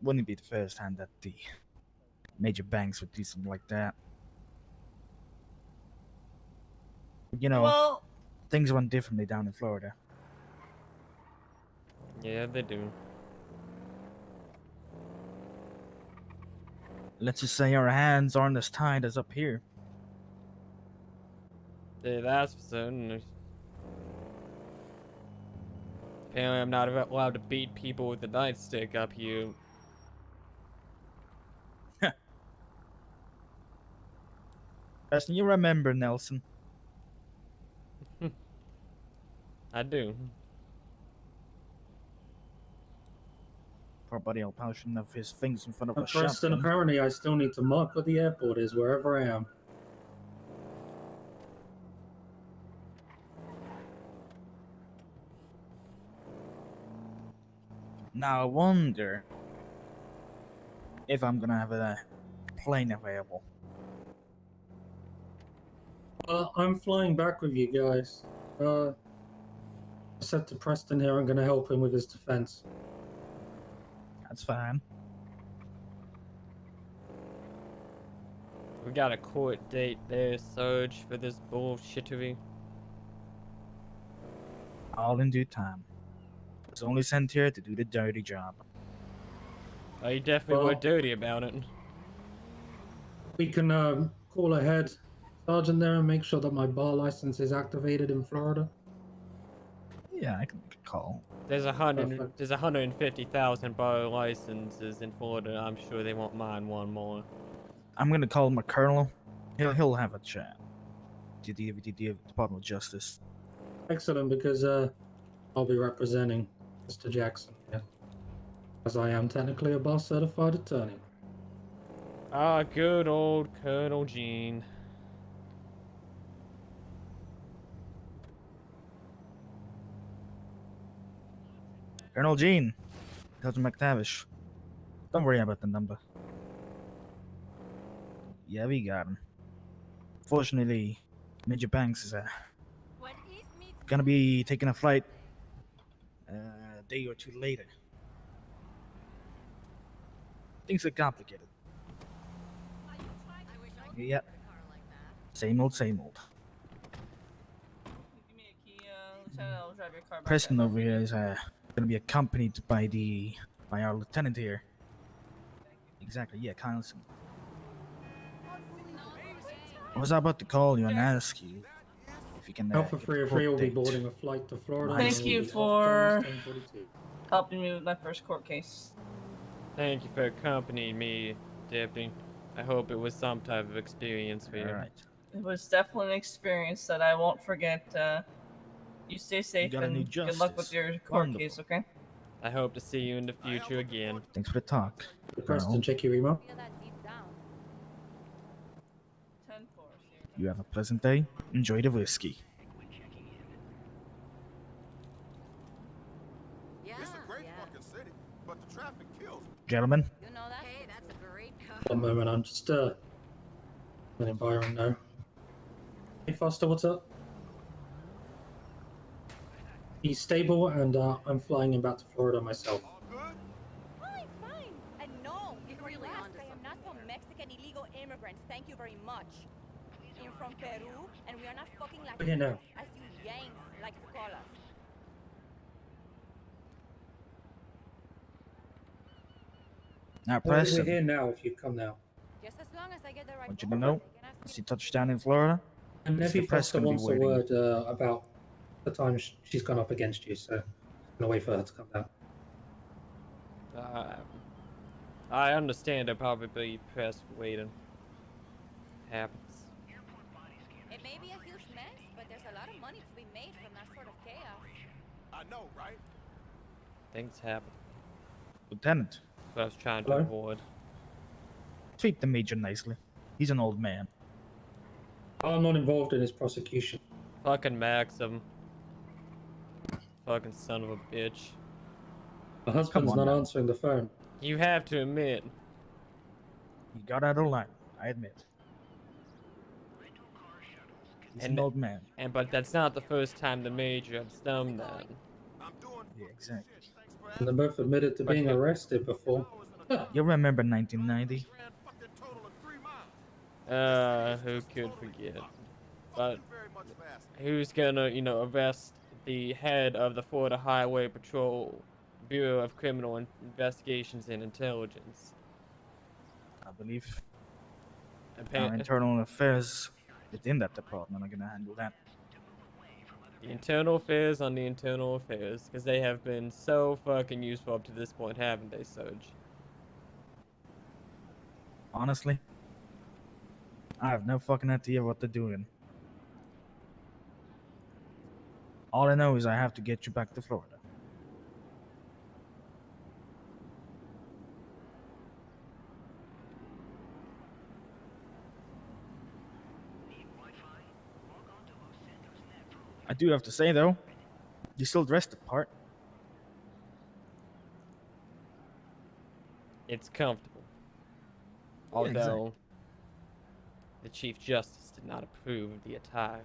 wouldn't be the first time that the Major Banks would do something like that. You know, Well, things run differently down in Florida. Yeah, they do. Let's just say our hands aren't as tight as up here. Yeah, that's for certain. Apparently, I'm not allowed to beat people with a nightstick up here. Preston, you remember Nelson? I do. Poor buddy old pal shouldn't have his fingers in front of a Preston, shotgun. apparently I still need to mark what the airport is wherever I am. Now I wonder if I'm gonna have a plane available. I'm flying back with you guys. I said to Preston here I'm gonna help him with his defense. That's fine. We got a court date there, Surge, for this bullshittery. All in due time. I was only sent here to do the dirty job. Oh, you definitely were Well- dirty about it. We can call ahead, Sergeant, there, and make sure that my bar license is activated in Florida. Yeah, I can make a call. There's Perfect. 150,000 bar licenses in Florida. I'm sure they won't mind one more. I'm gonna call my colonel. He'll have a chat. To the Department of Justice. Excellent, because I'll be representing Mr. Jackson, yeah. As I am technically a bar certified attorney. Ah, good old Colonel Gene. Colonel Gene, Captain McTavish. Don't worry about the number. Yeah, we got him. Fortunately, Major Banks is gonna be taking a flight a day or two later. Things are complicated. Yep. Same old, same old. Give me a key, Lieutenant. I'll drive your car back. Preston over here is gonna be accompanied by our lieutenant here. Exactly, yeah, Kyleson. I was about to call you and ask you if you can. Alpha get a 303 will court be date. boarding a flight to Florida. Thank and will you be off for- Dallas 10:42. Helping me with my first court case. Thank you for accompanying me, Deputy. I hope it was some type of experience for you. Alright. It was definitely an experience that I won't forget. You stay safe got a and new good luck with justice. your court Wonderful. case, okay? I hope to see you in the future again. Thanks for the talk. Preston, Colonel. check your email. 10-4. You have a pleasant day. Enjoy the whiskey. It's a great fucking city, but the traffic kills me. Gentlemen, You know that? Hey, that's a great car. One moment, I'm just letting Byron know. Hey Foster, what's up? He's stable, and I'm flying him back to Florida myself. Fine, fine. And no, really I am not some Mexican illegal immigrant. Thank you very much. I'm from Peru, and we are not fucking We're here now. Latinos, as you Yanks like to call us. Now, We're Preston, here now if you come now. Just as long as I get the I right want you to phone, know, they can ask once me you touch down in Florida, And Mr. Nevi Press Foster gonna be wants a waiting. word about the time she's gone up against you, so I'm gonna wait for her to come down. I understand I'll probably be pressed for waiting. Happens. It may be a huge mess, but there's a lot of money to be made from that sort of chaos. I know, right? Things happen. Lieutenant, That's what I was trying to Hello? avoid. treat the Major nicely. He's an old man. I'm not involved in his prosecution. Fucking Maxim. Fucking son of a bitch. My husband's on not now. answering the phone. You have to admit. You got out of line, I admit. He's an old man. But that's not the first time the Major has done that. Yeah, exactly. And they both admitted to being arrested before. You remember 1990? Who could forget? But who's gonna, arrest the head of the Florida Highway Patrol Bureau of Criminal Investigations and Intelligence? I believe Appa- our internal affairs within that department are gonna handle that. The internal affairs on the internal affairs, because they have been so fucking useful up to this point, haven't they, Surge? Honestly, I have no fucking idea what they're doing. All I know is I have to get you back to Florida. I do have to say though, you still dressed the part. It's comfortable. Yeah, Although, exactly. the Chief Justice did not approve of the attire.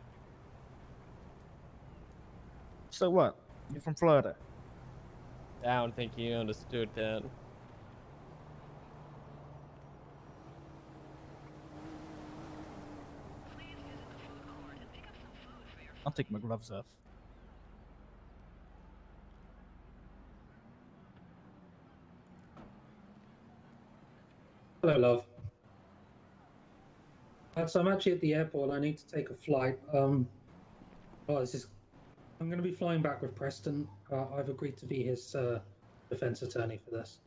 So what? You're from Florida. I don't think he understood that. I'll take my gloves off. Hello, love. So I'm actually at the airport. I need to take a flight. I'm going to be flying back with Preston. I've agreed to be his defense attorney for this.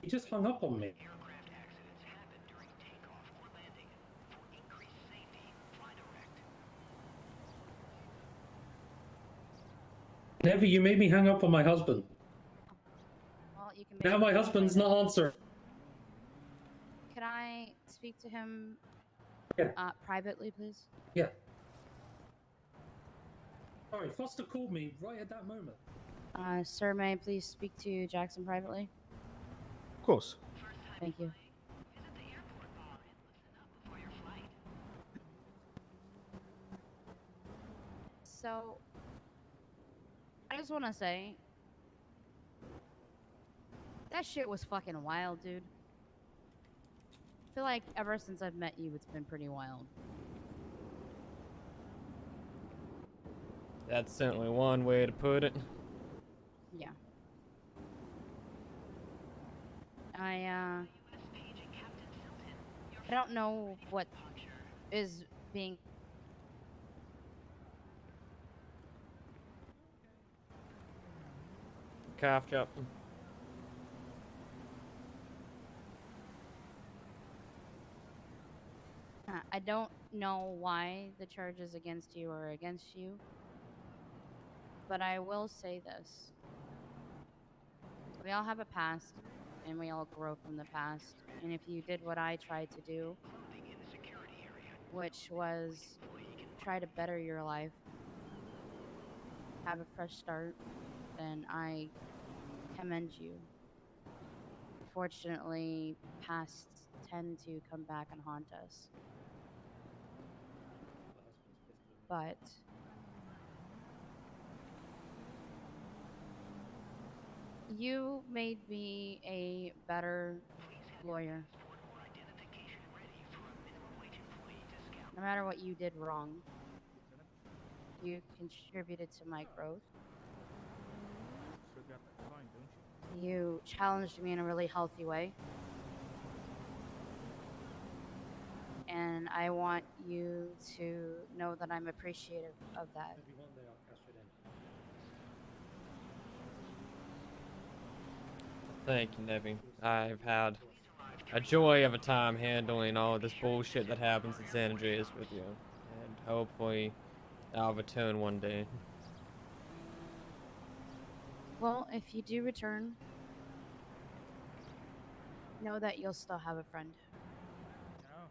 He just hung up on me. Never, you made me hang up on my husband. Well, you can Now my husband's not answering. Can I speak to him Yeah. privately, please? Yeah. Sorry, Foster called me right at that moment. Sir, may I please speak to Jackson privately? Of course. Thank you. So, I just want to say, that shit was fucking wild, dude. I feel like ever since I've met you, it's been pretty wild. That's certainly one way to put it. Yeah. I don't know what is being... Cough drop. I don't know why the charges against you are against you, but I will say this. We all have a past, and we all grow from the past. And if you did what I tried to do, which was try to better your life, have a fresh start, then I commend you. Unfortunately, pasts tend to come back and haunt us. But you made me a better lawyer. no matter what you did wrong, you contributed to my growth. Still got that coin, don't you? You challenged me in a really healthy way. And I want you to know that I'm appreciative of that. Maybe one day I'll cash it in. Thank you, Nevi. I've had a joy of a time handling all of this bullshit that happens in San Andreas with you. And hopefully I'll return one day. Well, if you do return, know that you'll still have a friend. No.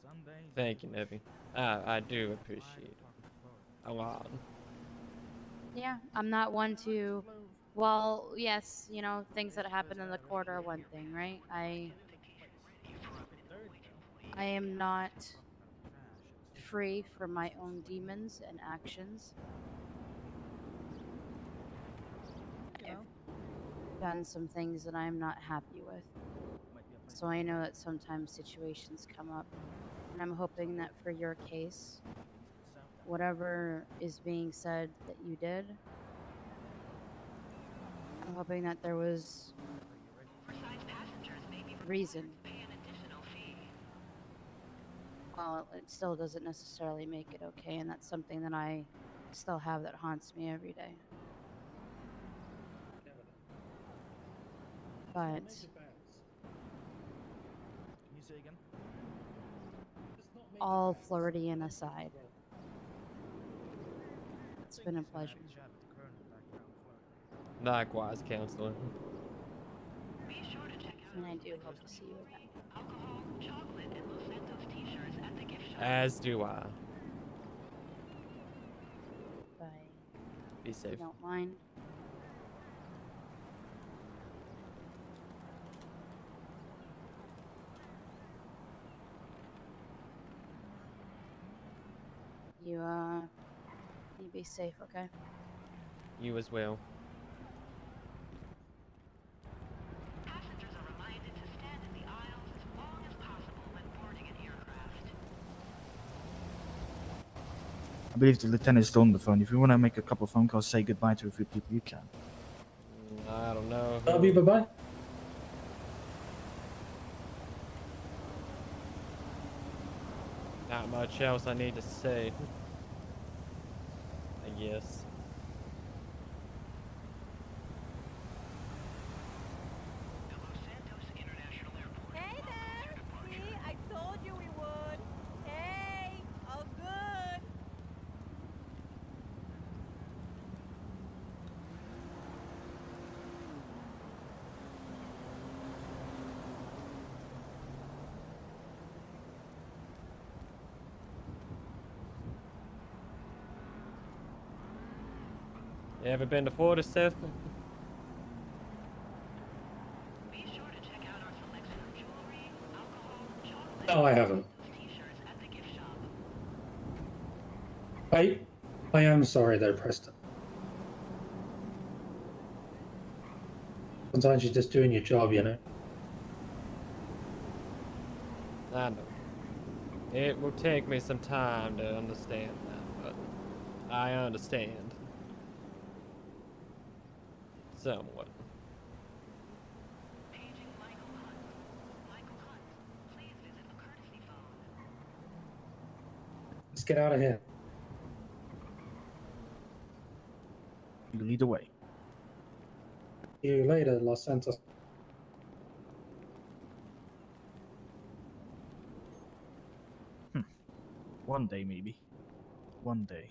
Sunday. Thank you, Nevi. I do appreciate it a lot. Yeah, I'm not one to, well, yes, you know, things that happen in the court are one thing, right? I am not free from my own demons and actions. I've done some things that I'm not happy with. So I know that sometimes situations come up. And I'm hoping that for your case, whatever is being said that you did, I'm hoping that there was reason. Well, it still doesn't necessarily make it okay, and that's something that I still have that haunts me every day. But Can you say again? all Floridian aside, it's been a pleasure. Likewise, counselor. And I do hope to see you again. As do I. Bye. Be If you safe. don't mind. You be safe, okay? You as well. I believe the lieutenant is still on the phone. If you want to make a couple of phone calls, say goodbye to a few people, you can. I don't know. Love you, bye-bye. Not much else I need to say. I guess. Hey there! See, I told you we would. Hey, all good. You ever been to Florida, Seth? No, I haven't. I am sorry though, Preston. Sometimes you're just doing your job, you know. I know. It will take me some time to understand that, but I understand. Somewhat. Let's get out of here. You lead the way. See you later, Los Santos. One day, maybe. One day.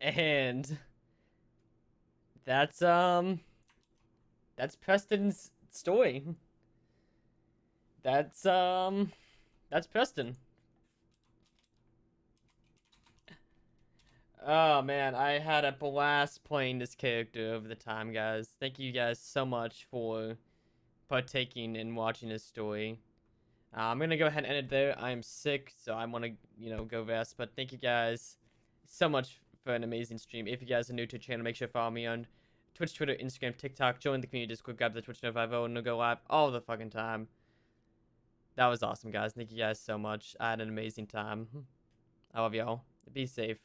And that's that's Preston's story. That's Preston. Oh man, I had a blast playing this character over the time, guys. Thank you guys so much for partaking in watching this story. I'm gonna go ahead and end it there. I'm sick, so I want to, go rest. But thank you guys so much for an amazing stream. If you guys are new to the channel, make sure to follow me on Twitch, Twitter, Instagram, TikTok. Join the community Discord, grab the Twitch notification, and go live all the fucking time. That was awesome, guys. Thank you guys so much. I had an amazing time. I love y'all. Be safe.